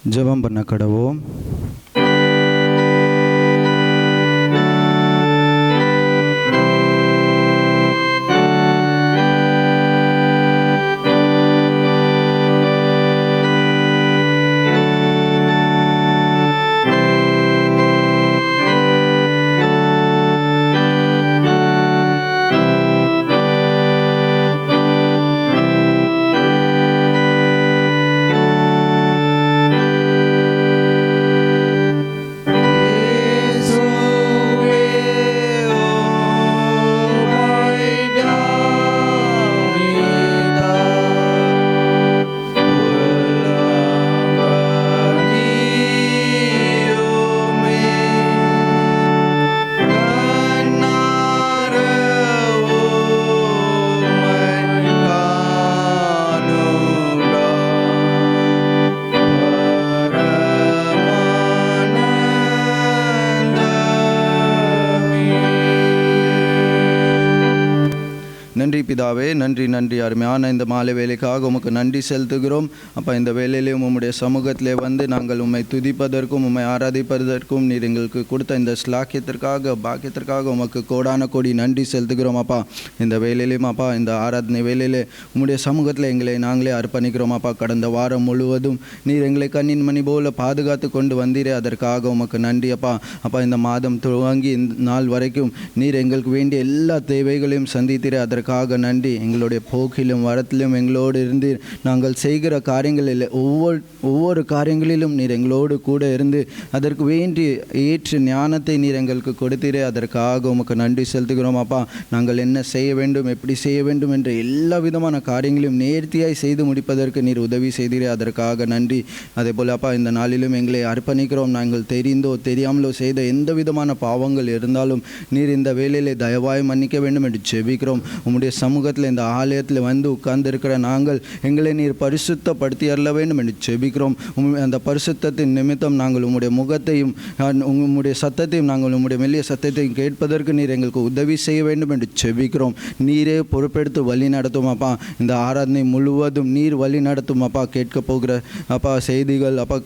ஜெபம் பண்ண கடவோம். நன்றி பிதாவே, நன்றி நன்றி. அருமையான இந்த மாலை வேலைக்காக உமக்கு நன்றி செலுத்துகிறோம். அப்போ இந்த வேலையிலையும் உம்முடைய சமூகத்திலே வந்து நாங்கள் உம்மை துதிப்பதற்கும் உம்மை ஆராதிப்பதற்கும் நீர் எங்களுக்கு கொடுத்த இந்த ஸ்லாக்கியத்திற்காக பாக்கியத்திற்காக உமக்கு கோடான கோடி நன்றி செலுத்துகிறோம். அப்பா இந்த வேலையிலையும் அப்பா இந்த ஆராதனை வேலையிலே உம்முடைய சமூகத்தில் எங்களை நாங்களே அர்ப்பணிக்கிறோம். அப்பா கடந்த வாரம் முழுவதும் நீர் எங்களை கண்ணின் மணி போல பாதுகாத்து கொண்டு வந்தீரே, அதற்காக உமக்கு நன்றி. அப்பா அப்பா இந்த மாதம் துவங்கி இந்த நாள் வரைக்கும் நீர் எங்களுக்கு வேண்டிய எல்லா தேவைகளையும் சந்தித்தீரே, அதற்காக நன்றி. எங்களுடைய போக்கிலும் வரத்திலும் எங்களோடு இருந்து நாங்கள் செய்கிற காரியங்களில் ஒவ்வொரு காரியங்களிலும் நீர் எங்களோடு கூட இருந்து அதற்கு வேண்டிய ஏற்ற ஞானத்தை நீர் எங்களுக்கு கொடுத்தீரே, அதற்காக உமக்கு நன்றி செலுத்துகிறோம். அப்பா நாங்கள் என்ன செய்ய வேண்டும், எப்படி செய்ய வேண்டும் என்ற எல்லா விதமான காரியங்களையும் நேர்த்தியாய் செய்து முடிப்பதற்கு நீர் உதவி செய்தீரே, அதற்காக நன்றி. அதே போல் அப்பா இந்த நாளிலும் எங்களை அர்ப்பணிக்கிறோம். நாங்கள் தெரிந்தோ தெரியாமலோ செய்த எந்த விதமான பாவங்கள் இருந்தாலும் நீர் இந்த வேலையிலே தயவாய் மன்னிக்க வேண்டும் என்று ஜெபிக்கிறோம். உம்முடைய சமூகத்தில் இந்த ஆலயத்தில் வந்து உட்கார்ந்து இருக்கிற நாங்கள் எங்களை நீர் பரிசுத்தப்படுத்தி அருள வேண்டும் என்று ஜெபிக்கிறோம். அந்த பரிசுத்தத்தின் நிமித்தம் நாங்கள் உம்முடைய முகத்தையும் உம்முடைய சத்தத்தையும் நாங்கள் உம்முடைய மெல்லிய சத்தத்தையும் கேட்பதற்கு நீர் எங்களுக்கு உதவி செய்ய வேண்டும் என்று ஜெபிக்கிறோம். நீரே பொறுப்பெடுத்து வழி நடத்தும் அப்பா. இந்த ஆராதனை முழுவதும் நீர் வழி நடத்தும் அப்பா. கேட்க போகிற அப்பா செய்திகள் அப்பா,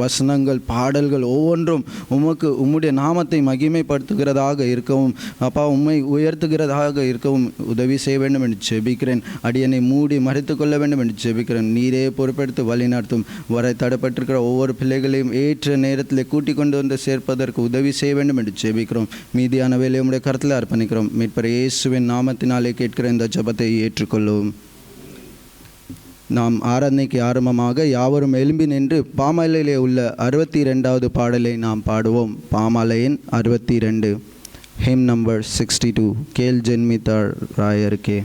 வசனங்கள், பாடல்கள் ஒவ்வொன்றும் உமக்கு உம்முடைய நாமத்தை மகிமைப்படுத்துகிறதாக இருக்கவும் அப்பா, உம்மை உயர்த்துகிறதாக இருக்கவும் உதவி செய்ய வேண்டும் என்று ஜெபிக்கிறேன். அடியனை மூடி மறைத்து கொள்ள வேண்டும் என்று ஜெபிக்கிறேன். நீரே பொறுப்பெடுத்து வழி நடத்தும். வரை தடப்பட்டிருக்கிற ஒவ்வொரு பிள்ளைகளையும் ஏற்ற நேரத்தில் கூட்டிக் கொண்டு வந்து சேர்ப்பதற்கு உதவி செய்ய வேண்டும் என்று ஜெபிக்கிறோம். மீதியான வேலையை உடைய கருத்தில் அர்ப்பணிக்கிறோம். மீட்பர் இயேசுவின் நாமத்தினாலே கேட்கிற இந்த ஜெபத்தை ஏற்றுக்கொள்ளும். நாம் ஆராதனைக்கு ஆரம்பமாக யாவரும் எழும்பி நின்று பாமாலையிலே உள்ள 62வது பாடலை நாம் பாடுவோம். பாமாலையின் 62, ஹிம் நம்பர் 62, கேல் ஜென்மித்தார் ராயருக்கே.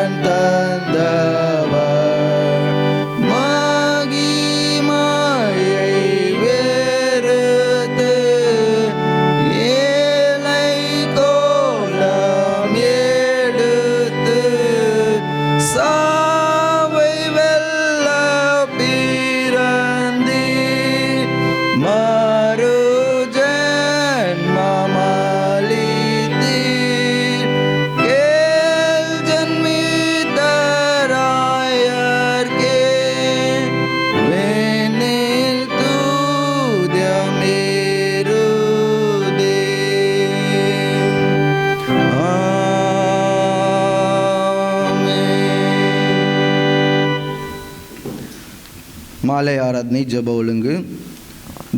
பரன் தந்தவர் மகிமையை வெறுத்து ஏழை கோலம் எடுத்து சாவை வெல்ல பிறந்தீர் மறு ஜன்மமளித்தீர் கேள் ஜன்மிதராயர்க்கே வேனில் தூதமேருதே மாலை ஆராதனை ஜெப ஒழுங்கு.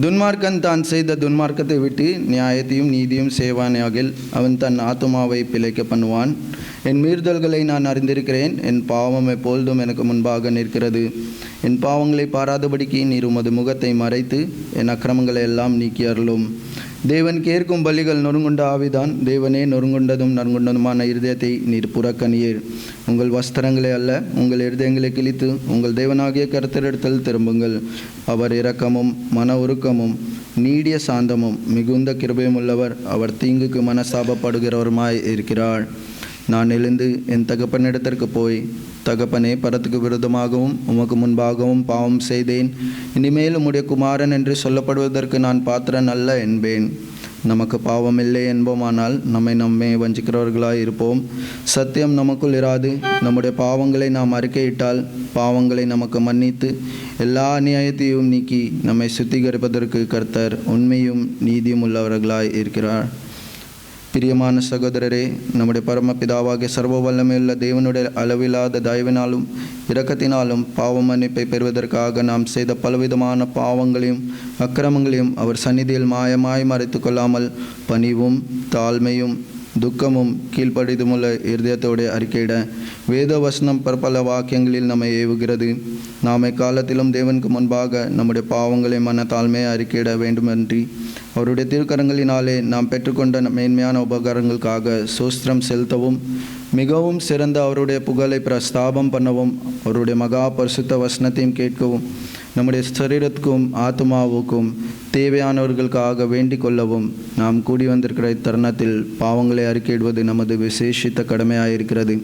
துன்மார்க்கன் தான் செய்த துன்மார்க்கத்தை விட்டு நியாயத்தையும் நீதியும் செய்வானாகில் அவன் தன் ஆத்துமாவை பிழைக்க பண்ணுவான். என் மீறுதல்களை நான் அறிந்திருக்கிறேன், என் பாவம் எப்பொழுதும் எனக்கு முன்பாக நிற்கிறது. என் பாவங்களை பாராதபடிக்கு நீர் உமது முகத்தை மறைத்து என் அக்கிரமங்களை எல்லாம் நீக்கி அருளும். தேவன் கேட்கும் பலிகள் நொறுங்குண்ட ஆவிதான். தேவனே, நொறுங்குண்டதும் நறுங்குண்டதுமான இருதயத்தை நீர் புறக்கணியீர். உங்கள் வஸ்திரங்களை அல்ல, உங்கள் இருதயங்களை கிழித்து உங்கள் தேவனாகிய கர்த்தரிடத்தில் திரும்புங்கள். அவர் இரக்கமும் மன உருக்கமும் நீடிய சாந்தமும் மிகுந்த கிருபையும் உள்ளவர். அவர் தீங்குக்கு மனசாபப்படுகிறவருமாய் இருக்கிறார். நான் எழுந்து என் தகப்பனிடத்திற்கு போய், தகப்பனே, பரத்துக்கு விரோதமாகவும் உமக்கு முன்பாகவும் பாவம் செய்தேன். இனிமேல் உம்முடைய குமாரன் என்று சொல்லப்படுவதற்கு நான் பாத்திரன் அல்ல என்பேன். நமக்கு பாவம் இல்லை என்போமானால் நம்மை வஞ்சிக்கிறவர்களாய் இருப்போம். சத்தியம் நமக்குள் இராது. நம்முடைய பாவங்களை நாம் அறிக்கையிட்டால் பாவங்களை நமக்கு மன்னித்து எல்லா அநியாயத்தையும் நீக்கி நம்மை சுத்திகரிப்பதற்கு கர்த்தர் உண்மையும் நீதியும் உள்ளவர்களாய் இருக்கிறார். பிரியமான சகோதரரே, நம்முடைய பரமபிதாவாகிய சர்வ வல்லமையுள்ள தேவனுடைய அளவில்லாத தயவினாலும் இரக்கத்தினாலும் பாவ மன்னிப்பை பெறுவதற்காக நாம் செய்த பலவிதமான பாவங்களையும் அக்கிரமங்களையும் அவர் சந்நிதியில் மாயமாய் மறைத்து கொள்ளாமல் பணிவும் தாழ்மையும் துக்கமும் கீழ்ப்படிதுமுள்ள இருதயத்தோடு அறிக்கையிட வேத வசனம் பற்பல வாக்கியங்களில் நம்மை ஏவுகிறது. நாம் எக்காலத்திலும் தேவனுக்கு முன்பாக நம்முடைய பாவங்களை மன தாழ்மையை அறிக்கையிட வேண்டுமன்றி அவருடைய திருக்கரங்களினாலே நாம் பெற்றுக்கொண்ட மேன்மையான உபகாரங்களுக்காக சோஸ்திரம் செலுத்தவும் மிகவும் சிறந்த அவருடைய புகழை பிரஸ்தாபம் பண்ணவும் அவருடைய மகா பரிசுத்த வசனத்தையும் கேட்கவும் நம்முடைய சரீரத்துக்கும் ஆத்மாவுக்கும் தேவையானவர்களுக்காக வேண்டிக் கொள்ளவும் நாம் கூடி வந்திருக்கிற இத்தருணத்தில் பாவங்களை அறிக்கையிடுவது நமது விசேஷித்த கடமையாயிருக்கிறது.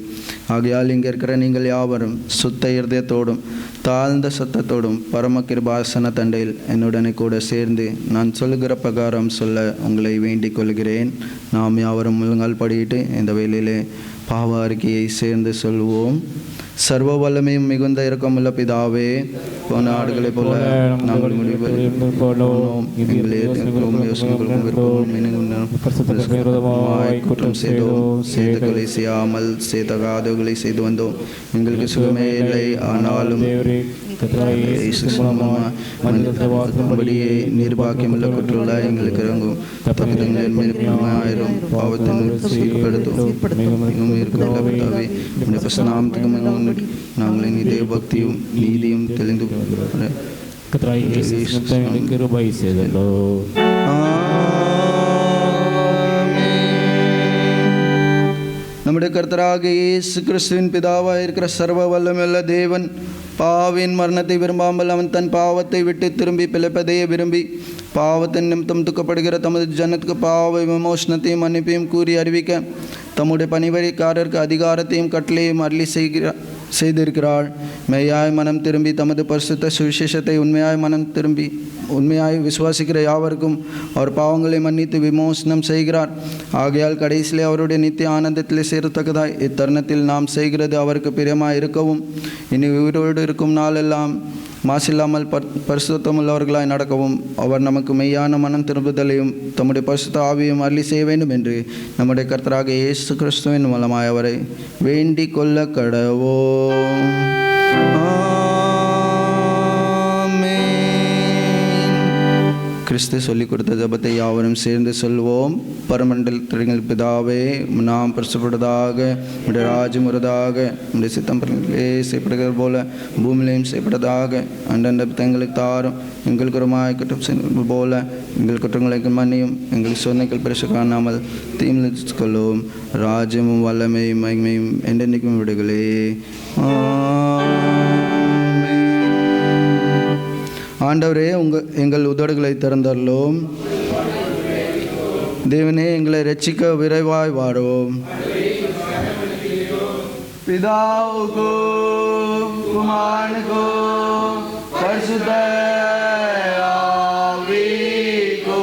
ஆகையால் இங்கே இருக்கிற நீங்கள் யாவரும் சுத்த இருதயத்தோடும் தாழ்ந்த சத்தத்தோடும் பரம கிருபாசன தண்டையில் என்னுடனே கூட சேர்ந்து நான் சொல்லுகிற பிரகாரம் சொல்ல உங்களை வேண்டிக் கொள்கிறேன். நாம் யாவரும் முழங்கால் படியிட்டு இந்த வேளையிலே பாவ அறிக்கையை சேர்ந்து சொல்லுவோம். சர்வ வல்லமையும் மிகுந்த இரக்கமுள்ள பிதாவே, போன ஆடுகளைப் போல நாங்கள் குற்றம் செய்தோம், செய்தகளை செய்யாமல் செய்தகாதவர்களை செய்து வந்தோம். எங்களுக்கு சுகமே இல்லை. ஆனாலும் மனிதபடியே நிர்பாக்கியமுள்ள குற்றங்கள எங்களுக்கு இறங்கும். ஆயிரம் பாவத்தை நாங்கள் இனி பக்தியும் நீதியும் தெளிந்து நம்முடைய கர்த்தராகிய இயேசு கிறிஸ்துவின் பிதாவாக இருக்கிற சர்வ வல்லமையுள்ள தேவன் பாவின் மரணத்தை விரும்பாமல் அவன் தன் பாவத்தை விட்டு திரும்பி பிழைப்பதையே விரும்பி பாவத்தின் நிமித்தம் துக்கப்படுகிற தமது ஜனத்துக்கு பாவ விமோசனத்தையும் மன்னிப்பையும் கூறி அறிவிக்க தம்முடைய பணிவழிக்காரருக்கு அதிகாரத்தையும் கட்டளையும் அருளி செய்திருக்கிறாள். மெய்யாய் மனம் திரும்பி தமது பரிசுத்த சுவிசேஷத்தை உண்மையாய் விசுவாசிக்கிற யாவருக்கும் அவர் பாவங்களை மன்னித்து விமோசனம் செய்கிறார். ஆகையால் கடைசியிலே அவருடைய நித்திய ஆனந்தத்தில் சேரத்தக்கதாய் இத்தருணத்தில் நாம் செய்கிறது அவருக்கு பிரியமாக இருக்கவும் இனி உயிரோடு இருக்கும் நாளெல்லாம் மாசில்லாமல் பரிசுத்தமுள்ளவர்களாய் நடக்கவும் அவர் நமக்கு மெய்யான மனம் திரும்புதலையும் தம்முடைய பரிசுத்த ஆவியும் அருளி செய்ய வேண்டும் என்று நம்முடைய கர்த்தராக இயேசு கிறிஸ்துவின் மூலமாய் அவரை வேண்டிக் கொள்ள கடவோம். கிறிஸ்து சொல்லிக் கொடுத்த ஜெபத்தை யாவரும் சேர்ந்து சொல்வோம். பரமண்டலத்தின் பிதாவே, நாம் பிரசுப்படுவதாக, உடைய ராஜ்யம் வருவதாக, உடைய சித்தம் பரலோகத்திலே செய்யப்படுகிறது போல பூமியிலையும் செய்யப்படுவதாக. அண்டண்ட எங்களுக்கு தாரும், எங்களுக்கு ஒரு குற்றம் செய்வது போல எங்கள் குற்றங்களுக்கு மன்னியும், எங்கள் சோதனைகள் பெருசு காணாமல் தீமிழித்து கொள்ளும். ராஜ்யமும் வல்லமையும் மகிமையும் என்றென்றைக்கும் விடுகளே. ஆண்டவரே, எங்கள் உதடுகளை திறந்தருளும். தேவனே, எங்களை ரட்சிக்க விரைவாய் வாரும். பிதாவுக்கோ குமாரனுக்கோ பரிசுத்த ஆவிக்கோ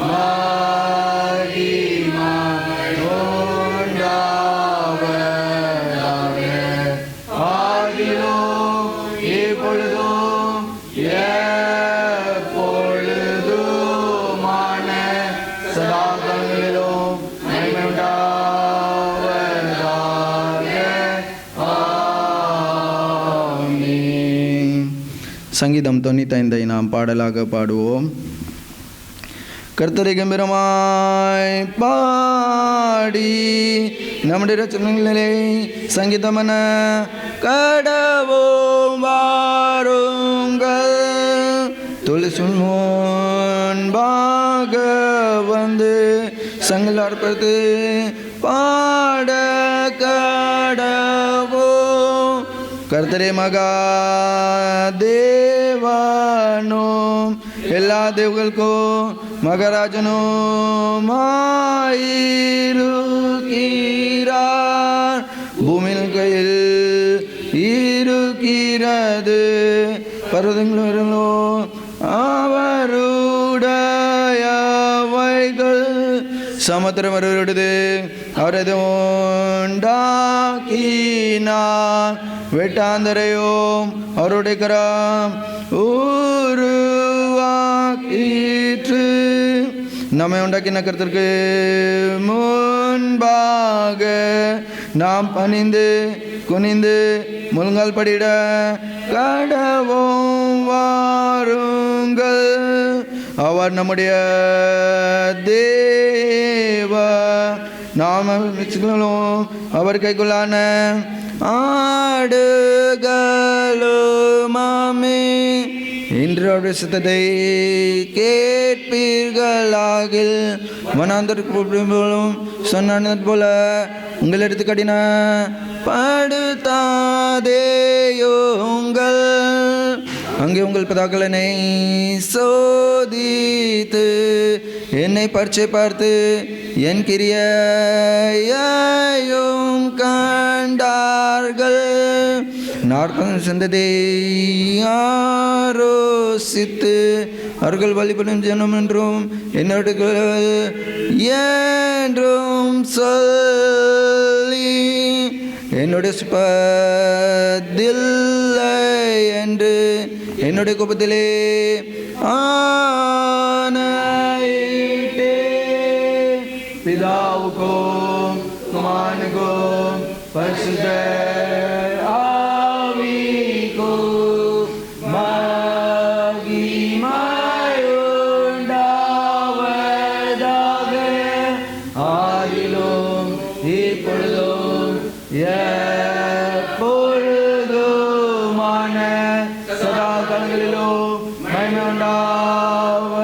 மகிமை உண்டாவதாக. ஆதியிலும் இப்பொழுதும் எப்பொழுதுமான சதாகாலங்களிலும் மகிமை உண்டாவதாக. ஆமென். சங்கீதம் 95 நாம் பாடலாக பாடுவோம். கர்த்தரை கம்பீரமாய் பாடி நம்முடைய ரட்சகனிலே சங்கீதமன கடவோம் வாருங்கள். துளசுன் முன்பாக வந்து சங்கல் அர்ப்பணித்து பாட கடவோம். கர்த்தரே மகா தேவனும் எல்லா தேவர்களுக்கும் மகராஜனும் இருக்கிறார். பூமியின் கையில் இருக்கிறது, பர்வதங்களோ அவருடையவைகள். சமுத்திரம் அவருடையது, அவரது உண்டாக்கினார். வெட்டாந்தரையும் அவருடைய கரம் உருவாக்கிற்று. நம்மை உண்டாக்கின கர்த்தருக்கு முன்பாக நாம் பணிந்து குனிந்து முழங்கால் படிட கடவோம் வாருங்கள். அவர் நம்முடைய தேவ நாம் அவர் கைக்குள்ளான ஆடுகளுமாமே. இன்று அவருடைய சித்தத்தை கேட்பீர்களாகில் வனாந்தரம் சொன்னது போல உங்கள் எடுத்து கடின படுத்தாதேயுங்கள். அங்கே உங்கள் பிதாக்களனை சோதித்து என்னை பரீட்சை பார்த்து என் கிரியையையும் கண்டார்கள். நாற்பது சந்ததை ஆரோசித்து அவர்கள் வழிபடும் ஜனம் என்றும் என்னோட என்றும் சொல்லி என்னுடைய சுப்பதில்லை என்று என்னுடைய கோபத்திலே ஆணையிட்டே. பிதாவுக்கும் குமாரனுக்கும் பரிசுத்த ஆவிக்கும் மகிமை உண்டாவதாக. ஆதியிலும் இப்பொழுதும் எப்பொழுதுமான சதா காலங்களிலும் மகிமை உண்டாவதாக.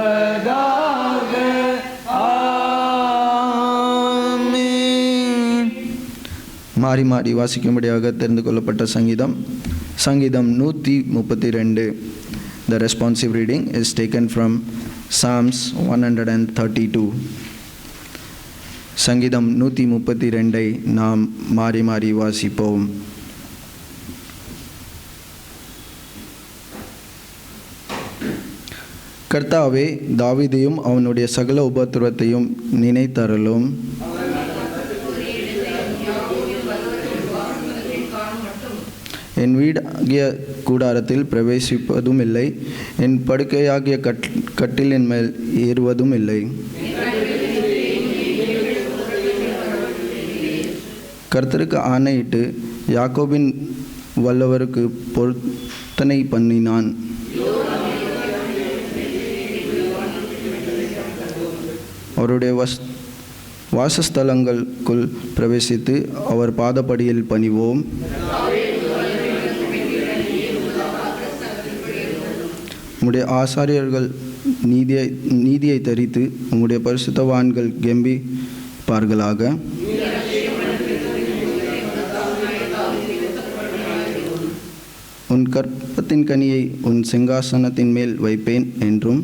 ஆமென். மாறி மாறி வாசிக்கும்படியாக தெரிந்து கொள்ளப்பட்ட சங்கீதம் 132. The responsive reading is taken from Psalms 132. சங்கீதம் 132 நாம் மாறி மாறி வாசிப்போம். கர்த்தாவே, தாவீதையும் அவனுடைய சகல உபத்திரவத்தையும் நினைத்தருளும். என் வீடாகிய கூடாரத்தில் பிரவேசிப்பதும் இல்லை, என் படுக்கையாகிய கட்டில் என் மேல் ஏறுவதும் இல்லை. கர்த்தருக்கு ஆணையிட்டு யாக்கோபின் வல்லவருக்கு பொருத்தனை பண்ணினான். அவருடைய வாசஸ்தலங்களுக்குள் பிரவேசித்து அவர் பாதப்படியில் பணிவோம். உம்முடைய ஆசாரியர்கள் நீதியை தரித்து உம்முடைய பரிசுத்தவான்கள் கெம்பிப்பார்களாக. உன் கற்பத்தின் கனியை உன் சிங்காசனத்தின் மேல் வைப்பேன் என்றும்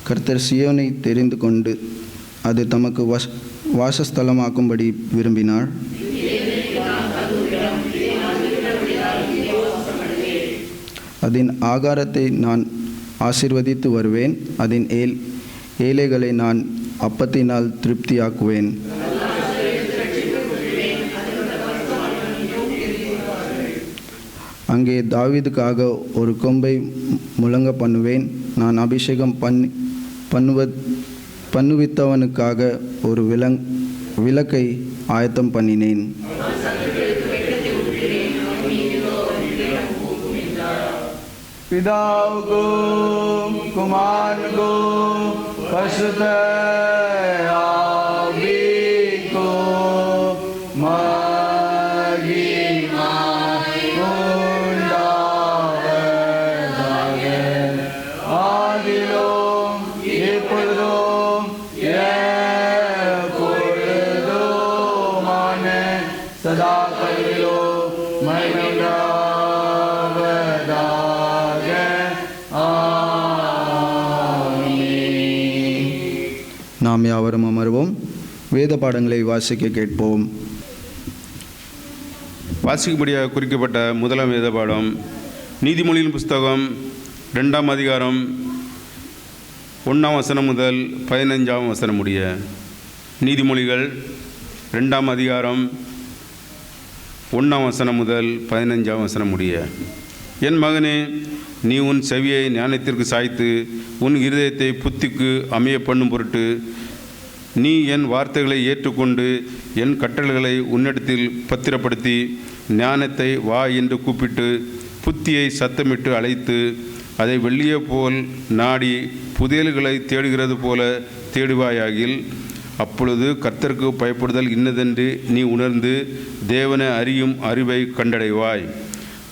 கர்த்தர் சியோனை தெரிந்து கொண்டு அது தமக்கு வாசஸ்தலமாக்கும்படி விரும்பினார். அதன் ஆகாரத்தை நான் ஆசீர்வதித்து வருவேன். அதன் ஏழைகளை நான் அப்பத்தினால் திருப்தியாக்குவேன். அங்கே தாவீதுக்காக ஒரு கொம்பை முழங்க பண்ணுவேன். நான் அபிஷேகம் பண்ணுவித்தவனுக்காக ஒரு விளக்கை ஆயத்தம் பண்ணினேன். பிதாவுக்கும் குமாரனுக்கும் பரிசுத்த ஆவிக்கும் மகிமை உண்டாவதாக. ஆதியிலும் இப்பொழுதும் எப்பொழுதுமான சதா காலங்களிலும் மகிமை உண்டாவதாக. நாம் யாவரும் அமர்வோம். வேத பாடங்களை வாசிக்க கேட்போம். வாசிக்கும்படியாக குறிக்கப்பட்ட முதலாம் வேத பாடம் நீதிமொழியின் புஸ்தகம் 2ஆம் அதிகாரம் 1ஆம் வசனம் முதல் 15ஆம் வசனம் முடிய. நீதிமொழிகள் 2ஆம் அதிகாரம் 1ஆம் வசனம் முதல் 15ஆம் வசனம் முடிய. என் மகனே, நீ உன் செவியை ஞானத்திற்கு சாய்த்து உன் இருதயத்தை புத்திக்கு அமைய பண்ணும் பொருட்டு நீ என் வார்த்தைகளை ஏற்றுக்கொண்டு என் கட்டளைகளை உன்னிடத்தில் பத்திரப்படுத்தி ஞானத்தை வா என்று கூப்பிட்டு புத்தியை சத்தமிட்டு அழைத்து அதை வெள்ளியை போல் நாடி புதையல்களை தேடுகிறது போல தேடுவாயாகில் அப்பொழுது கர்த்தருக்கு பயப்படுதல் இன்னதென்று நீ உணர்ந்து தேவனை அறியும் அறிவை கண்டடைவாய்.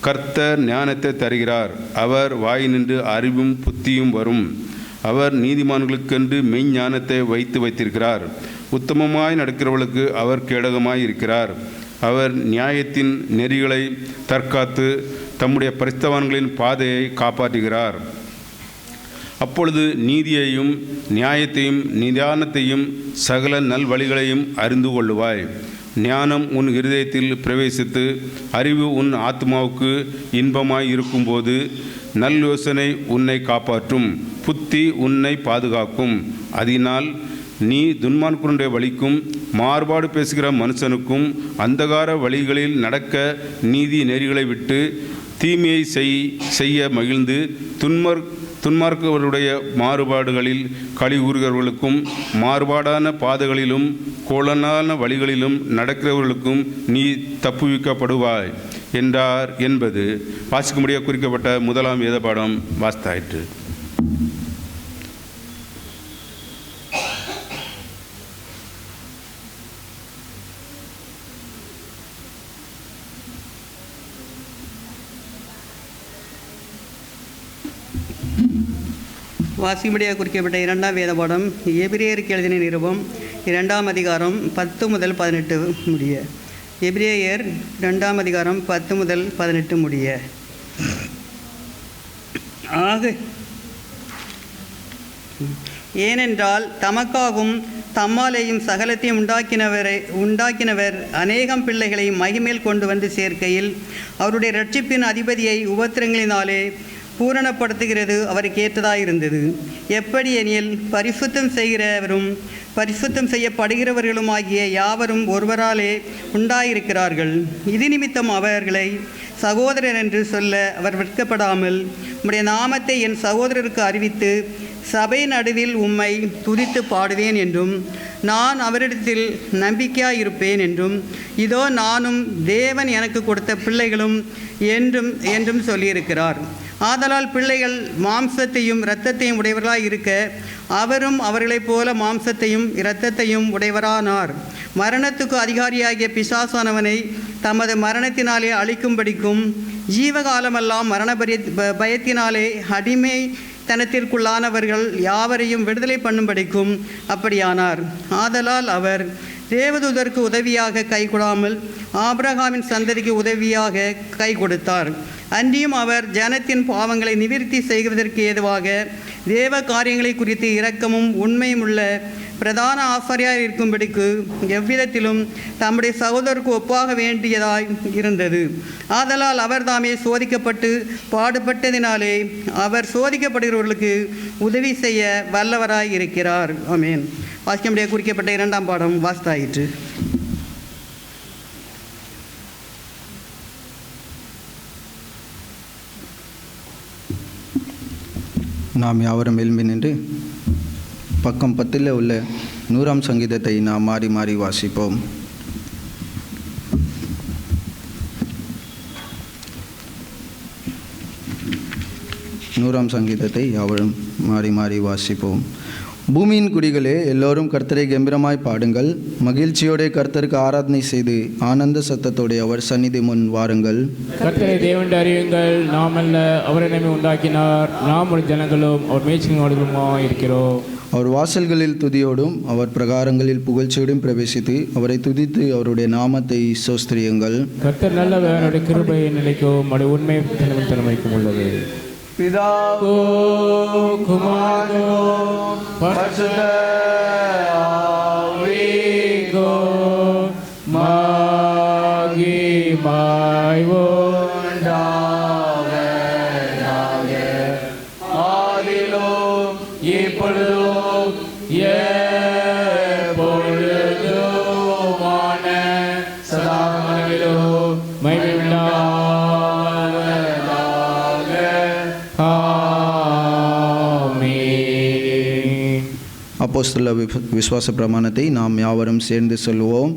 கர்த்தர் ஞானத்தை தருகிறார். அவர் வாயினின்று அறிவும் புத்தியும் வரும். அவர் நீதிமான்களுக்கென்று மெய்ஞானத்தை வைத்திருக்கிறார். உத்தமமாய் நடக்கிறவர்களுக்கு அவர் கேடகமாய் இருக்கிறார். அவர் நியாயத்தின் நெறிகளை தற்காத்து தம்முடைய பரிசுத்தவான்களின் பாதையை காப்பாற்றுகிறார். அப்பொழுது நீதியையும் நியாயத்தையும் நிதானத்தையும் சகல நல்வழிகளையும் அறிந்து கொள்ளுவாய். ஞானம் உன் இருதயத்தில் பிரவேசித்து அறிவு உன் ஆத்மாவுக்கு இன்பமாய் இருக்கும்போது நல் யோசனை உன்னை காப்பாற்றும். புத்தி உன்னை பாதுகாக்கும். அதனால் நீ துன்மார்க்கனுடைய வழிக்கும் மாறுபாடு பேசுகிற மனுஷனுக்கும் அந்தகார வழிகளில் நடக்க நீதி நெறிகளை விட்டு தீமையை செய்ய மகிழ்ந்து துன்மார்க்கவருடைய மாறுபாடுகளில் களி கூறுகிறவர்களுக்கும் மாறுபாடான பாதைகளிலும் கோலனான வழிகளிலும் நடக்கிறவர்களுக்கும் நீ தப்புவிக்கப்படுவாய் என்றார் என்பது வாசிக்கும்படியாக குறிக்கப்பட்ட முதலாம் வேத பாடம் வாசித்தாயிற்று. வாசிக்கும்படியாக குறிக்கப்பட்ட 2ஆம் வேத பாடம் எபிரேயருக்கு எழுதின நிருபம் 2ஆம் அதிகாரம் 10 முதல் 18 முடிய. எபிரேயர் 2ஆம் அதிகாரம் 10 முதல் 18 முடிய. ஏனென்றால் தமக்காகவும் தம்மாலேயும் சகலத்தையும் உண்டாக்கினவர் அநேகம் பிள்ளைகளை மகிமேல் கொண்டு வந்து சேர்க்கையில் அவருடைய இரட்சிப்பின் அதிபதியை உபத்திரங்களினாலே பூரணப்படுத்துகிறது அவருக்கு ஏற்றதாயிருந்தது. எப்படி எனில் பரிசுத்தம் செய்கிறவரும் பரிசுத்தம் செய்யப்படுகிறவர்களுமாகிய யாவரும் ஒருவராலே உண்டாயிருக்கிறார்கள். இது நிமித்தம் அவர்களை சகோதரர் என்று சொல்ல அவர் வெட்கப்படாமல் உம்முடைய நாமத்தை என் சகோதரருக்கு அறிவித்து சபை நடுவில் உம்மை துதித்து பாடுவேன் என்றும் நான் அவரிடத்தில் நம்பிக்கையாயிருப்பேன் என்றும், இதோ நானும் தேவன் எனக்கு கொடுத்த பிள்ளைகளும் என்றும் சொல்லியிருக்கிறார். ஆதலால் பிள்ளைகள் மாம்சத்தையும் இரத்தத்தையும் உடையவர்களாய் இருக்க, அவரும் அவர்களைப் போல மாம்சத்தையும் இரத்தத்தையும் உடையவரானார். மரணத்துக்கு அதிகாரியாகிய பிசாசானவனை தமது மரணத்தினாலே அழிக்கும்படிக்கும், ஜீவகாலமெல்லாம் மரண பயத்தினாலே அடிமை தனத்திற்குள்ளானவர்கள் யாவரையும் விடுதலை பண்ணும்படிக்கும் அப்படியானார். ஆதலால் அவர் தேவதூதருக்கு உதவியாக கை கொடாமல் ஆபிரகாமின் சந்ததிக்கு உதவியாக கை கொடுத்தார். அன்றியும் அவர் ஜனத்தின் பாவங்களை நிவிர்த்தி செய்வதற்கு ஏதுவாக தேவ காரியங்களை குறித்து இரக்கமும் உண்மையும் உள்ள பிரதான ஆசாரியார் இருக்கும்படிக்கு எவ்விதத்திலும் தம்முடைய சகோதரருக்கு ஒப்பாக வேண்டியதாய் இருந்தது. ஆதலால் அவர் தாமே சோதிக்கப்பட்டு பாடுபட்டதினாலே அவர் சோதிக்கப்படுகிறவர்களுக்கு உதவி செய்ய வல்லவராய் இருக்கிறார். ஆமென். வாசிக்கமுடைய குறிக்கப்பட்ட 2ஆம் பாடம் வாசித்தாயிற்று. நாம் யாவரும் எழும்பி நின்று பக்கம் 10 உள்ள 100ஆம் சங்கீதத்தை நாம் மாறி மாறி வாசிப்போம். நூறாம் சங்கீதத்தை யாவரும் மாறி மாறி வாசிப்போம். பூமியின் குடிகளே, எல்லோரும் கர்த்தரை கம்பீரமாய் பாடுங்கள். மகிழ்ச்சியோட கர்த்தருக்கு ஆராதனை செய்து ஆனந்த சத்தத்தோடு அவர் சந்நிதி முன் வாருங்கள். கர்த்தரை தேவன் அறியுங்கள். நாம் அல்ல, அவரை நம்மை உண்டாக்கினார். நாம் ஒரு ஜனங்களும் அவர் மேய்ச்சிகளோடுமாய் இருக்கிறோம். அவர் வாசல்களில் துதியோடும் அவர் பிரகாரங்களில் புகழ்ச்சியோடும் பிரவேசித்து அவரை துதித்து அவருடைய நாமத்தை ஸ்தோத்திரியுங்கள். கர்த்தர் நல்லவர், அவருடைய கிருபை நிலைக்கும் அவருடைய உண்மை தலைமைக்கும் உள்ளது. பிதாவோ குமாரோ பரிசுத்த ஆவியோ மகிமை உண்டாவதாக. ஆதியிலும் இப்பொழுதும் எப்பொழுதுமான சதாகாலங்களிலும் மகிமை உண்டாவதாக. அப்போஸ்தல விசுவாச பிரமாணத்தை நாம் யாவரும் சேர்ந்து சொல்லுவோம்.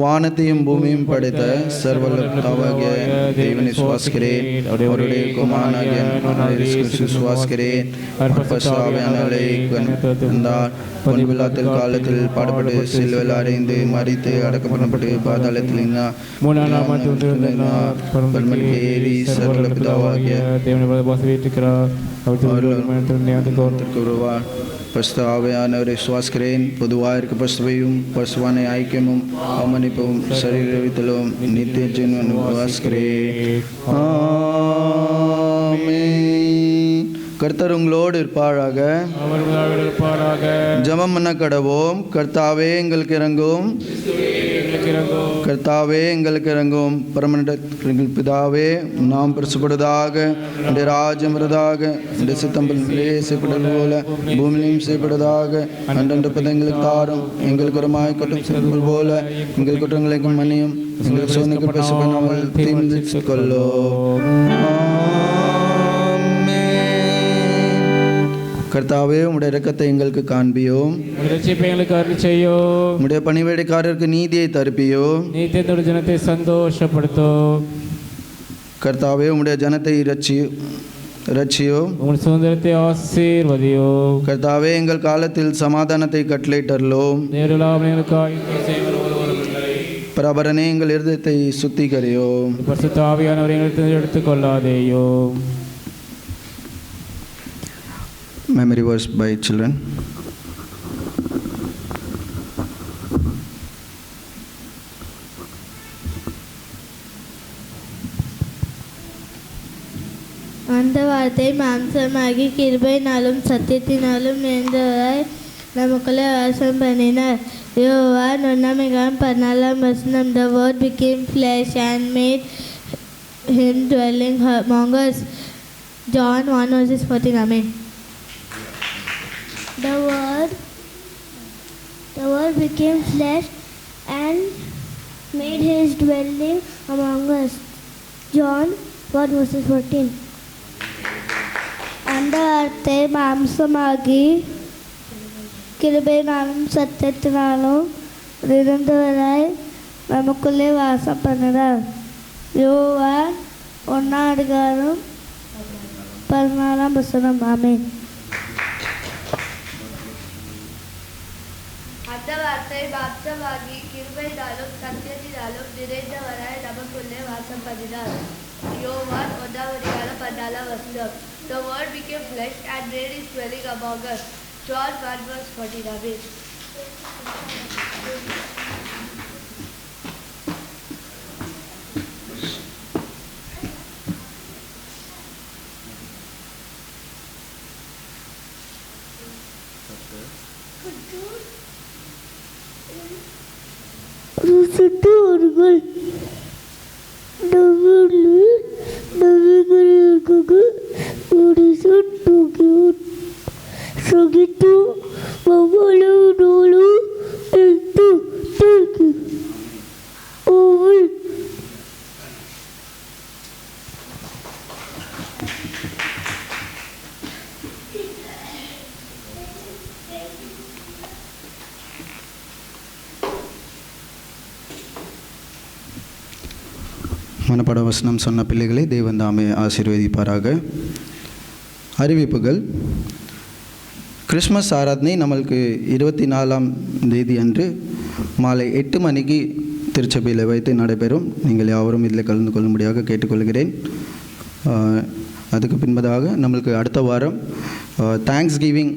வானத்தையும் பூமியும் படைத்த சர்வலோகத்தாகிய தேவனை விசுவாசிக்கிறேன். அவருடைய குமாரனாகிய விசுவாசிக்கிறேன். பரிசுத்தாவியானவரை கண்டார். பொன்விழாத்தில் காலத்தில் பாடுபட்டு சிலுவையில் அறைந்து மரித்து அடக்கப்படப்பட்டு பாதாளத்தில் ஏறி சர்வலோகத்தாகிய வருவார். பரிசுத்த ஆவியானவரை விசுவாசிக்கிறேன். பொதுவாக இருக்க பரிசுவையும் பரிசுவான ஐக்கியமும் அவமனிப்பும் சரீரத்திலும் நித்திய ஜீவனும் விசுவாசிக்கிறேன். ஆமென். கர்த்தர் உங்களோடு இருப்பாராக. ஜெபம் பண்ண கடவோம். கர்த்தாவே எங்களுக்கு இறங்கும். கர்த்தாவே எங்களுக்கு இறங்கும். பரமண்டலத்தில் பிதாவே, நாம் பரிசுப்படுவதாக. உடைய ராஜ்யம் வருவதாக. உடைய சித்தம் செய்யப்படுவது போல பூமியிலும் செய்யப்படுவதாக. அன்றன்று பதங்களுக்கு தாரும். எங்களுக்கு ஒரு மாயக்கட்டும் செய்வது போல எங்கள் குற்றங்களுக்கு மன்னியும். எங்கள் சோதனைக்கு பரிசுப்படாமல் தீர்ந்து கொள்ளோம். கர்த்தாவே, உம்முடைய இரக்கத்தை எங்களுக்கு காண்பியோம். எங்களுக்கு அருள் செய்யும். உம்முடைய பணிவேடைக்காரருக்கு நீதியை தருப்பியோ. நீதியோட ஜனத்தை சந்தோஷப்படுத்தும். கர்த்தாவே, உம்முடைய ஜனத்தை இரட்சியோ. உங்கள் சுதந்திரத்தை ஆசீர்வதியோ. கர்த்தாவே, எங்கள் காலத்தில் சமாதானத்தை கட்டளையிட்டருளோம். பிரபரனே, எங்கள் இருதயத்தை சுத்திகரியோ. பரிசுத்த ஆவியானவரை எங்களுக்கு எடுத்துக்கொள்ளாதேயோ. Memory verse by children. அந்த வார்த்தை மாம்சமாகி கிருபையினாலும் சத்தியத்தினாலும் நிறைந்தவராய் நமக்குள்ளே வாசம் பண்ணினார். யோவான் 1:14 The word became flesh and made him dwelling among us. John 1:14. Amen. The word became flesh and made his dwelling among us. John 1:14. அந்த வார்த்தை மாம்சமாகி கிருபையினாலும் சத்தியத்தினாலும் இருந்தவராய் நமக்குள்ளே வாசம் பண்ணினார். யோவான் 1:14. ஆமென். அந்த வார்த்தை மாம்சமாகி கிருபையினாலும் சத்தியத்தினாலும் நிறைந்தவராய் நமக்குள்ளே வாசம் பண்ணினார். யோவான் 1:14. The word became flesh and made his dwelling among us. John 1:14. ருசித்தவர்கள் நவீகரியாக ஒரு சொட்டுகிறார். சகித்து அவ்வளவு நாளும் எடுத்து அவள் மனப்பட வசனம் சொன்ன பிள்ளைகளை தேவன் தாமே ஆசீர்வதிப்பாராக. அறிவிப்புகள். கிறிஸ்மஸ் ஆராதனை நம்மளுக்கு 24ஆம் தேதி அன்று மாலை 8 மணிக்கு திருச்சபையில் வைத்து நடைபெறும். நீங்கள் யாவரும் இதில் கலந்து கொள்ளும்படியாக கேட்டுக்கொள்கிறேன். அதுக்கு பின்பதாக நம்மளுக்கு அடுத்த வாரம் தேங்க்ஸ் கிவிங்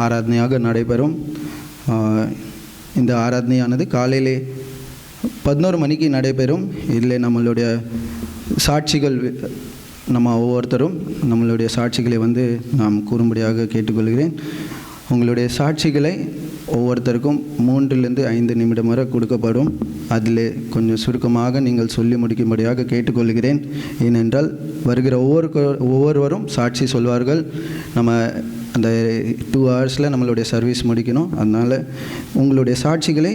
ஆராதனையாக நடைபெறும். இந்த ஆராதனையானது காலையிலே 11 மணிக்கு நடைபெறும். இதில் நம்மளுடைய சாட்சிகள் நம்ம ஒவ்வொருத்தரும் நம்மளுடைய சாட்சிகளை நாம் கூறும்படியாக கேட்டுக்கொள்கிறேன். உங்களுடைய சாட்சிகளை ஒவ்வொருத்தருக்கும் 3-5 நிமிடம் வரை கொடுக்கப்படும். அதில் கொஞ்சம் சுருக்கமாக நீங்கள் சொல்லி முடிக்கும்படியாக கேட்டுக்கொள்கிறேன். ஏனென்றால் வருகிற ஒவ்வொருவரும் சாட்சி சொல்வார்கள். நம்ம அந்த 2 ஹவர்ஸில் நம்மளுடைய சர்வீஸ் முடிக்கணும். அதனால் உங்களுடைய சாட்சிகளை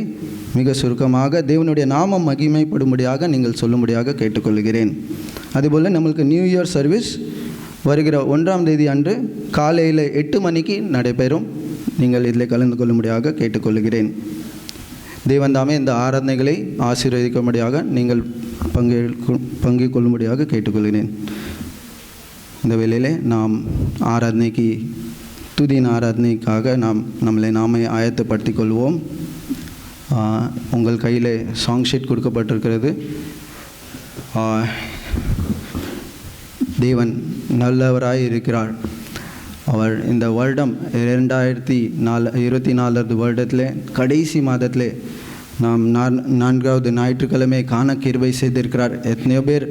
மிக சுருக்கமாக தேவனுடைய நாமம் மகிமைப்படும்படியாக நீங்கள் சொல்லும்படியாக கேட்டுக்கொள்கிறேன். அதுபோல் நம்மளுக்கு நியூ இயர் சர்வீஸ் வருகிற 1ஆம் தேதி அன்று காலையில் 8 மணிக்கு நடைபெறும். நீங்கள் இதில் கலந்து கொள்ளும்படியாக கேட்டுக்கொள்கிறேன். தேவன் தாமே இந்த ஆராதனைகளை ஆசீர்வதிக்கும்படியாக நீங்கள் பங்கு கொள்ளும்படியாக கேட்டுக்கொள்கிறேன். இந்த வேளையிலே நாம் ஆராதனைக்கு துதியின் ஆராதனைக்காக நாமே ஆயத்தப்படுத்திக் கொள்வோம். உங்கள் கையில் சாங் ஷீட் கொடுக்கப்பட்டிருக்கிறது. தேவன் நல்லவராய் இருக்கிறார். அவர் இந்த வருடம் 2024 வருடத்தில் கடைசி மாதத்தில் நாம் 4வது ஞாயிற்றுக்கிழமை காண கிருபை செய்திருக்கிறார். எத்தனையோ பேர்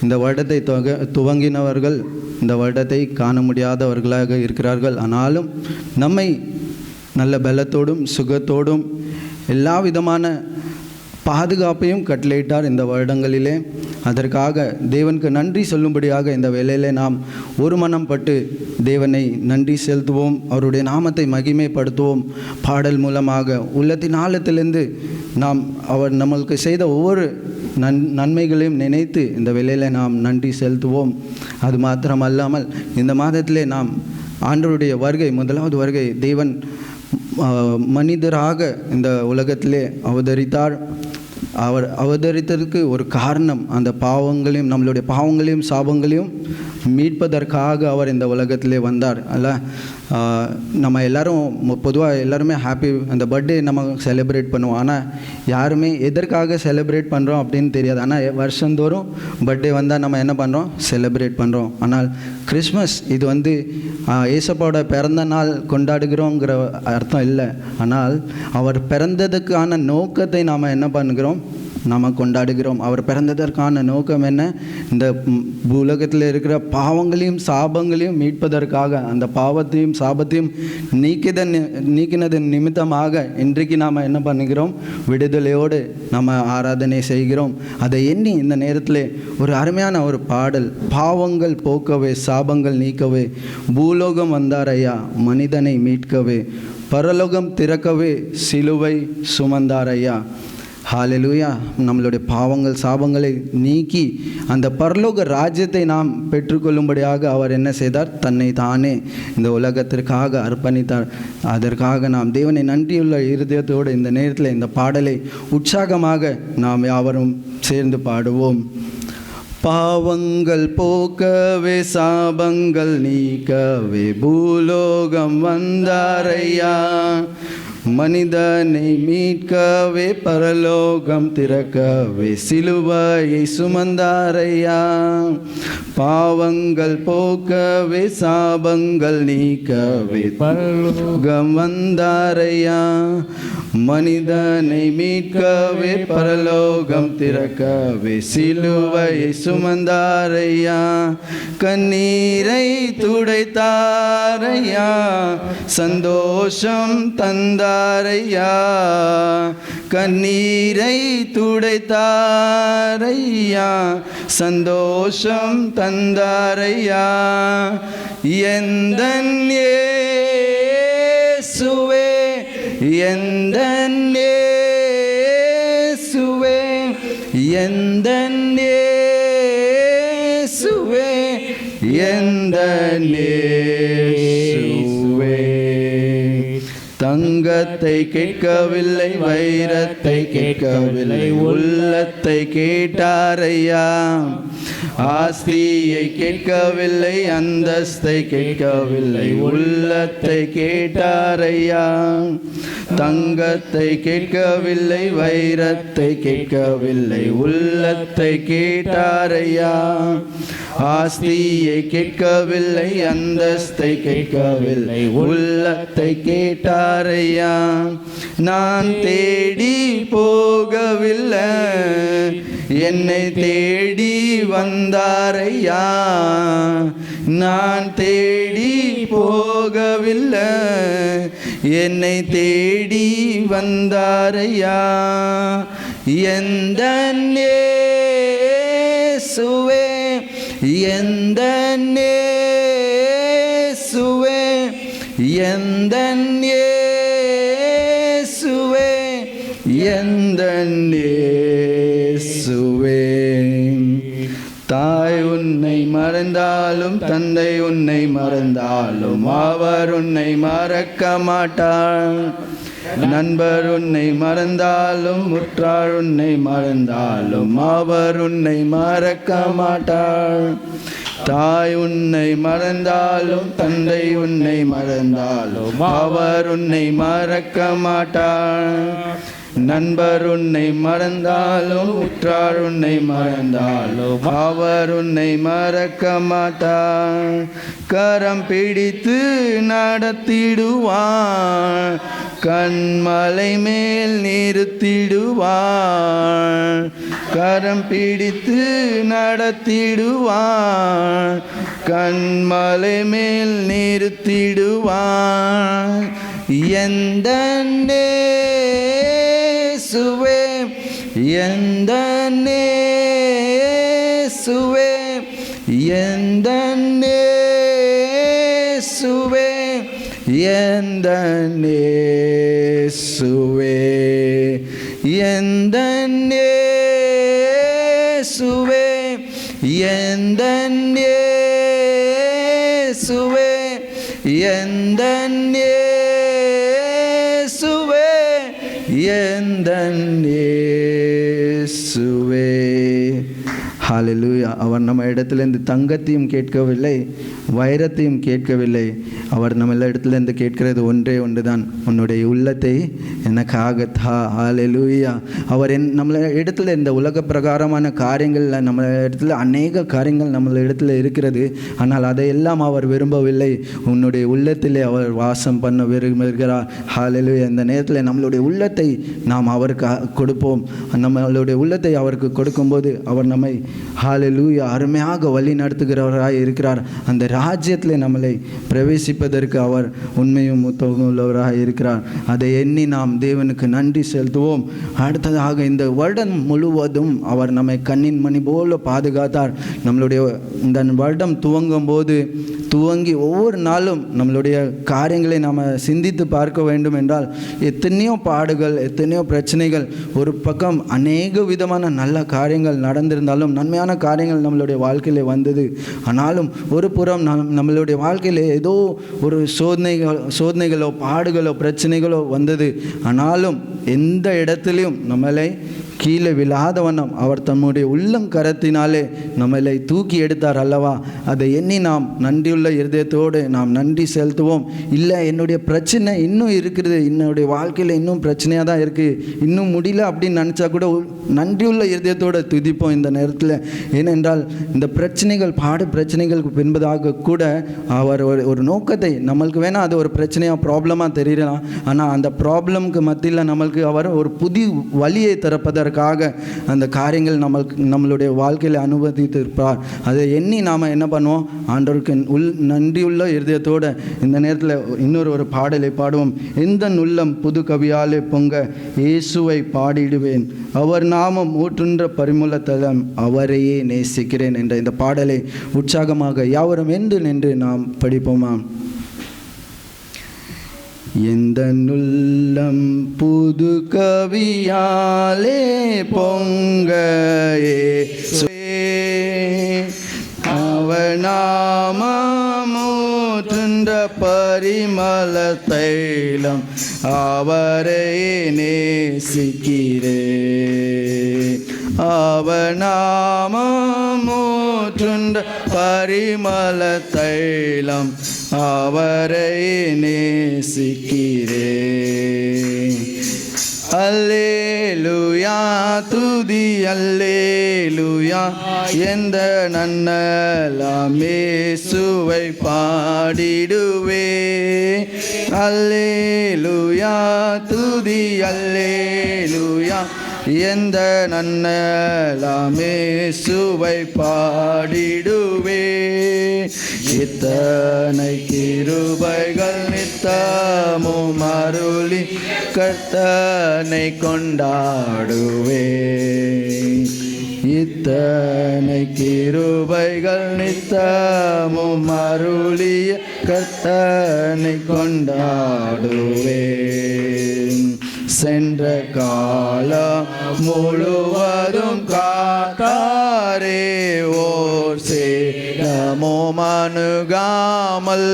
இந்த வருடத்தை துவங்கினவர்கள் இந்த வருடத்தை காண முடியாதவர்களாக இருக்கிறார்கள். ஆனாலும் நம்மை நல்ல பலத்தோடும் சுகத்தோடும் எல்லா விதமான பாதுகாப்பையும் கட்டளையிட்டார் இந்த வருடங்களிலே. அதற்காக தேவனுக்கு நன்றி சொல்லும்படியாக இந்த வேளையிலே நாம் ஒரு மனம் பட்டு தேவனை நன்றி செலுத்துவோம். அவருடைய நாமத்தை மகிமைப்படுத்துவோம். பாடல் மூலமாக உள்ளத்தின் ஆழத்திலிருந்து நாம் அவர் நம்மளுக்கு செய்த ஒவ்வொரு நன்மைகளையும் நினைத்து இந்த வேளையிலே நாம் நன்றி செலுத்துவோம். அது மாத்திரமல்லாமல் இந்த மாதத்திலே நாம் ஆண்டவருடைய வருகை, முதலாவது வருகை, தேவன் மனிதராக இந்த உலகத்திலே அவதரித்தார். அவர் அவதரித்ததற்கு ஒரு காரணம், அந்த பாவங்களையும் நம்மளுடைய பாவங்களையும் சாபங்களையும் மீட்பதற்காக அவர் இந்த உலகத்திலே வந்தார். அல்ல, நம்ம எல்லோரும் பொதுவாக எல்லாருமே ஹாப்பி அந்த பர்த்டே நம்ம செலிப்ரேட் பண்ணுவோம். ஆனால் யாருமே எதற்காக செலிப்ரேட் பண்ணுறோம் அப்படின்னு தெரியாது. ஆனால் வருஷந்தோறும் பர்த்டே வந்தால் நம்ம என்ன பண்ணுறோம்? செலிப்ரேட் பண்ணுறோம். ஆனால் கிறிஸ்மஸ் இது ஏசப்பாவோட பிறந்த நாள் கொண்டாடுகிறோங்கிற அர்த்தம் இல்லை. ஆனால் அவர் பிறந்ததுக்கான நோக்கத்தை நாம் என்ன பண்ணுகிறோம்? நாம் கொண்டாடுகிறோம். அவர் பிறந்ததற்கான நோக்கம் என்ன? இந்த உலகத்தில் இருக்கிற பாவங்களையும் சாபங்களையும் மீட்பதற்காக, அந்த பாவத்தையும் சாபத்தையும் நீக்கினதன் நிமித்தமாக இன்றைக்கு நாம் என்ன பண்ணுகிறோம்? விடுதலையோடு நம்ம ஆராதனை செய்கிறோம். அதை எண்ணி இந்த நேரத்தில் ஒரு அருமையான ஒரு பாடல், பாவங்கள் போக்கவே சாபங்கள் நீக்கவே பூலோகம் வந்தார் ஐயா மனிதனை மீட்கவே பரலோகம் திறக்கவே சிலுவை சுமந்தார் ஐயா. ஹalleluya. நம்மளுடைய பாவங்கள் சாபங்களை நீக்கி அந்த பரலோக ராஜ்யத்தை நாம் பெற்றுக்கொள்ளும்படியாக அவர் என்ன செய்தார்? தன்னை தானே இந்த உலகத்திற்காக அர்ப்பணித்தார். அதற்காக நாம் தேவனை நன்றியுள்ள இருதயத்தோடு இந்த நேரத்தில் இந்த பாடலை உற்சாகமாக நாம் யாவரும் சேர்ந்து பாடுவோம். பாவங்கள் போக்கவே சாபங்கள் நீக்கவே பூலோகம் வந்தாரையா, மனிதனை மீட்கவே பரலோகம் திறக்கவே சிலுவையை சுமந்தாரையா. பாவங்கள் போக்கவே சாபங்கள் நீக்கவே பரலோகம் வந்தாரையா, மனிதனை மீட்கவே பரலோகம் திறக்கவே சிலுவையை சுமந்தாரையா. கண்ணீரை துடைத்தாரையா, சந்தோஷம் தந்தாரையா. கண்ணீரை துடைத்தாரையா, சந்தோஷம் தந்தாரையா. எந்தன் இயேசுவே, எந்தன் இயேசுவே, எந்தன் இயேசுவே, எந்தன் இயேசுவே. தங்கத்தை கேட்கவில்லை, வைரத்தை கேட்கவில்லை, உள்ளத்தை கேட்டாரையா. ஆஸ்தியை கேட்கவில்லை, அந்தஸ்தை கேட்கவில்லை, உள்ளத்தை கேட்டாரையா. தங்கத்தை கேட்கவில்லை, வைரத்தை கேட்கவில்லை, உள்ளத்தை கேட்டாரையா. ஆஸ்தியை கேட்கவில்லை, அந்தஸ்தை கேட்கவில்லை, உள்ளத்தை கேட்டாரையா. நான் தேடி போகவில்லை, என்னை தேடி வந்தாரையா. நான் தேடி போகவில்லை, என்னை தேடி வந்தாரையா. எந்தன் இயேசுவே, எந்தன் இயேசுவே, எந்தன் இயேசுவே, எந்தன் இயேசுவே. தாய் உன்னை மறந்தாலும் தந்தை உன்னை மறந்தாலும் அவர் உன்னை மறக்க மாட்டார். நண்பர் உன்னை மறந்தாலும் உற்றார் உன்னை மறந்தாலும் அவர் உன்னை மறக்க மாட்டார். தாய் உன்னை மறந்தாலும் தந்தை உன்னை மறந்தாலும் அவர் உன்னை மறக்க மாட்டார். நண்பர் உன்னை மறந்தாலும் உற்றார் உன்னை மறந்தாலும் அவர் உன்னை மறக்க மாட்டார். கரம் பிடித்து நடத்திடுவார், கண்மலை மேல் நிறுத்திடுவார். கரம் பிடித்து நடத்திடுவார், கண்மலை மேல் நிறுத்திடுவார். எந்தன் இயேசுவே, எந்தன் இயேசுவே, எந்தன் இயேசுவே, எந்தன் இயேசுவே, எந்தன் இயேசுவே, எந்தன் இயேசுவே, எந்தன் இயேசுவே, எந்தன் இயேசுவே. ஹalleluya. அவர் நம்ம இடத்துலேருந்து தங்கத்தையும் கேட்கவில்லை, வைரத்தையும் கேட்கவில்லை. அவர் நம்ம இடத்துலேருந்து கேட்கிறது ஒன்றே ஒன்று தான், உன்னுடைய உள்ளத்தை எனக்காக தா. ஹalleluya. அவர் நம்மள இடத்துல இந்த உலக பிரகாரமான காரியங்களில் நம்ம இடத்துல அநேக காரியங்கள் நம்ம இடத்துல இருக்கிறது. ஆனால் அதையெல்லாம் அவர் விரும்பவில்லை, உன்னுடைய உள்ளத்திலே அவர் வாசம் பண்ண விரும்புகிறார். ஹalleluya. இந்த நேரத்தில் நம்மளுடைய உள்ளத்தை நாம் அவருக்கு கொடுப்போம். நம்மளுடைய உள்ளத்தை அவருக்கு கொடுக்கும்போது அவர் நம்மை ஹalleluya அருமையாக வழி நடத்துகிறவராய் இருக்கிறார். அந்த ராஜ்யத்தில் நம்மளை பிரவேசிப்பதற்கு அவர் உண்மையும் உள்ளவராக இருக்கிறார். அதை எண்ணி நாம் தேவனுக்கு நன்றி செலுத்துவோம். அடுத்ததாக இந்த வருடம் முழுவதும் அவர் நம்மை கண்ணின் மணி போல பாதுகாத்தார். நம்மளுடைய இந்த வருடம் துவங்கும் போது துவங்கி ஒவ்வொரு நாளும் நம்மளுடைய காரியங்களை நாம் சிந்தித்து பார்க்க வேண்டும் என்றால் எத்தனையோ பாடுகள், எத்தனையோ பிரச்சனைகள், ஒரு பக்கம் அநேக விதமான நல்ல காரியங்கள் நடந்திருந்தாலும், நன்மையான காரியங்கள் நம்மளுடைய வாழ்க்கையில் வந்தது. ஆனாலும் ஒரு புறம் நம்மளுடைய வாழ்க்கையில் ஏதோ ஒரு சோதனைகளோ பாடுகளோ பிரச்சனைகளோ வந்தது. ஆனாலும் எந்த இடத்துலையும் நம்மளை கீழே விழாத வண்ணம் அவர் தம்முடைய உள்ளங்கரத்தினாலே நம்மளை தூக்கி எடுத்தார் அல்லவா? அதை எண்ணி நாம் நன்றியுள்ள இருதயத்தோடு நாம் நன்றி செலுத்துவோம். இல்லை, என்னுடைய பிரச்சனை இன்னும் இருக்கிறது, என்னுடைய வாழ்க்கையில் இன்னும் பிரச்சனையாக தான் இருக்குது, இன்னும் முடியல அப்படின்னு நினச்சா கூட நன்றியுள்ள இருதயத்தோடு துதிப்போம் இந்த நேரத்தில். ஏனென்றால் இந்த பிரச்சனைகள், பிரச்சனைகளுக்கு பின்பதாக கூட அவர் ஒரு நோக்கத்தை நம்மளுக்கு வேணால் அது ஒரு பிரச்சனையாக ப்ராப்ளமாக தெரியலாம். ஆனால் அந்த ப்ராப்ளம்க்கு மத்தியில் நம்மளுக்கு அவர் ஒரு புதிய வழியை திறப்பதற்காக அந்த காரியங்கள் நம்மளுடைய வாழ்க்கையில் அனுமதித்திருப்பார். அதை எண்ணி நாம் என்ன பண்ணுவோம்? ஆண்டவருக்கு நன்றியுள்ள இருதயத்தோடு இந்த நேரத்தில் இன்னொரு பாடலை பாடுவோம். எந்த உள்ளம் புது கவியாலே பொங்க இயேசுவை பாடிடுவேன், அவர் நாமம் ஊற்றுன்ற பரிமுள்ள தலம், அவரையே நேசிக்கிறேன் என்ற இந்த பாடலை உற்சாகமாக யாவரும் என்று நின்று நாம் படிப்போமா? எந்த உள்ளம் புது கவியாலே பொங்க அவர் நாமம் ஊற்றுன்ற பரிமள தைலம், அவரை நேசிக்கிறேன். அவர் நாமம் ஊற்றுன்ற பரிமள தைலம், அவரை நேசிக்கிறேன். அல்லேலூயா துதி அல்லேலூயா, எந்த நன்னலாம் இயேசுவை பாடிடுவே. அல்லேலூயா துதி அல்லேலூயா, எந்த நன்னலாம் இயேசுவை பாடிடுவே. இத்தனை கிருபைகள் நித்தமும் அருளி கர்த்தனை கொண்டாடுவே. இத்தனை கிருபைகள் நித்தமும் அருளிய கர்த்தனை கொண்டாடுவே. சென்ற காலம் முழுவதும் காத்தாரே, ஓர் சேதமும் அணுகாமல்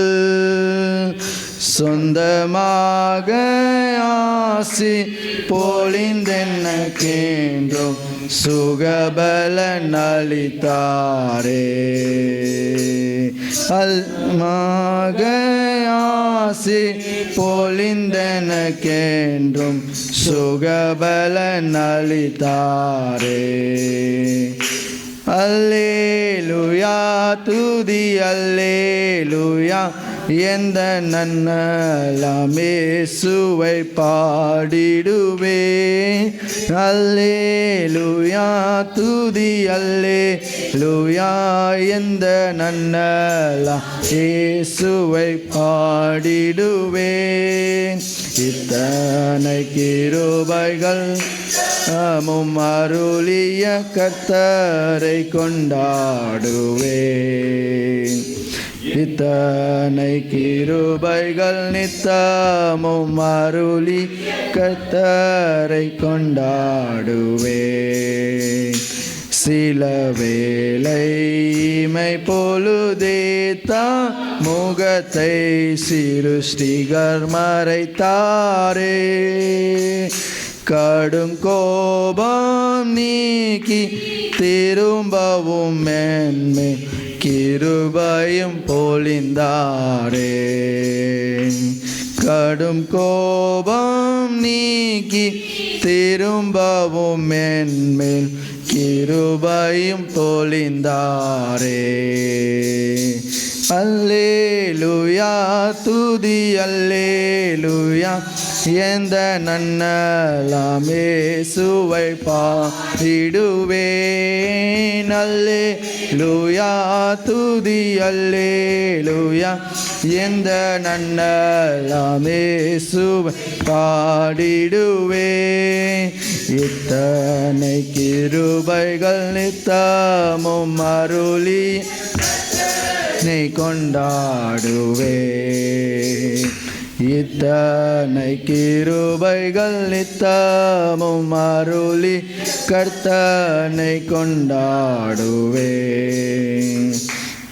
சொந்தமாக ஆசி பொழிந்தென்னக்கென்றும் சுகபலன் அளித்தாரே. அல்மாக ஆசி பொழிந்தெனக்கென்றும் சுகபலன் அளித்தாரே. அல்லேலூயா துதி அல்லேலூயா, எந்த நன்னலாம் இயேசுவை பாடிடுவே. அல்லேலூயா துதி அல்லேலூயா, எந்த நன்னலாம் இயேசுவை பாடிடுவே. இத்தனை கிருபைகள் நாமும் அருளிய கர்த்தரை கொண்டாடுவே. இத்தனை கிருபைகள் நித்தமும் அருளி கர்த்தரை கொண்டாடுவே. சில வேளை இமை பொழுதேத்தா முகத்தை சிருஷ்டிகர் மறைத்தாரே. கடும் கோபம் நீக்கி திரும்பவும் மென்மே கிருபையும் பொழிந்தாரே. கடும் கோபம் நீக்கி திரும்பவும் மென்மேல் கிருபையும் பொழிந்தாரே. அல்லேலூயா துதி அல்லேலூயா, எந்த நன்னலாம் இயேசுவை பாடிடுவேன். அல்லேலூயா துதி அல்லேலூயா, எந்த நன்னலாம் இயேசுவை பாடிடுவேன். இத்தனை கிருபைகள் நித்தமும் அருளி நீ கொண்டாடுவேன். இத்தனை கிருபைகள் நித்தமும் அருளி கர்த்தனை கொண்டாடுவேன்.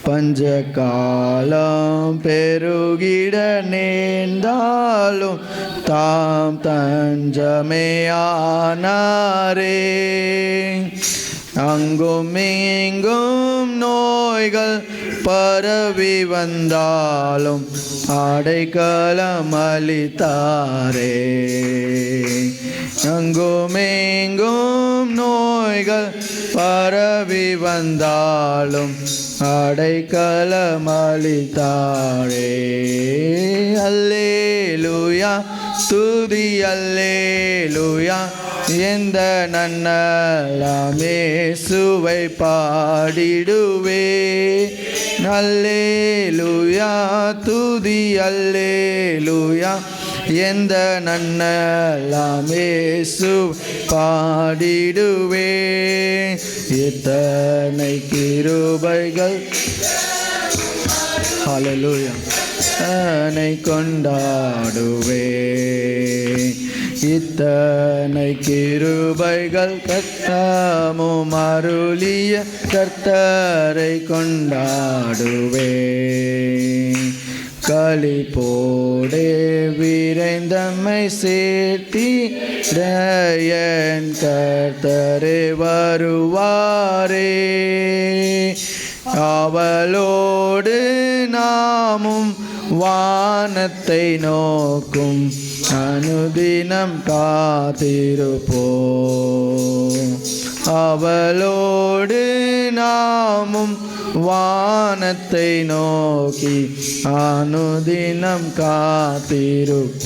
பஞ்ச காலம் பெருகிட நேர்ந்தாலும் தாம் தஞ்சமே ஆனாரே. அங்கும் இங்கும் நோய்கள் பரவி வந்தாலும் அடைக்கலம் அளித்தாரே. அங்கும் இங்கும் நோய்கள் பரவி வந்தாலும் அடைக்கலம் அளித்தாரே. அல்லேலூயா துதி அல்லேலூயா எந்த நன்னலாம் இயேசுவை பாடிடுவே. அல்லேலூயா துதி அல்லேலூயா எந்த நன்னலாம் இயேசு பாடிடுவே. இத்தனை கிருபைகள் ஹல்லேலூயா தன்னை கொண்டாடுவே. இத்தனை கிருபைகள் கர்த்தமும் அருளிய கர்த்தரை கொண்டாடுவே. களிப்போடே விரைந்தம்மை சேர்த்திட என் கர்த்தரே வருவாரே. அவளோடு நாமும் வானத்தை நோக்கும் அனுதினம் காத்திருப்போம். அவளோடு நாமும் வானத்தை நோக்கி அனுதினம் காத்திருப்போம்.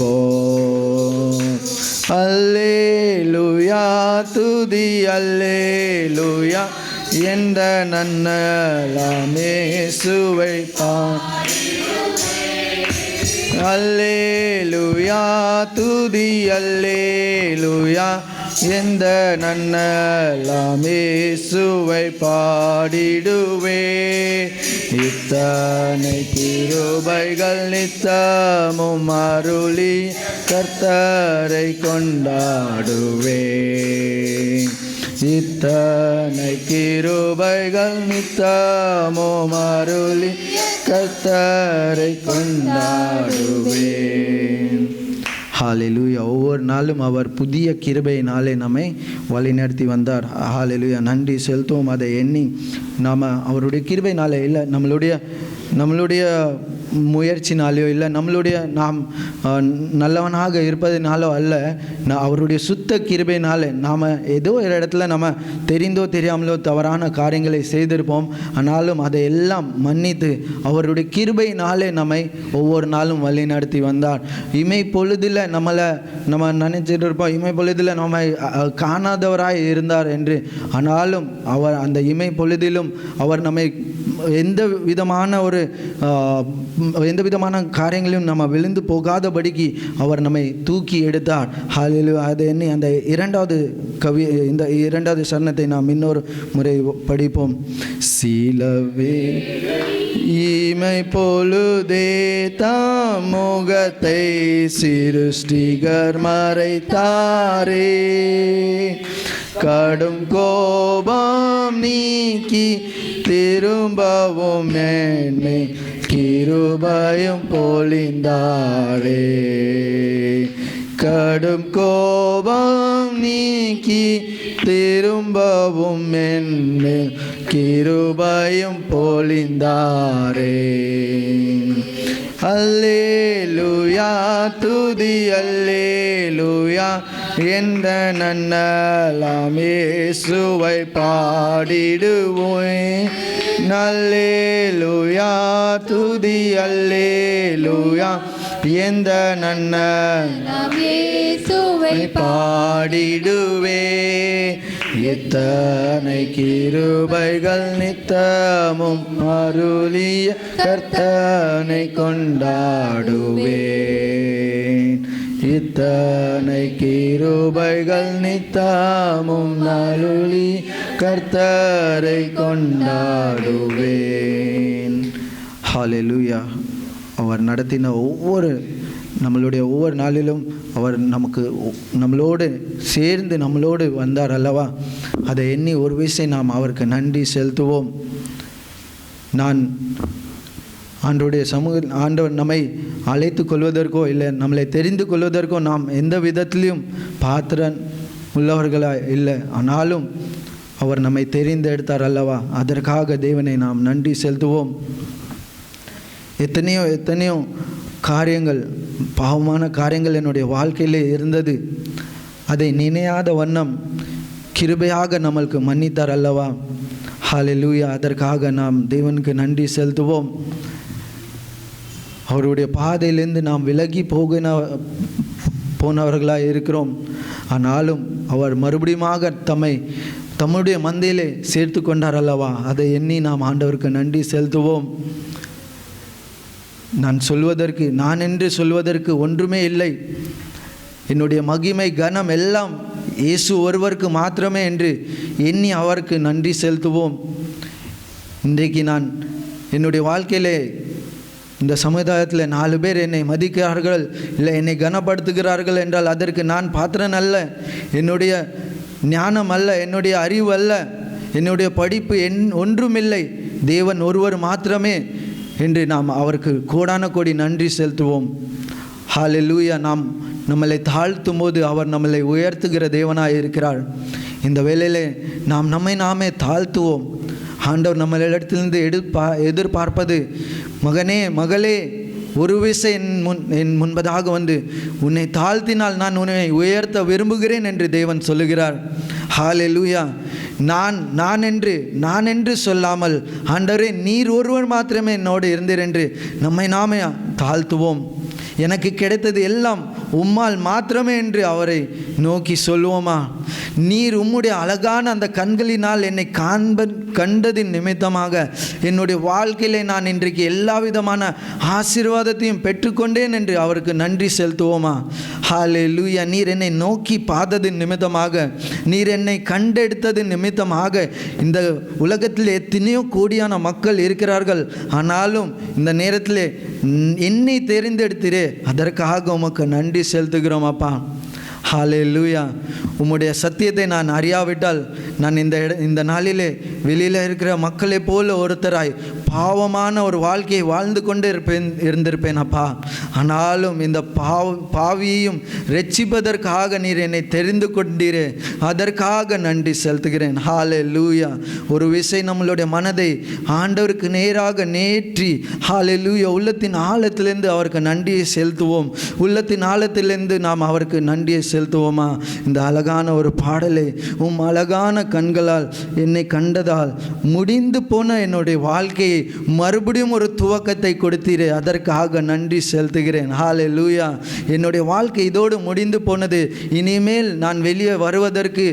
அல்லேலூயா துதி அல்லேலூயா எந்த நன்னலாம் இயேசுவை அல்லேலூயா துதி அல்லேலூயா எந்த நன்னலாம் இயேசுவை பாடிடுவே. இத்தனை கிருபைகள் நித்தமும் அருளி கர்த்தரை கொண்டாடுவே. இத்தனை கிருபைகள் நித்தமும் அருளி கர்த்தரை கொண்டாடுவேன். ஹல்லேலூயா. ஒவ்வொரு நாளும் அவர் புதிய கிருபையினாலே நம்மை வழிநடத்தி வந்தார். ஹல்லேலூயா. நன்றி செலுத்துவோம். அதை எண்ணி நாம் அவருடைய கிருபையினாலே இல்லை நம்மளுடைய முயற்சினாலேயோ இல்லை நம்மளுடைய நாம் நல்லவனாக இருப்பதினாலோ அல்ல, அவருடைய சுத்த கிருபையினாலே நாம் ஏதோ ஒரு இடத்துல நம்ம தெரிந்தோ தெரியாமலோ தவறான காரியங்களை செய்திருப்போம். ஆனாலும் அதை எல்லாம் மன்னித்து அவருடைய கிருபையினாலே நம்மை ஒவ்வொரு நாளும் வழி நடத்தி வந்தார். இமை பொழுதில் நம்ம நினைச்சிட்டு இருப்போம், இமை பொழுதில் நம்ம காணாதவராய் இருந்தார் என்று. ஆனாலும் அவர் அந்த இமை பொழுதிலும் அவர் நம்மை எந்த விதமான காரியங்களையும் நம்ம விழுந்து போகாதபடிக்கு அவர் நம்மை தூக்கி எடுத்தார். ஹல்லேலூயா. அது எண்ணி அந்த இந்த இரண்டாவது சரணத்தை நாம் இன்னொரு முறை படிப்போம். சிலவே இமை பொழுதே தாம் முகத்தை சிருஷ்டிகர் மறைத்தாரே. கடும் கோபம் நீக்கி திரும்பவும் என்னை கிருபையும் பொழிந்தாரே. கடும் கோபம் நீக்கி திரும்பவும் என்னை கிருபையும் பொழிந்தாரே. அல்லேலூயா துதி அல்லேலூயா என்ற நன்னலாம் இயேசுவை பாடிடுவோம். அல்லேலூயா துதி அல்லேலூயா எந்த நன்னலாம் இயேசுவை பாடிடுவே. இத்தனை கிருபைகள் நித்தமும் அருளிய கர்த்தனை கொண்டாடுவேன். இத்தனை கிருபைகள் நித்தமும் அருளி கர்த்தரை கொண்டாடுவேன். ஹல்லேலூயா. அவர் நடத்தின நம்மளுடைய ஒவ்வொரு நாளிலும் அவர் நம்மளோடு சேர்ந்து நம்மளோடு வந்தார் அல்லவா? அதை எண்ணி ஒரு விஷயம் நாம் அவருக்கு நன்றி செலுத்துவோம். நான் ஆண்டவர் நம்மை அழைத்து கொள்வதற்கோ இல்லை நம்மளை தெரிந்து கொள்வதற்கோ நாம் எந்த விதத்திலையும் பாத்திரன் உள்ளவர்களாக இல்லை. ஆனாலும் அவர் நம்மை தெரிந்தெடுத்தார் அல்லவா? அதற்காக தேவனை நாம் நன்றி செலுத்துவோம். எத்தனையோ காரியங்கள், பாவமான காரியங்கள் என்னுடைய வாழ்க்கையிலே இருந்தது. அதை நினையாத வண்ணம் கிருபையாக நம்மளுக்கு மன்னித்தார் அல்லவா? ஹல்லேலூயா. அதற்காக நாம் தேவனுக்கு நன்றி செலுத்துவோம். அவருடைய பாதையிலிருந்து நாம் விலகி போனவர்களாக இருக்கிறோம். ஆனாலும் அவர் மறுபடியுமாக தம்முடைய மந்தையிலே சேர்த்து கொண்டார் அல்லவா? அதை எண்ணி நாம் ஆண்டவருக்கு நன்றி செலுத்துவோம். நான் என்று சொல்வதற்கு ஒன்றுமே இல்லை. என்னுடைய மகிமை கனம் எல்லாம் இயேசு ஒருவருக்கு மாத்திரமே என்று எண்ணி அவருக்கு நன்றி செலுத்துவோம். இன்றைக்கு நான் என்னுடைய வாழ்க்கையிலே இந்த சமுதாயத்தில் 4 பேர் என்னை மதிக்கிறார்கள், இல்லை என்னை கனப்படுத்துகிறார்கள் என்றால் அதற்கு நான் பாத்திரன் அல்ல. என்னுடைய ஞானம் அல்ல, என்னுடைய அறிவு அல்ல, என்னுடைய படிப்பு ஒன்றுமில்லை. தேவன் ஒருவர் மாத்திரமே என்று நாம் அவருக்கு கோடான கோடி நன்றி செலுத்துவோம். ஹல்லேலூயா. நம்மளை தாழ்த்தும் போது அவர் நம்மளை உயர்த்துகிற தேவனாக இருக்கிறார். இந்த வேளையிலே நாமே தாழ்த்துவோம். ஆண்டவர் நம்மளிடத்திலிருந்து எதிர்பார்ப்பது, மகனே மகளே, ஒரு விசை என் முன்பதாக வந்து உன்னை தாழ்த்தினால் நான் உன்னை உயர்த்த விரும்புகிறேன் என்று தேவன் சொல்லுகிறார். ஹல்லேலூயா. நான் என்று சொல்லாமல், ஆண்டவரே நீர் ஒருவர் மாத்திரமே என்னோடு இருந்தீர் என்று நாமே தாழ்த்துவோம். எனக்கு கிடைத்தது எல்லாம் உம்மால் மாத்திரமே என்று அவரை நோக்கி சொல்லுவோமா? நீர் உம்முடைய அழகான அந்த கண்களினால் என்னை கண்டதின் நிமித்தமாக என்னுடைய வாழ்க்கையிலே நான் இன்றைக்கு எல்லா விதமான ஆசீர்வாதத்தையும் பெற்றுக்கொண்டேன் என்று அவருக்கு நன்றி செலுத்துவோமா? ஹல்லேலூயா. நீர் என்னை நோக்கி பார்த்ததின் நிமித்தமாக, நீர் என்னை கண்டெடுத்ததின் நிமித்தமாக இந்த உலகத்தில் எத்தனையோ கோடியான மக்கள் இருக்கிறார்கள். ஆனாலும் இந்த நேரத்தில் என்னை தெரிந்தெடுத்தீரே, அதற்காக உமக்கு நன்றி செலுத்துகிறோம் அப்பா. ஹல்லேலூயா. உம்முடைய சத்தியத்தை நான் அறியாவிட்டால் நான் இந்த நாளிலே வெளியில் இருக்கிற மக்களை போல ஒருத்தராய் பாவமான ஒரு வாழ்க்கையை வாழ்ந்து கொண்டு இருந்திருப்பேன் அப்பா. ஆனாலும் இந்த பாவியையும் ரட்சிப்பதற்காக நீர் என்னை தெரிந்து கொண்டீரே, அதற்காக நன்றி செலுத்துகிறேன். ஹல்லேலூயா. ஒரு விஷயம் நம்மளுடைய மனதை ஆண்டவருக்கு நேராக நேற்றி, ஹல்லேலூயா, உள்ளத்தின் ஆழத்திலிருந்து அவருக்கு நன்றியை செலுத்துவோம். உள்ளத்தின் ஆழத்திலிருந்து நாம் அவருக்கு நன்றியை செலுத்துவோமா? இந்த அழகான ஒரு பாடலை, உம் அழகான கண்களால் என்னை கண்டதால் முடிந்து போன என்னுடைய வாழ்க்கையை மறுபடியும் ஒரு துவக்கத்தை கொடுத்தீரே, அதற்காக நன்றி செலுத்துகிறேன். ஹல்லேலூயா. என்னுடைய வாழ்க்கை இதோடு முடிந்து போனது. இனிமேல் நான் வெளியே வருவதற்கு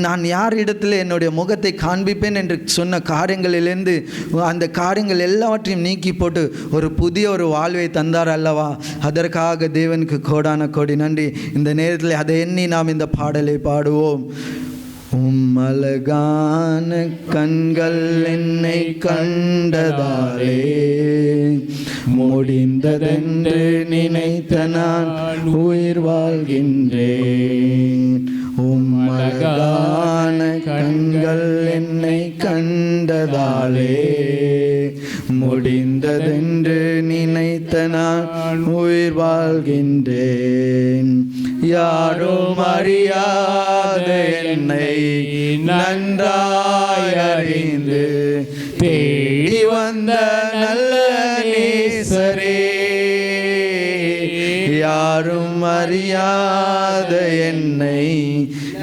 நான் யார் இடத்துல என்னுடைய முகத்தை காண்பிப்பேன் என்று சொன்ன காரியங்களிலிருந்து அந்த காரியங்கள் எல்லாவற்றையும் நீக்கி போட்டு ஒரு புதிய ஒரு வாழ்வை தந்தார் அல்லவா? அதற்காக தேவனுக்கு கோடான கோடி நன்றி. இந்த நேரத்தில் அதை எண்ணி நாம் இந்த பாடலை பாடுவோம். உம் அழகான கண்கள் என்னை கண்டதாலே முடிந்ததென்று நினைத்த நான் உயிர் வாழ்கின்றேன். உம் அழகான கண்கள் என்னை கண்டதாலே முடிந்ததென்று நினைத்த நான் உயிர் வாழ்கின்றேன். யாரும் அறியாத என்னை நன்றாய் அறிந்து தேடி வந்த நல்ல நேசரே, யாரும் அறியாத என்னை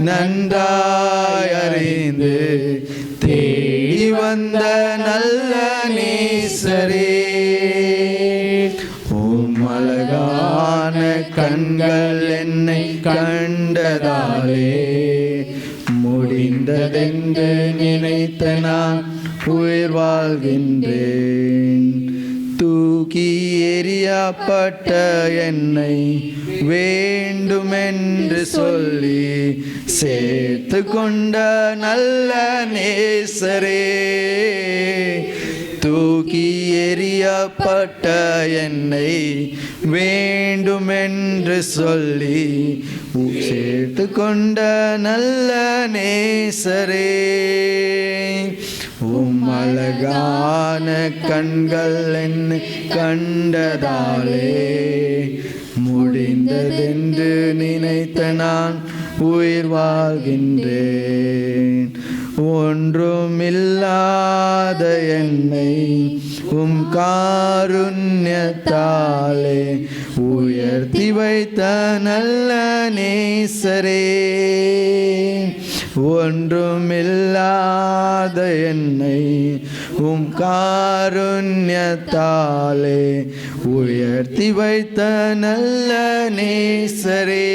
நன்றாய் அறிந்து தேடி வந்த நல்ல நேசரே, உம் அழகான கண்கள் என்னை கண்டதாலே முடிந்ததென்று நினைத்த நான் உயிர் வாழ்கின்றேன். தூக்கி எறியப்பட்ட என்னை வேண்டுமென்று சொல்லி சேர்த்து கொண்ட நல்ல நேசரே, தூக்கி எறியப்பட்ட என்னை வேண்டுமென்று சொல்லி சேர்த்து கொண்ட நல்ல நேசரே, அழகான கண்கள் என்னை கண்டதாலே முடிந்ததென்று நினைத்த நான் உயிர் வாழ்கின்றேன். ஒன்றுமில்லாத என்னை காருண்யத்தாலே உயர்த்தி வைத்த நல்ல நேசரே, ஒன்றுமில்லாத என்னை காருண்யத்தாலே உயர்த்தி வைத்த நல்ல நேசரே,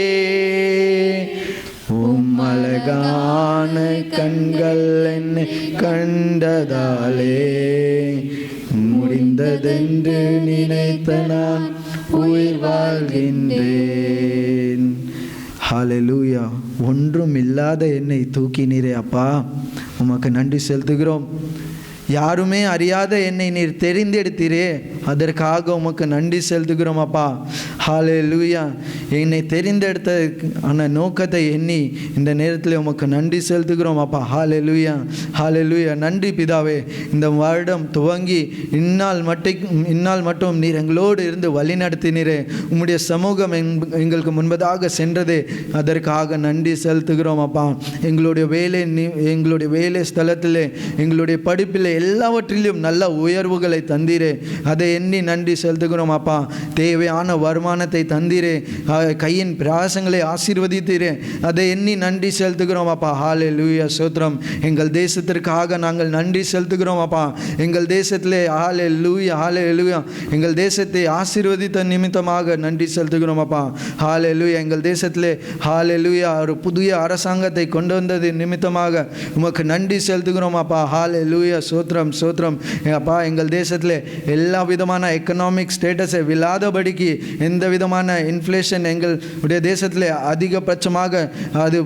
அழகான கண்கள் என்னை கண்டதாலே முடிந்ததென்று நினைத்த நான் உயிர் வாழ்கின்றேன். ஹல்லேலூயா. ஒன்றும் இல்லாத என்னை தூக்கினீரே அப்பா, உமக்கு நன்றி செலுத்துகிறோம். யாருமே அறியாத என்னை நீர் தெரிந்தெடுத்தீரே, அதற்காக உமக்கு நன்றி செலுத்துகிறோம் அப்பா. ஹல்லேலூயா. என்னை தெரிந்தெடுத்த அந்த நோக்கத்தை எண்ணி இந்த நேரத்தில் உமக்கு நன்றி செலுத்துகிறோம் அப்பா. ஹல்லேலூயா, ஹல்லேலூயா. நன்றி பிதாவே. இந்த வருடம் துவங்கி இந்நாள் மட்டும் நீர் எங்களோடு இருந்து வழி நடத்தினீரே, உம்முடைய சமூகம் எங்களுக்கு முன்பதாக சென்றதே, அதற்காக நன்றி செலுத்துகிறோம் அப்பா. எங்களுடைய வேலை ஸ்தலத்திலே, எங்களுடைய படிப்பிலே எல்லாவற்றிலும் நல்ல உயர்வுகளை தந்தீரே, அதை எண்ணி நன்றி செலுத்துகிறோம் அப்பா. தேவையான வருமானத்தை தந்தீரே, கையின் பிரயாசங்களை ஆசீர்வதித்தீரே, அதை எண்ணி நன்றி செலுத்துகிறோம் அப்பா. ஹல்லேலூயா, ஸ்தோத்திரம். எங்கள் தேசத்திற்காக நாங்கள் நன்றி செலுத்துகிறோம் அப்பா. எங்கள் தேசத்திலே ஹல்லேலூயா, ஹல்லேலூயா, எங்கள் தேசத்தை ஆசீர்வதித்த நிமித்தமாக நன்றி செலுத்துகிறோம் அப்பா. ஹல்லேலூயா. எங்கள் தேசத்திலே ஹல்லேலூயா ஒரு புதிய அரசாங்கத்தை கொண்டு வந்தது நிமித்தமாக உமக்கு நன்றி செலுத்துகிறோம் அப்பா. ஹல்லேலூயா, ஸ்தோத்திரம், ஸ்தோத்திரம் அப்பா. எங்கள் தேசத்திலே எல்லா விதமான எக்கனாமிக் ஸ்டேட்டஸை விழாதபடிக்கு, எந்த விதமான இன்ஃப்ளேஷன் எங்களுடைய தேசத்தில் அதிகபட்சமாக அது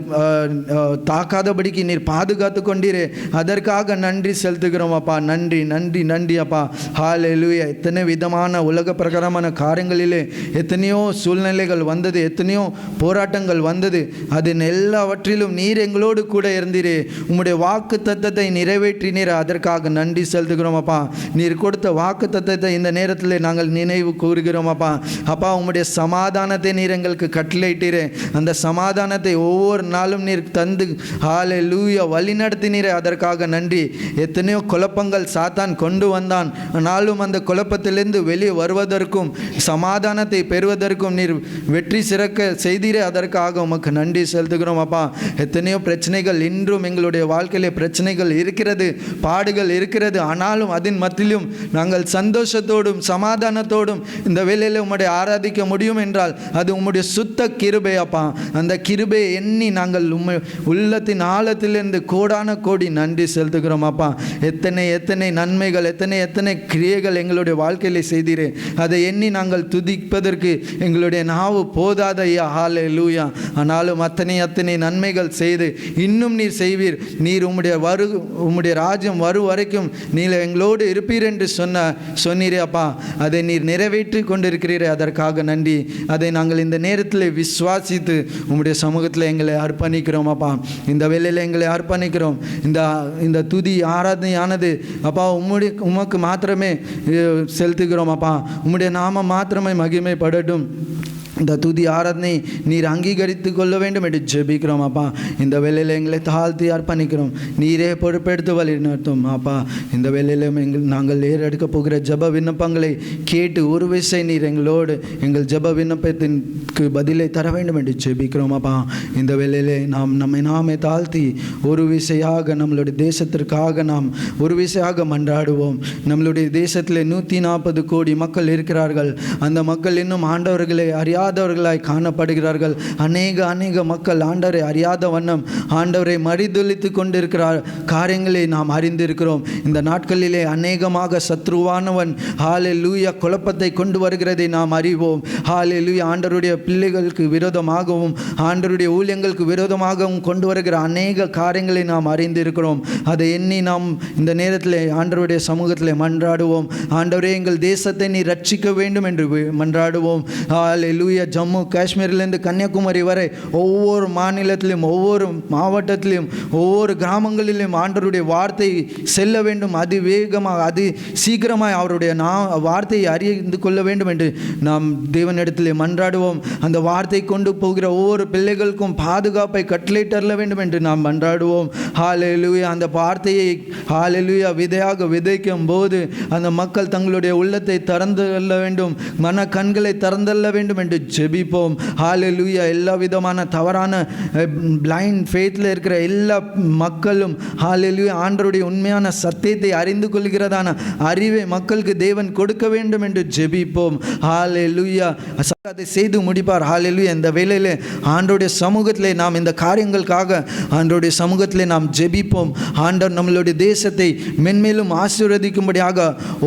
தாக்காதபடிக்கு நீர் பாதுகாத்து கொண்டீரே, அதற்காக நன்றி செலுத்துகிறோம் அப்பா. நன்றி, நன்றி, நன்றி அப்பா. ஹல்லேலூயா. எத்தனை விதமான உலக பிரகாரமான காரியங்களிலே எத்தனையோ சூழ்நிலைகள் வந்தது, எத்தனையோ போராட்டங்கள் வந்தது, அதன் எல்லாவற்றிலும் நீர் எங்களோடு கூட இருந்தீரே, உம்முடைய வாக்கு தத்தத்தை நிறைவேற்றினீர், அதற்காக நன்றி செலுத்துகிறோம் அப்பா. நீர் கொடுத்த வாக்கு தத்தத்தை இந்த நேரத்தில் நாங்கள் நினைவு கூறுகிறோம் அப்பா. அப்பா, உம்முடைய சமாதானத்தை நீர் எங்களுக்கு கட்டளையிட்டீரே, அந்த சமாதானத்தை ஒவ்வொரு நாளும் நீர் தந்து ஹல்லேலூயா வழி நடத்தினீரே, அதற்காக நன்றி. எத்தனையோ குழப்பங்கள் சாத்தான் கொண்டு வந்தான், ஆனாலும் அந்த குழப்பத்திலிருந்து வெளியே வருவதற்கும் சமாதானத்தை பெறுவதற்கும் நீர் வெற்றி சிறக்க செய்தீரே, அதற்காக உமக்கு நன்றி செலுத்துகிறோம் அப்பா. எத்தனையோ பிரச்சனைகள், இன்றும் எங்களுடைய வாழ்க்கையிலே பிரச்சனைகள் இருக்கிறது, பாடுகள் இருக்கிறது, ஆனாலும் அதன் மத்தியிலும் நாங்கள் சந்தோஷத்தோடும் சமாதானத்தோடும் இந்த வேளையில் உம்முடைய ஆராதிக்க முடியும் என்றால் அது உம்முடைய சுத்த கிருபை அப்பா. அந்த கிருபை எண்ணி நாங்கள் உள்ளத்தின் ஆழத்திலிருந்து கோடான கோடி நன்றி செலுத்துகிறோம் அப்பா. எத்தனை எத்தனை நன்மைகள், எத்தனை கிரியைகள் எங்களுடைய வாழ்க்கையில் செய்தீரே, அதை எண்ணி நாங்கள் துதிப்பதற்கு எங்களுடைய நாவு போதாத ஐயா. ஹல்லேலூயா. ஆனாலும் அத்தனை நன்மைகள் செய்து இன்னும் நீர் செய்வீர். நீர் உம்முடைய ராஜ்யம் வரும் வரைக்கும் நீர் எங்களோடு இருப்பீர் என்று சொன்னீரே அப்பா. அதை நீர் நிறைவேற்றி கொண்டிருக்கிறீரே, அதற்காக நன்றி. அதை நாங்கள் இந்த நேரத்தில் விசுவாசித்து உம்முடைய சமூகத்தில் எங்களை அர்ப்பணிக்கிறோம் அப்பா. இந்த வேளையில் எங்களை அர்ப்பணிக்கிறோம். இந்த துதி ஆராதனையானது அப்பா உமக்கு மாத்திரமே செலுத்துகிறோம் அப்பா. உம்முடைய நாமம் மாத்திரமே மகிமைப்படட்டும். இந்த துதி ஆராதனை நீர் அங்கீகரித்து கொள்ள வேண்டும் என்று ஜெபிக்கிறோம் அப்பா. இந்த வேளையில் எங்களை தாழ்த்தி அர்ப்பணிக்கிறோம். நீரே பொறுப்பெடுத்து வழி நடத்தும் அப்பா. இந்த வேளையிலும் நாங்கள் ஏறெடுக்க போகிற ஜெப விண்ணப்பங்களை கேட்டு ஒரு விசை நீர் எங்களோடு எங்கள் ஜெப விண்ணப்பத்திற்கு பதிலை தர வேண்டும் என்று ஜெபிக்கிறோம் அப்பா. இந்த வேளையிலே நம்மை தாழ்த்தி ஒரு விசையாக நம்மளுடைய தேசத்திற்காக நாம் ஒரு விசையாக மன்றாடுவோம். நம்மளுடைய தேசத்தில் 140 கோடி மக்கள் இருக்கிறார்கள். அந்த மக்கள் இன்னும் ஆண்டவர்களை அறியாத இல்லாதவர்களாய் காணப்படுகிறார்கள். அநேக மக்கள் ஆண்டவரை அறியாத வண்ணம் ஆண்டவரை மறிதொழித்து கொண்டிருக்கிறார் காரியங்களை நாம் அறிந்திருக்கிறோம். இந்த நாட்களிலே அநேகமாக சத்ருவானவன் ஹல்லேலூயா குழப்பத்தை கொண்டு வருகிறதை நாம் அறிவோம். ஹல்லேலூயா ஆண்டவருடைய பிள்ளைகளுக்கு விரோதமாகவும் ஆண்டவருடைய ஊழியங்களுக்கு விரோதமாகவும் கொண்டு வருகிற அநேக காரியங்களை நாம் அறிந்திருக்கிறோம். அதை எண்ணி நாம் இந்த நேரத்தில் ஆண்டவருடைய சமூகத்தில் மன்றாடுவோம். ஆண்டவரே, எங்கள் தேசத்தை நீ ரட்சிக்க வேண்டும் என்று மன்றாடுவோம். ஹல்லேலூயா. ஜம்மு காஷ்மீரிலிருந்து கன்னியாகுமரி வரை ஒவ்வொரு மாநிலத்திலும் ஒவ்வொரு மாவட்டத்திலும் ஒவ்வொரு கிராமங்களிலும் ஆண்டவருடைய வார்த்தை செல்ல வேண்டும். அது வேகமாக அது சீக்கிரமாக அவருடைய வார்த்தையை அறிந்து கொள்ள வேண்டும் என்று நாம் தேவனிடத்தில் மன்றாடுவோம். அந்த வார்த்தை கொண்டு போகிற ஒவ்வொரு பிள்ளைகளுக்கும் பாதுகாப்பை கட்டளையிடல வேண்டும் என்று நாம் மன்றாடுவோம். ஹல்லேலூயா. அந்த வார்த்தையை ஹல்லேலூயா விதையாக விதைக்கும் போது அந்த மக்கள் தங்களுடைய உள்ளத்தை திறந்தள்ள வேண்டும், மன கண்களை திறந்தள்ள வேண்டும் என்று ஜெபிப்போம். ஹல்லேலூயா. எல்லா விதமான தவறான பிளைண்ட் ஃபெய்த்தில் இருக்கிற எல்லா மக்களும் ஹல்லேலூயா ஆண்டவருடைய உண்மையான சத்தியத்தை அறிந்து கொள்கிறதான அறிவை மக்களுக்கு தேவன் கொடுக்க வேண்டும் என்று ஜெபிப்போம். ஹல்லேலூயா. அதை செய்து முடிப்பார். ஹல்லேலூயா. இந்த வேளையிலே ஆண்டவருடைய சமூகத்திலே நாம் இந்த காரியங்களுக்காக ஆண்டவருடைய சமூகத்திலே நாம் ஜெபிப்போம். ஆண்டவர் நம்மளுடைய தேசத்தை மென்மேலும் ஆசீர்வதிக்கும்படியாக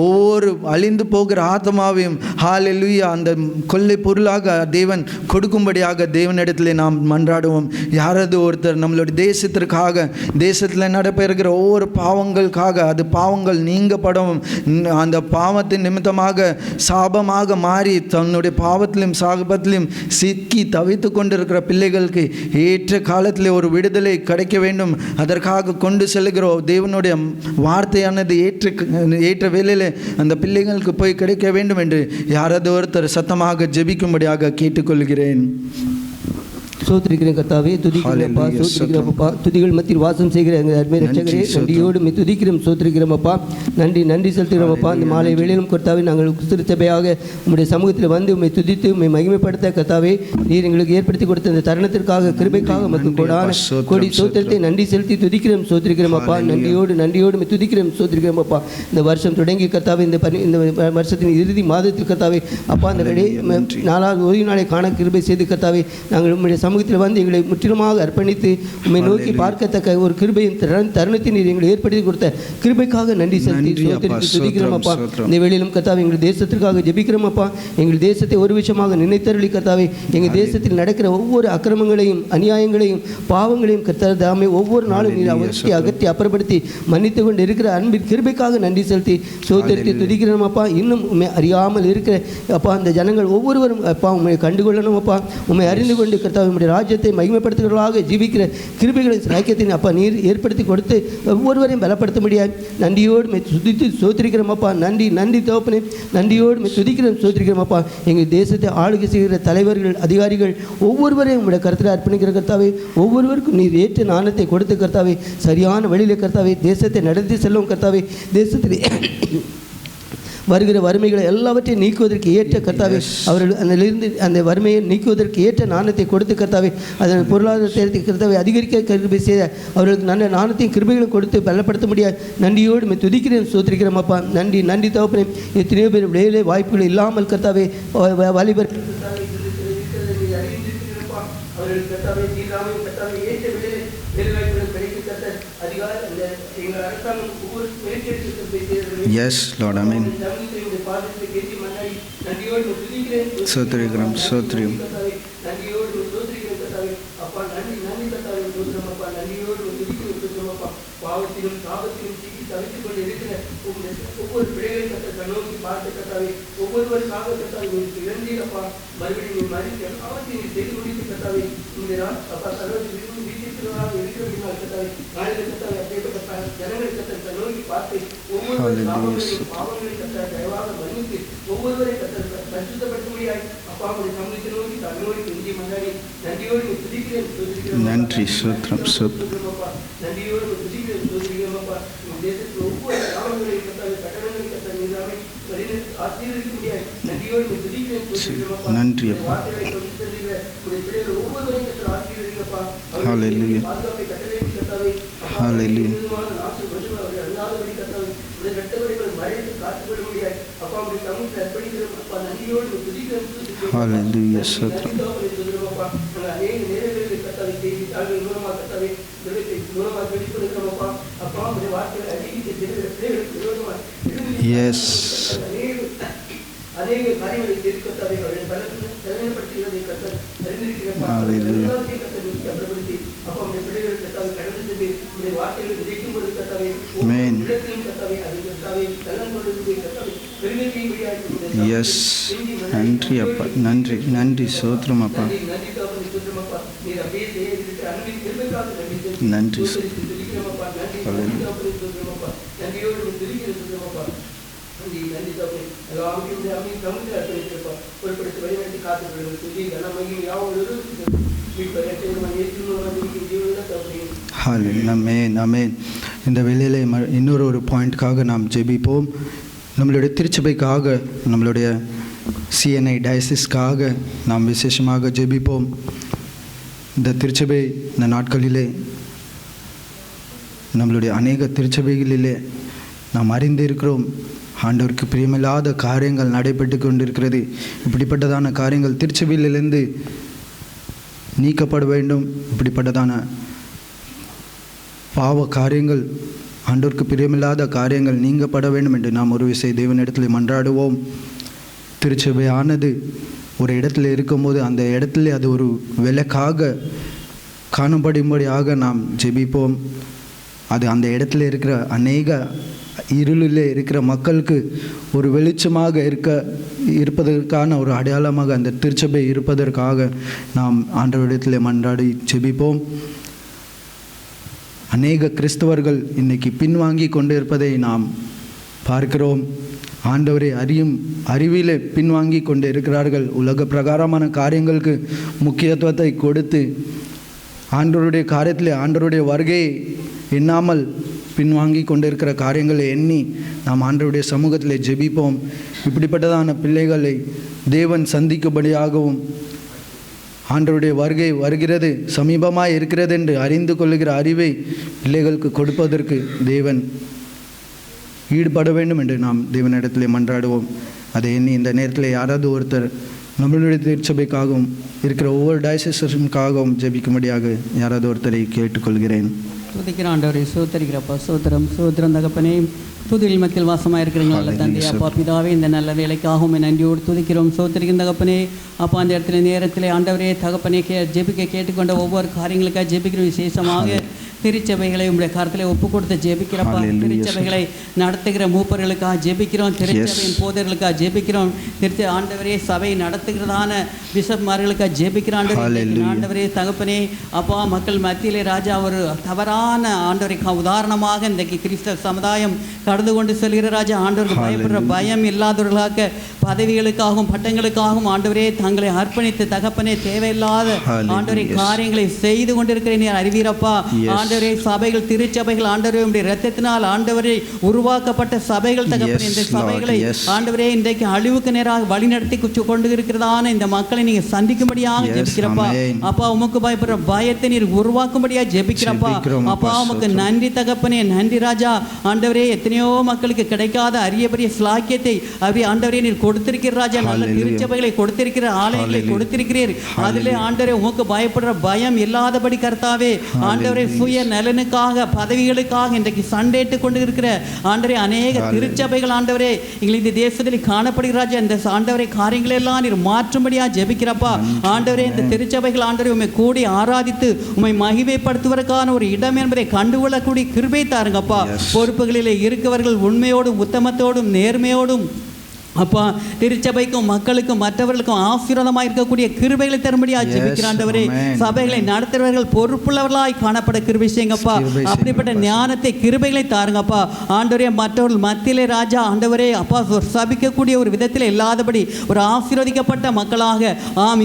ஒவ்வொரு அழிந்து போகிற ஆத்மாவையும் ஹல்லேலூயா அந்த கொள்ளை பொருளாக தேவன் கொடுக்கும்படியாக தேவனிடத்திலே நாம் மன்றாடுவோம். யாராவது ஒருத்தர் நம்மளுடைய தேசத்திற்காக தேசத்தில் நடைபெறுகிற ஒவ்வொரு பாவங்களுக்காக அது பாவங்கள் நீங்கப்படவும் அந்த பாவத்தின் நிமித்தமாக சாபமாக மாறி தன்னுடைய பாவத்திலும் சாபத்திலும் சிக்கி தவித்து கொண்டிருக்கிற பிள்ளைகளுக்கு ஏற்ற காலத்தில் ஒரு விடுதலை கிடைக்க வேண்டும். அதற்காக கொண்டு செல்கிற தேவனுடைய வார்த்தையானது ஏற்ற வேளையில் அந்த பிள்ளைகளுக்கு போய் கிடைக்க வேண்டும் என்று யாராவது ஒருத்தர் சத்தமாக ஜெபிக்கும்படியாக கேட்டுக்கொள்கிறேன். சோத்திரிக்கிறேன் கர்த்தாவே, துதிக்கிறோம்ப்பா, சோத்திரிக்கிறோம்ப்பா. துதிகள் மத்தியில் வாசம் செய்கிற எங்கள் அருமை ரட்சகரே, நன்றியோடு துதிக்கிறோம், சோத்திரிக்கிறோம்ப்பா. நன்றி செலுத்துகிறோம்ப்பா. இந்த மாலை வேளையிலும் கர்த்தாவே நாங்கள் திருச்சபையாக உங்களுடைய சமூகத்தில் வந்து உண்மை துதித்து உண்மை மகிமைப்படுத்த கர்த்தாவே நீர் எங்களுக்கு ஏற்படுத்தி கொடுத்த இந்த தருணத்திற்காக கிருபைக்காக மக்கள் கொடான கோடி சோத்திரத்தை நன்றி செலுத்தி துதிக்கிறோம், சோத்திரிக்கிறோம்ப்பா. நன்றியோடு துதிக்கிறோம், சோத்திரிக்கிறோம்ப்பா. இந்த வருஷம் தொடங்கி கர்த்தாவே இந்த வருஷத்தின் இறுதி மாதத்தில் கர்த்தாவே அப்பா அந்த 4வது ஓய்வு நாளை காண கிருபை செய்து கர்த்தாவே நாங்கள் உங்களுடைய சமூகத்தில் வந்து எங்களை முற்றிலுமாக அர்ப்பணித்து உண்மை நோக்கி பார்க்கத்தக்க ஒரு கிருபையின் தருணத்தை நீர் எங்களை ஏற்படுத்தி கொடுத்த கிருபைக்காக நன்றி செலுத்தி துதிக்கிறோமப்பா. இந்த வேளையிலும் கர்த்தாவே எங்கள் தேசத்திற்காக ஜெபிக்கிறோமப்பா. எங்கள் தேசத்தை ஒரு விஷயமாக நினைத்தருளி கர்த்தாவே எங்கள் தேசத்தில் நடக்கிற ஒவ்வொரு அக்கிரமங்களையும் அநியாயங்களையும் பாவங்களையும் கர்த்தாவே தாமே ஒவ்வொரு நாளும் நீர் அகற்றி அப்புறப்படுத்தி மன்னித்து கொண்டு இருக்கிற அன்பின் கிருபைக்காக நன்றி செலுத்தி சோதரித்து துதிக்கிறோமப்பா. இன்னும் உண்மை அறியாமல் இருக்கிற அப்பா அந்த ஜனங்கள் ஒவ்வொருவரும் அப்பா உண்மை கண்டுகொள்ளணும் அப்பா. உண்மை அறிந்து கொண்டு கர்த்தாவே ராஜ்யத்தை மகிமைப்படுத்துகிறவர்களாக ஜீவிக்கிற கிருபைகளின் ஐக்கியத்தின் அப்பா நீர் ஏற்படுத்தி கொடுத்து ஒவ்வொருவரையும் பலப்படுத்த முடியாது. நன்றியோடு துதித்து சோத்திரிக்கிறோமப்பா. நன்றி தகப்பனே. நன்றியோடு துதிக்கிறோம், சோத்திரிக்கிறோமப்பா. எங்கள் தேசத்தை ஆளுகை செய்கிற தலைவர்கள் அதிகாரிகள் ஒவ்வொருவரையும் உங்களுடைய கருத்தில் அர்ப்பணிக்கிற கர்த்தாவே ஒவ்வொருவருக்கும் நீர் ஏற்ற நாணத்தை கொடுத்து கர்த்தாவே சரியான வழியில் கர்த்தாவே தேசத்தை நடத்தி செல்லும் கர்த்தாவே தேசத்தில் வருகிற வறுமைகளை எல்லாவற்றையும் நீக்குவதற்கு ஏற்ற கர்த்தாவே அவர்கள் அதிலிருந்து அந்த வறுமையை நீக்குவதற்கு ஏற்ற நாணத்தை கொடுத்து கர்த்தாவே அதன் பொருளாதாரத்தை கர்த்தாவை அதிகரிக்க கிருபை செய்த அவர்களுக்கு நல்ல நாணத்தையும் கிருபைகளும் கொடுத்து பலப்படுத்த முடியாது. நன்றியோடு துதிக்கிறேன், சோத்திரிக்கிறோம் அப்பா. நன்றி தகப்பனே. எத்தனையோ பேர் வேலை வாய்ப்புகள் இல்லாமல் கர்த்தாவே வாலிபர் அவர்கள் கர்த்தாவே ஏற்ற வேலைவாய்ப்புகள் கிடைக்கும் கர்த்தர் அதிகாரம் எங்கள் அரசாங்கம் ஒவ்வொரு Yes, Lord, Amen. சோத்திரிக்கிறோம். பாவத்திலும் சாபத்திலும் சிக்கி தவித்துக் கொண்டு இருக்கிற ஒவ்வொரு பிள்ளைகளை கண்ணோக்கி பார்த்து கத்தாவே ஒவ்வொருவருக்காக கத்தாவை இழந்தீரப்பா. மறுபடியும் மறித்து எல்லாவற்றையும் செய்து முடித்து கத்தாவை இந்த அப்பா சர்வத்தில் வீட்டிற்காக இருக்கிற கத்தாவை நாளில் கத்தாவை அப்படிப்பட்ட ஜனங்களை கண்ணோக்கி பார்த்து ஒவ்வொரு பாவங்களை கத்த தயவாக மன்னித்து ஒவ்வொருவரை பரிசுத்தப்படுத்த முடியாது. அப்பா உடைய சமூகத்தை நோக்கி தன்னோடி இங்கே மன்னாடி நன்றியோடு துதிக்கிறேன். நன்றி சோத்திரப்பா. நன்றியோடு துதிக்கிறேன், சோதரிக்கிறோமப்பா. தேசத்தில் ஒவ்வொரு கிராமங்களையும் கத்தாவை கட்டணங்களை கத்த நீராமை ஆசீர்வதிக்க முடியாது. நன்றியோடு துதிக்கிறேன், சோதரிக்கிறோமப்பா. நன்றி வார்த்தைகளை கொண்டு செல்கிற உடைய பிள்ளைகள் ஒவ்வொருவரையும் கத்த ஆசீர்வதிங்கப்பா. பாதுகாப்பை கட்டளை கத்தாவை நாசு வருஷம் அவர்கள் அல்லாதபடி கத்தாவை உடைய கட்டளைகள் மறைத்து ஹalleluya ஸ்தோத்திரம். S Amen. எஸ் நன்றி அப்பா, நன்றி நன்றி சோத்திரம் அப்பா, நன்றி ஆமென் ஆமென். இந்த வேளையிலே இன்னொரு ஒரு பாயிண்ட்காக நாம் ஜெபிப்போம். நம்மளுடைய திருச்சபைக்காக, நம்மளுடைய சிஎன்ஐ டயசிஸ்க்காக நாம் விசேஷமாக ஜெபிப்போம். இந்த திருச்சபை இந்த நாட்களிலே நம்மளுடைய அநேக திருச்சபைகளிலே நாம் அறிந்திருக்கிறோம், ஆண்டவருக்கு பிரியமில்லாத காரியங்கள் நடைபெற்று கொண்டிருக்கிறது. இப்படிப்பட்டதான காரியங்கள் திருச்சபையிலிருந்து நீக்கப்பட வேண்டும். இப்படிப்பட்டதான பாவ காரியங்கள், ஆண்டவருக்கு பிரியமில்லாத காரியங்கள் நீங்கப்பட வேண்டும் என்று நாம் ஒரு விசை தேவனிடத்தில் மன்றாடுவோம். திருச்சபையானது ஒரு இடத்துல இருக்கும்போது அந்த இடத்துல அது ஒரு விளக்காக காணப்படும்படியாக நாம் ஜெபிப்போம். அது அந்த இடத்துல இருக்கிற அநேக இருளிலே இருக்கிற மக்களுக்கு ஒரு வெளிச்சமாக இருப்பதற்கான ஒரு அடையாளமாக அந்த திருச்சபை இருப்பதற்காக நாம் ஆண்டவரிடத்தில் மன்றாடி ஜெபிப்போம். அநேக கிறிஸ்தவர்கள் இன்னைக்கு பின்வாங்கி கொண்டு இருப்பதை நாம் பார்க்கிறோம். ஆண்டவரை அறிவிலே பின்வாங்கி கொண்டு இருக்கிறார்கள். உலக பிரகாரமான காரியங்களுக்கு முக்கியத்துவத்தை கொடுத்து ஆண்டவருடைய காரியத்தில் ஆண்டவருடைய வருகையை எண்ணாமல் பின்வாங்கி கொண்டிருக்கிற காரியங்களை எண்ணி நாம் ஆண்டவருடைய சமூகத்தில் ஜெபிப்போம். இப்படிப்பட்டதான பிள்ளைகளை தேவன் சந்திக்கும்படியாகவும் ஆண்டவருடைய வருகை வருகிறது, சமீபமாக இருக்கிறது என்று அறிந்து கொள்ளுகிற அறிவை பிள்ளைகளுக்கு கொடுப்பதற்கு தேவன் ஈடுபட வேண்டும் என்று நாம் தேவனிடத்தில் மன்றாடுவோம். அதை எண்ணி இந்த நேரத்தில் யாராவது ஒருத்தர் நம்மளுடைய திருச்சபைக்காகவும் இருக்கிற ஒவ்வொரு டயசிஸுக்காகவும் ஜெபிக்கும்படியாக யாராவது ஒருத்தரை கேட்டுக்கொள்கிறேன். துதிக்கிற ஆண்டவரை சோத்தரிக்கிறப்பா, சோத்திரம் சோத்திரம் தகப்பனே, துதியில் மக்கள் வாசமாக இருக்கிறீங்க நல்ல தந்தை அப்பா பிதாவே, இந்த நல்ல வேலைக்காகவும் நன்றியோடு துதிக்கிறோம் சோத்தரிக்கும் தகப்பனே. அப்பா அந்த இடத்துல நேரத்தில் ஆண்டவரே தகப்பனே ஜெபிக்க கேட்டுக்கொண்ட ஒவ்வொரு காரியங்களுக்காக ஜெபிக்கிற விசேஷமாக திருச்சபைகளை உங்களுடைய கருத்தில் ஒப்பு கொடுத்து ஜெபிக்கிறப்பா. திருச்சபைகளை நடத்துகிற மூப்பர்களுக்காக ஜெபிக்கிறோம், திருச்சபையின் போதர்களுக்காக ஜெபிக்கிறோம், ஆண்டவரே சபை நடத்துகிறதான பிஷப்மார்களுக்காக ஜெபிக்கிற ஆண்டவரே தகப்பனே. அப்பா மக்கள் மத்தியிலே ராஜா ஒரு தவறான ஆண்டவரை உதாரணமாக இன்றைக்கு கிறிஸ்தவ சமுதாயம் கடந்து கொண்டு செல்கிற ராஜா, ஆண்டவருக்கு பயப்படுற பயம் இல்லாதவர்களாக பதவிகளுக்காகவும் பட்டங்களுக்காகவும் ஆண்டவரே தங்களை அர்ப்பணித்து தகப்பனே தேவையில்லாத ஆண்டவரை காரியங்களை செய்து கொண்டிருக்கிற நீர் அறிவீரப்பா. ஆண்டவரே சபைகள் திருச்சபைகள் ஆண்டவரே உடைய இரத்தத்தினால் ஆண்டவரை உருவாக்கப்பட்ட சபைகள் தகப்பனே, இந்த சபைகளை ஆண்டவரே இன்றைக்கு அழிவுக்கு நேராக வழிநடத்தி கொண்டு இருக்கிறதான இந்த மக்களை நீங்க சந்திக்கும்படியாக ஜெபிக்கிறப்பா. அப்பா உமக்கு பயப்படுற பயத்தை நீர் உருவாக்கும்படியாக ஜெபிக்கிறப்பா. அப்பா உமக்கு நன்றி தகப்பனே, நன்றி ராஜா. ஆண்டவரே எத்தனையோ மக்களுக்கு கிடைக்காத அரிய பெரிய ஸ்லாக்கியத்தை அப்படி ஆண்டவரே நீர் கொடுத்திருக்கிற ராஜா. நல்ல திருச்சபைகளை கொடுத்திருக்கிற, ஆலயங்களை கொடுத்திருக்கிறீர். அதிலே ஆண்டவரே உமக்கு பயப்படுற பயம் இல்லாதபடி கர்த்தாவே ஆண்டவரே சுய நலனுக்காக பதவிகளுக்காக இன்றைக்கு சண்டையிட்டு கொண்டு இருக்கிற ஆண்டவரே அநேக திருச்சபைகள் ஆண்டவரே எங்களை இந்த தேசத்தில் காணப்படுகிற ராஜா, இந்த ஆண்டவரை காரியங்கள் எல்லாம் நீர் மாற்றும்படியா ஜெபிக்கிறப்பா. ஆண்டவரே இந்த திருச்சபைகள் ஆண்டவரை உண்மை கூடி ஆராதித்து உண்மை மகிமைப்படுத்துவதற்கான ஒரு இடம் என்பதை கண்டுகொள்ளக்கூடிய கிருபை தாருங்கப்பா. பொறுப்புகளிலே இருக்கவர்கள் உண்மையோடும் உத்தமத்தோடும் நேர்மையோடும் அப்பா திருச்சபைக்கும் மக்களுக்கும் மற்றவர்களுக்கும் ஆசீர்வாதமாக இருக்கக்கூடிய கிருபைகளை தரும்படியாக ஜெபிக்கிற ஆண்டவரே. சபைகளை நடத்துகிறவர்கள் பொறுப்புள்ளவர்களாய் காணப்பட கிருபை செய்யுங்கப்பா. அப்படிப்பட்ட ஞானத்தை கிருபைகளை தாருங்கப்பா ஆண்டவரே. மற்றவர்கள் மத்தியிலே ராஜா ஆண்டவரே அப்பா சபிக்கக்கூடிய ஒரு விதத்தில் இல்லாதபடி ஒரு ஆசீர்வதிக்கப்பட்ட மக்களாக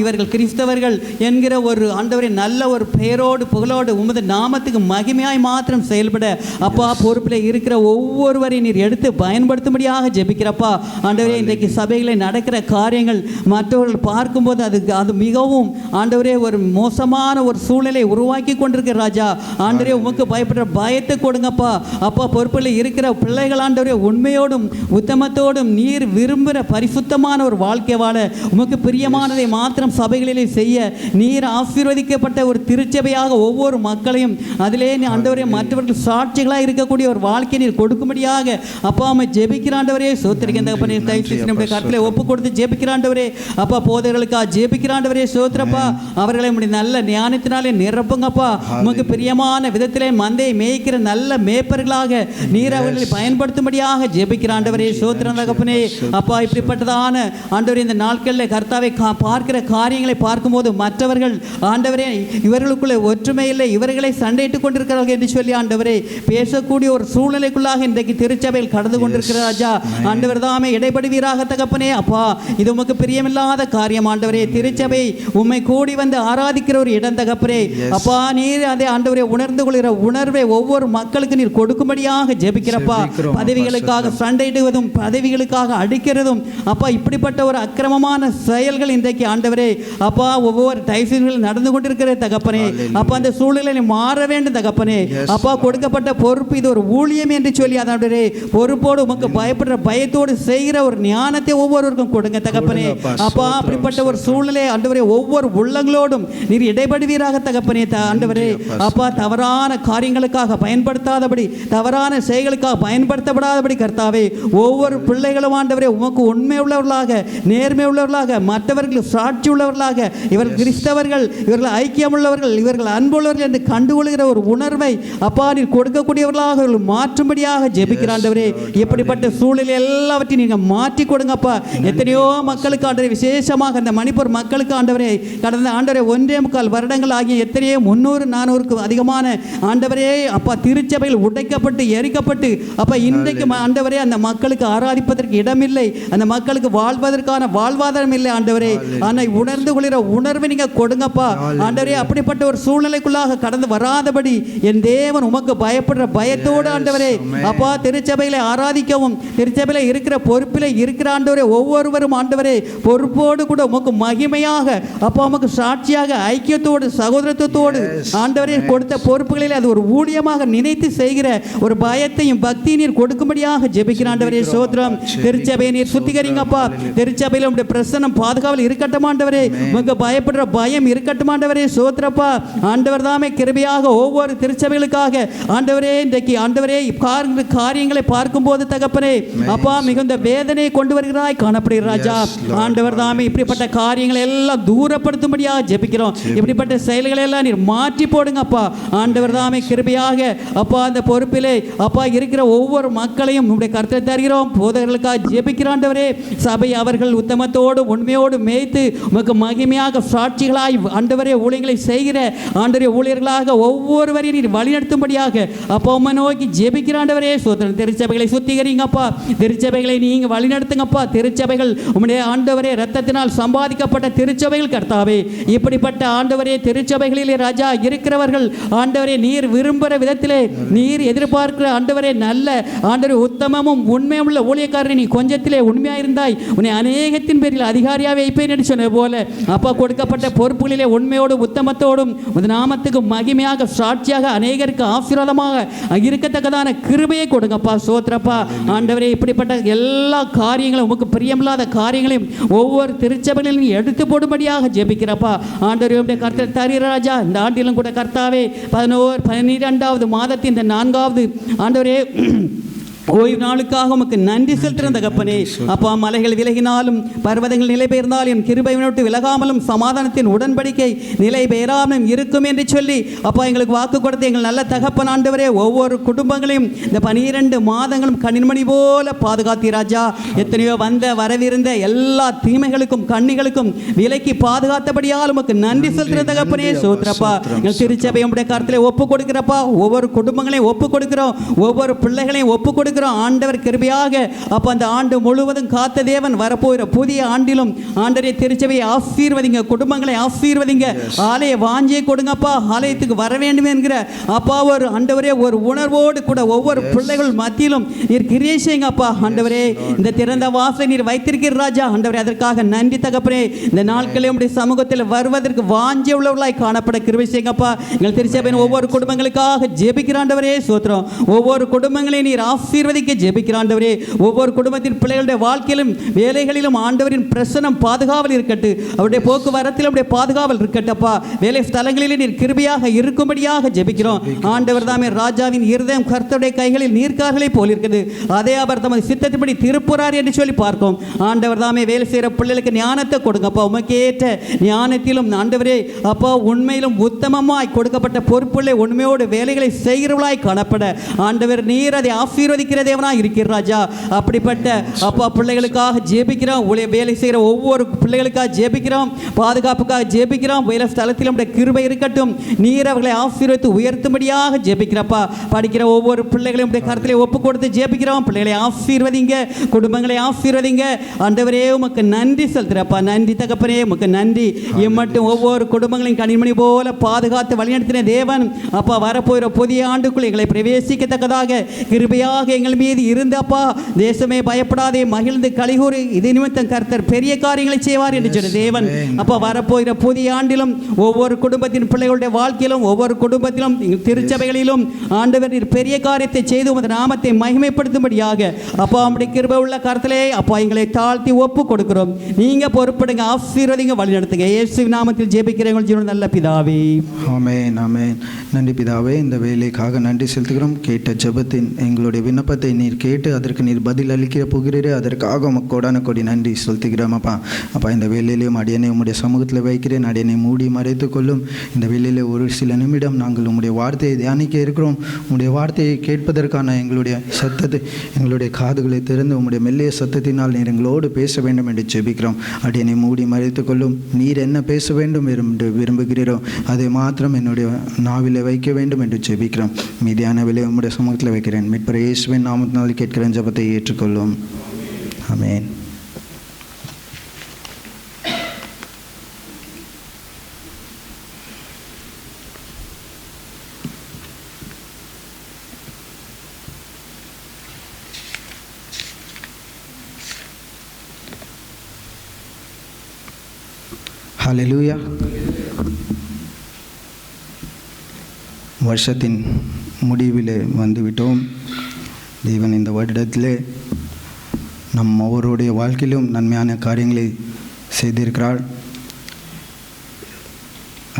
இவர்கள் கிறிஸ்தவர்கள் என்கிற ஒரு ஆண்டவரே நல்ல ஒரு பெயரோடு புகழோடு உமது நாமத்துக்கு மகிமையாய் மாத்திரம் செயல்பட அப்பா பொறுப்பில் இருக்கிற ஒவ்வொருவரையும் நீர் எடுத்து பயன்படுத்தும்படியாக ஜெபிக்கிறப்பா. ஆண்டவரே இன்றைக்கு சபைகளில் நடக்கிற காரியங்கள் மற்றவர்கள் பார்க்கும்போது அது மிகவும் ஆண்டவரே ஒரு மோசமான ஒரு சூழ்நிலை உருவாக்கி கொண்டிருக்கிற ராஜா. ஆண்டவரே உமக்கு பயப்படுற பயத்தை கொடுங்கப்பா. அப்பா பொறுப்பில் இருக்கிற பிள்ளைகள் ஆண்டவரே உண்மையோடும் உத்தமத்தோடும் நீர் விரும்புகிற பரிசுத்தமான ஒரு வாழ்க்கை வாழ உமக்கு பிரியமானதை மாத்திரம் சபைகளிலே செய்ய நீர் ஆசீர்வதிக்கப்பட்ட ஒரு திருச்சபையாக ஒவ்வொரு மக்களையும் அதிலே ஆண்டவரே மற்றவர்கள் சாட்சிகளாக இருக்கக்கூடிய ஒரு வாழ்க்கை நீர் கொடுக்கும்படியாக அப்பா அம்மை ஜெபிக்கிறாண்டவரே. சோத்திரிக்கின்ற நம்முடைய கருத்தில் ஒப்பு கொடுத்து ஜெபிக்கிறாண்டவரே. அப்பா போதர்களுக்காக ஜெபிக்கிறாண்டவரே. சோத்திரப்பா அவர்களை நம்முடைய நல்ல ஞானத்தினாலே நிரப்புங்கப்பா. உமக்கு பிரியமான விதத்திலே மந்தையை மேய்க்கிற நல்ல மேய்ப்பர்களாக நீர் அவர்களை பயன்படுத்தும்படியாக ஜெபிக்கிறாண்டவரே. சோத்திரம் தகப்பனே. அப்பா இப்படிப்பட்டதான ஆண்டவரே இந்த நாட்களில் கர்த்தாவை பார்க்கிற காரியங்களை பார்க்கும்போது மற்றவர்கள் ஆண்டவரே இவர்களுக்குள்ளே ஒற்றுமை இல்லை, இவர்களை சண்டையிட்டுக் கொண்டிருக்கிறார்கள் என்று சொல்லி ஆண்டவரே பேசக்கூடிய ஒரு சூழ்நிலைக்குள்ளாக இன்றைக்கு திருச்சபையில் கடந்து கொண்டிருக்கிற ராஜா. ஆண்டவர் தாமே இடைப்படுவீராக தகப்பனே. அப்பா இது உமக்கு பிரியமில்லாத காரியம் ஆண்டவரே. திருச்சபை உம்மை கூடி வந்து ஆராதிக்கிற ஒரு இடம் தகப்பனே. அப்பா நீர் அதை ஆண்டவரே உணர்ந்து கொள்கிற உணர்வை ஒவ்வொரு மக்களுக்கு நீர் கொடுக்கும்படியாக ஜெபிக்கிறப்பா. பதவிகளுக்காக சண்டையிடுவதும் பதவிகளுக்காக அடிக்கிறதும் அப்பா இப்படிப்பட்ட ஒரு அக்கிரமமான செயல்கள் இன்றைக்கு ஆண்டவரே அப்பா ஒவ்வொரு டைசில்கள் நடந்து கொண்டிருக்கிற தகப்பனே. அப்பா அந்த சூழ்நிலை மாற வேண்டும் தகப்பனே. அப்பா கொடுக்கப்பட்ட பொறுப்பு இது ஒரு ஊழியம் என்று சொல்லி ஆண்டவரே பொறுப்போடு உமக்கு பயப்படுற பயத்தோடு செய்கிற ஒரு ஞானத்தை ஒவ்வொருவருக்கும் கொடுங்க தகப்பனே. அப்பா அப்படிப்பட்ட ஒரு சூழ்நிலை ஆண்டவரே ஒவ்வொரு உள்ளங்களோடும் நீர் இடைபடுவீராக தகப்பனே. ஆண்டவரே அப்பா தவறான காரியங்களுக்காக பயன்படுத்தாதபடி தவறான செயல்களுக்காக பயன்படுத்தப்படாதபடி கர்த்தாவே ஒவ்வொரு பிள்ளைகளும் ஆண்டவரே உமக்கு உண்மை உள்ளவர்களாக நேர்மை உள்ளவர்களாக மற்றவர்கள் சாட்சி உள்ளவர்களாக இவர்கள் கிறிஸ்தவர்கள் இவர்கள் ஐக்கியம் உள்ளவர்கள் இவர்கள் அன்புள்ளவர்கள் என்று கண்டுகொள்கிற ஒரு உணர்வை அப்பா நீர் கொடுக்கக்கூடியவர்களாக மாற்றும்படியாக ஜெபிக்கிறாண்டவரே. இப்படிப்பட்ட சூழ்நிலை எல்லாவற்றையும் நீங்கள் மாற்றி கொடுங்கப்பா. எத்தனையோ மக்களுக்கு ஆண்டவரே விசேஷமாக அந்த மணிப்பூர் மக்களுக்கு ஆண்டவரே கடந்த ஆண்டவரே 1.25 வருடங்கள் ஆகிய எத்தனையோ 300-400க்கு அதிகமான ஆண்டவரே அப்பா திருச்சபையில் உடைக்கப்பட்டு எரிக்கப்பட்டு அப்பா இன்றைக்கு ஆண்டவரே அந்த மக்களுக்கு ஆராதிப்பதற்கு இடமில்லை, அந்த மக்களுக்கு வாழ்வதற்கான வாழ்வாதாரம் இல்லை ஆண்டவரே. ஆனால் உணர்ந்து கொள்கிற உணர்வை நீங்கள் கொடுங்கப்பா ஆண்டவரே. அப்படிப்பட்ட ஒரு சூழ்நிலைக்குள்ளாக கடந்து வராதபடி என் தேவன் உமக்கு பயப்படுற பயத்தோடு ஆண்டவரே அப்பா திருச்சபையில ஆராதிக்கவும் திருச்சபையில இருக்கிற பொறுப்பில் இருக்கிற ஆண்டவரே ஒவ்வொருவரும் ஆண்டவரே பொறுப்போடு கூட உமக்கு மகிமையாக அப்பா உமக்கு சாட்சியாக ஐக்கியத்தோடு சகோதரத்துவத்தோடு ஆண்டவரே கொடுத்த பொறுப்புகளில் அது ஒரு ஊழியமாக நினைத்து செய்கிற ஒரு பயத்தையும் பக்தி நீர் கொடுக்கும்படியாக ஜெபிக்கிற ஆண்டவரே. சோத்ரம் திருச்சபையை நீர் சுத்திகரிங்கப்பா. திருச்சபையில் உங்களுடைய பிரசன்னம் பாதுகாவல் இருக்கட்டும் ஆண்டவரே. உங்க பயப்படுற பயம் இருக்கட்டும் ஆண்டவரே. சோத்ரப்பா ஆண்டவர் தாமே கிருபையாக ஒவ்வொரு திருச்சபைகளுக்காக ஆண்டவரே இன்றைக்கு ஆண்டவரே காரியங்களை பார்க்கும்போது தகப்பனே அப்பா மிகுந்த வேதனையை கொண்டு வருகிறாய் காணப்படுகிற ராஜா. ஆண்டவர் தாமே இப்படிப்பட்ட காரியங்களை எல்லாம் தூரப்படுத்தும்படியாக ஜெபிக்கிறோம். இப்படிப்பட்ட செயல்களை எல்லாம் நீர் மாற்றி போடுங்கப்பா. ஆண்டவர் தாமே கிருபையாக அப்பா அந்த பொறுப்பிலே அப்பா இருக்கிற ஒவ்வொரு மக்களையும் உங்களுடைய கருத்தை தருகிறோம். போதகர்களுக்காக ஜெபிக்கிற ஆண்டவரே சபை அவர்கள் உத்தமத்தோடு உண்மையோடு மேய்த்து உமக்கு மகிமையாக சாட்சிகளாய் ஆண்டவரே ஊழியர்களை செய்கிற ஆண்டவரே ஊழியர்களாக ஒவ்வொருவரையும் நீர் வழிநடத்தும்படியாக அப்பா உம்மை நோக்கி ஜெபிக்கிற ஆண்டவரே. சோதரன் திருச்சபைகளை சுத்திகரிங்கப்பா. திருச்சபைகளை நீங்க வழிநடத்துங்கப்பா. திருச்சபைகள் உம்முடைய ஆண்டவரே இரத்தத்தினால் சம்பாதிக்கப்பட்ட திருச்சபைகள் கர்த்தாவே. இப்படிப்பட்ட ஆண்டவரே திருச்சபைகளிலே ராஜா இருக்கிறவர்கள் ஆண்டவரே நீர் விரும்புகிற விதத்திலே நீர் எதிர்பார்க்கிற ஆண்டவரே நல்ல ஆண்டவரே உத்தமமும் உண்மையும் உள்ள ஊழியக்காரரை நீ கொஞ்சத்திலே உண்மையாயிருந்தாய் உன்னை அநேகத்தின் பேரில் அதிகாரியாக வைப்பேன் என்று சொன்னது போல அப்பா கொடுக்கப்பட்ட பொறுப்புகளிலே உண்மையோடு உத்தமத்தோடும் உமது நாமத்துக்கு மகிமையாக சாட்சியாக அநேகருக்கு ஆசீர்வாதமாக இருக்கத்தக்கதான கிருபையை கொடுங்கப்பா. சோத்திரப்பா ஆண்டவரே இப்படிப்பட்ட எல்லா காரியங்களும் உமக்கு பிரியமில்லாத காரியங்களையும் ஒவ்வொரு திருச்சபையிலும் நீ எடுத்து போடும்படியாக ஜெபிக்கிறப்பா. ஆண்டவரே கர்த்தர் தருகிற ராஜா இந்த ஆண்டிலும் கூட கர்த்தாவே 12வது மாதத்தின் இந்த 4வது ஆண்டவரே ஓய்வு நாளுக்காக உமக்கு நன்றி செலுத்துகிற தகப்பனே. அப்பா மலைகள் விலகினாலும் பர்வதங்கள் நிலை பெயர்ந்தாலும் என் கிருபை விட்டு விலகாமலும் சமாதானத்தின் உடன்படிக்கை நிலை பெயராமலும் இருக்கும் என்று சொல்லி அப்பா எங்களுக்கு வாக்கு கொடுத்து எங்கள் நல்ல தகப்பன் ஆண்டவரே ஒவ்வொரு குடும்பங்களையும் இந்த 12 மாதங்களும் கண்ணின்மணி போல பாதுகாத்தி ராஜா. எத்தனையோ வந்த வரவிருந்த எல்லா தீமைகளுக்கும் கண்ணிகளுக்கும் விலக்கி பாதுகாத்தபடியால் உமக்கு நன்றி செலுத்துகிற தகப்பனே. சோத்ரப்பா எங்கள் திருச்சபை உடைய கருத்திலே ஒப்பு கொடுக்கிறப்பா. ஒவ்வொரு குடும்பங்களையும் ஒப்பு கொடுக்கிறோம். ஒவ்வொரு பிள்ளைகளையும் ஒப்பு கொடுக்கிறோம் கொடுக்கிறோம். ஆண்டவர் கிருபையாக அப்போ அந்த ஆண்டு முழுவதும் காத்த தேவன் வரப்போகிற புதிய ஆண்டிலும் ஆண்டவரே திருச்சபையை ஆசீர்வதிங்க, குடும்பங்களை ஆசீர்வதிங்க, ஆலய வாஞ்சியை கொடுங்கப்பா. ஆலயத்துக்கு வர வேண்டும் என்கிற அப்பா ஒரு ஆண்டவரே ஒரு உணர்வோடு கூட ஒவ்வொரு பிள்ளைகள் மத்தியிலும் நீர் கிரியை செய்யுங்கப்பா. ஆண்டவரே இந்த திறந்த வாசலை நீர் வைத்திருக்கிற ராஜா. ஆண்டவரே அதற்காக நன்றி தகப்பனே. இந்த நாட்களே உடைய சமூகத்தில் வருவதற்கு வாஞ்சி உள்ளவர்களாய் காணப்பட கிருபை செய்யுங்கப்பா. எங்கள் திருச்சபையின் ஒவ்வொரு குடும்பங்களுக்காக ஜெபிக்கிற ஆண்டவரே சோத்திரம். ஒவ்வொரு குடும்பங்களையும் நீர் ஆசீர்வதிக்க ஜெபிக்கிற ஆண்டவரே. ஒவ்வொரு குடும்பத்தின் பிள்ளைகளுடைய வாழ்க்கையிலும் வேலைகளிலும் ஆண்டவரின் பிரசனம் பாதுகாவல் இருக்கட்டு. அவருடைய போக்குவரத்தில் அவருடைய பாதுகாவல் இருக்கட்டப்பா. வேலை ஸ்தலங்களிலே நீர் கிருபையாக இருக்கும்படியாக ஜெபிக்கிறோம். ஆண்டவர் தாமே ராஜாவின் இருதயம் கர்த்தருடைய கைகளில் நீர்க்கார்களை போல் இருக்குது. அதே அவர் தமது சித்தத்தின்படி திருப்புறார் என்று சொல்லி பார்க்கும். ஆண்டவர் தாமே வேலை செய்கிற பிள்ளைகளுக்கு ஞானத்தை கொடுங்கப்பா. உமக்கேற்ற ஞானத்திலும் ஆண்டவரே அப்பா உண்மையிலும் உத்தமமாய் கொடுக்கப்பட்ட பொறுப்புள்ள உண்மையோடு வேலைகளை செய்கிறவளாய் காணப்பட ஆண்டவர் நீர் அதை ஆசீர்வதிக்கிற தேவனாய் இருக்கிற ராஜா. அப்படிப்பட்ட அப்பா பிள்ளைகளுக்காக ஜெபிக்கிறோம். வேலை செய்கிற ஒவ்வொரு பிள்ளைகளுக்காக ஜெபிக்கிறோம். பாதுகாப்புக்காக ஜெபிக்கிறோம். வேலை ஸ்தலத்தில் நம்முடைய கிருபை இருக்கட்டும். நீர் அவர்களை ஆசீர்வதித்து உயர்த்தும்படியாக ஜெபிக்கிறப்பா. படிக்கிற ஒவ்வொரு பிள்ளைகளையும் கருத்திலே ஒப்பு கொடுத்து ஜெபிக்கிறோம். பிள்ளைகளை ஆசீர்வதிங்க, குடும்பங்களை ஆசீர்வதிங்க. ஆண்டவரே உமக்கு நன்றி செலுத்துறப்பா. நன்றி தகப்பனே, உமக்கு நன்றி. இம்மட்டும் ஒவ்வொரு குடும்பங்களையும் கனிமணி போல பாதுகாத்து வழிநடத்தின தேவன் அப்பா வரப்போகிற புதிய ஆண்டுக்குள் எங்களை பிரவேசிக்கத்தக்கதாக கிருபையாக எங்கள் மீது இருந்தப்பா. தேசமே பயப்படாதே, மகிழ்ந்து கலிகூறி இது நிமித்தம் கர்த்தர் பெரிய காரியங்களை செய்வார் என்று சொன்ன தேவன் அப்பா வரப்போகிற புதிய ஆண்டிலும் ஒவ்வொரு குடும்பத்தின் பிள்ளைகளுடைய வாழ்க்கையிலும் ஒவ்வொரு குடும்பத்திலும் திருச்சபைகளிலும் ஆண்டவர் பெரிய காரியத்தை செய்து உமது நாமத்தை மகிமைப்படுத்தும்படியாக அப்பா நம்முடைய கிருபை உள்ள கர்த்தரே அப்பா எங்களை தாழ்த்தி ஒப்பு கொடுக்கிறோம். நீங்க பொறுப்படுங்க, ஆசீர்வதிங்க, வழி நடத்துங்க. இயேசுவின் நாமத்தில் ஜெபிக்கிறேன் ஜீவன் நல்ல பிதாவே. ஆமென் ஆமென். நன்றி பிதாவே, இந்த வேலைக்காக நன்றி செலுத்துகிறோம். கேட்ட ஜெபத்தின் எங்களுடைய விண்ணப்பத்தை நீர் கேட்டு அதற்கு நீர் பதில் அளிக்கிற போகிறீரே, அதற்காக உமக்கு கோடான கோடி நன்றி செலுத்துகிறோம் அப்பா. அப்பா இந்த வேலையிலையும் அடியனை உம்முடைய சமூகத்தில் வைக்கிறேன். அடியனை மூடி மறைத்து கொள்ளும். இந்த வேலையில் ஒரு சில நிமிடம் நாங்கள் உம்முடைய வார்த்தையை தியானிக்க இருக்கிறோம். உம்முடைய வார்த்தையை கேட்பதற்கான எங்களுடைய சத்தத்தை, எங்களுடைய காதுகளை திறந்து உம்முடைய மெல்லிய சத்தத்தினால் நீர் எங்களோடு பேச வேண்டும் என்று ஜெபிக்கிறோம். அடியனை மூடி மறைத்து கொள்ளும். நீர் என்ன பேச வேண்டும் என்று விரும்புகிறீரோ அதை மாத்திரம் என்னுடைய நாவிலே வைக்க வேண்டும் என்று ஜெபிக்கிறோம். மீதியான வேலையை உம்முடைய சமூகத்தில் வைக்கிறேன். மீட்பர் இயேசுவின் நாமத்தினால் கேட்கிறேன். ஜெபத்தை ஏற்றுக்கொள்ளும். ஆமென். ஹல்லேலூயா. வருஷத்தின் முடிவிலே வந்துவிட்டோம். தேவன் இந்த வருடத்திலே நம் ஒவ்வொருடைய வாழ்க்கையிலும் நன்மையான காரியங்களை செய்திருக்கிறார்.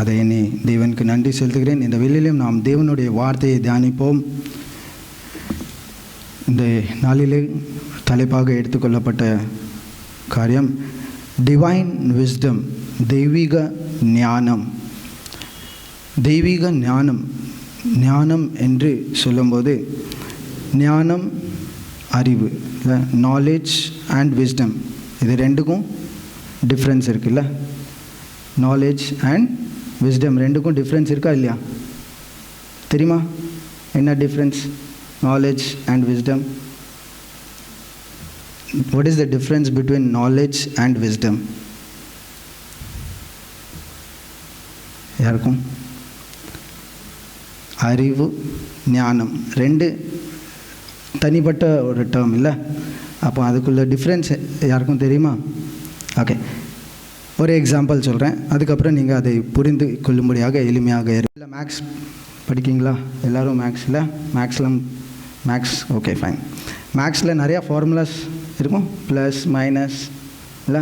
அதை எண்ணி தேவனுக்கு நன்றி செலுத்துகிறேன். இந்த வேளையிலும் நாம் தேவனுடைய வார்த்தையை தியானிப்போம். இந்த நாளிலே தலைப்பாக எடுத்துக்கொள்ளப்பட்ட காரியம் டிவைன் விஸ்டம், தெய்வீக ஞானம். தெய்வீக ஞானம். ஞானம் என்று சொல்லும்போது ஞானம் அறிவு இல்லை, நாலேஜ் அண்ட் விஸ்டம், இது ரெண்டுக்கும் டிஃப்ரென்ஸ் இருக்குல்ல. நாலேஜ் அண்ட் விஸ்டம் ரெண்டுக்கும் டிஃப்ரென்ஸ் இருக்கா இல்லையா? தெரியுமா என்ன difference? Knowledge and wisdom. What is the difference between knowledge and wisdom? யாருக்கும்? அறிவு ஞானம் ரெண்டு தனிப்பட்ட ஒரு டேர்ம் இல்லை. அப்போ அதுக்குள்ள டிஃப்ரென்ஸ் யாருக்கும் தெரியுமா? ஓகே, ஒரு எக்ஸாம்பிள் சொல்கிறேன், அதுக்கப்புறம் நீங்கள் அதை புரிந்து கொள்ளும்படியாக எளிமையாக இல்லை. மேக்ஸ் படிக்கிங்களா எல்லோரும்? மேக்ஸில் மேக்ஸ் ஓகே ஃபைன். மேக்ஸில் நிறையா ஃபார்முலாஸ் இருக்கும், ப்ளஸ் மைனஸ் இல்லை.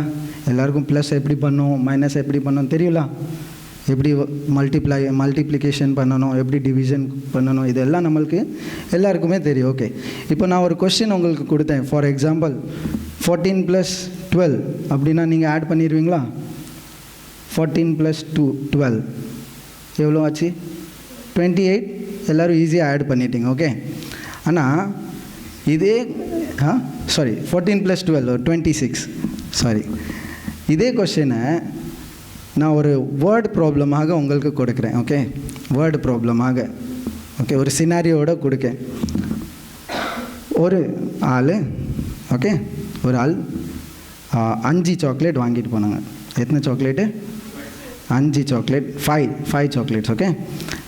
எல்லாருக்கும் ப்ளஸ் எப்படி பண்ணணும், மைனஸ் எப்படி பண்ணணும் தெரியுங்களா? எப்படி மல்டிப்ளிகேஷன் பண்ணணும், எப்படி டிவிஷன் பண்ணணும், இதெல்லாம் நம்மளுக்கு எல்லாருக்குமே தெரியும். ஓகே, இப்போ நான் ஒரு கொஸ்டின் உங்களுக்கு கொடுத்தேன். ஃபார் எக்ஸாம்பிள் 14 + 12 அப்படின்னா நீங்கள் ஆட் பண்ணிடுவீங்களா? 14 + 2 12 எவ்வளோ ஆச்சு? 28. எல்லோரும் ஈஸியாக ஆட் பண்ணிட்டீங்க. ஓகே, ஆனால் இதே 14 + 12 26. சாரி, இதே கொஸ்டினை நான் ஒரு வேர்ட் ப்ராப்ளமாக உங்களுக்கு கொடுக்குறேன். ஓகே, வேர்டு ப்ராப்ளமாக. ஓகே, ஒரு சினாரியோட கொடுக்கேன். ஒரு ஆள் ஓகே, ஒரு ஆள் 5 சாக்லேட் வாங்கிட்டு போனாங்க. எத்தனை சாக்லேட்டு? 5 chocolate, 5 chocolates. ஓகே,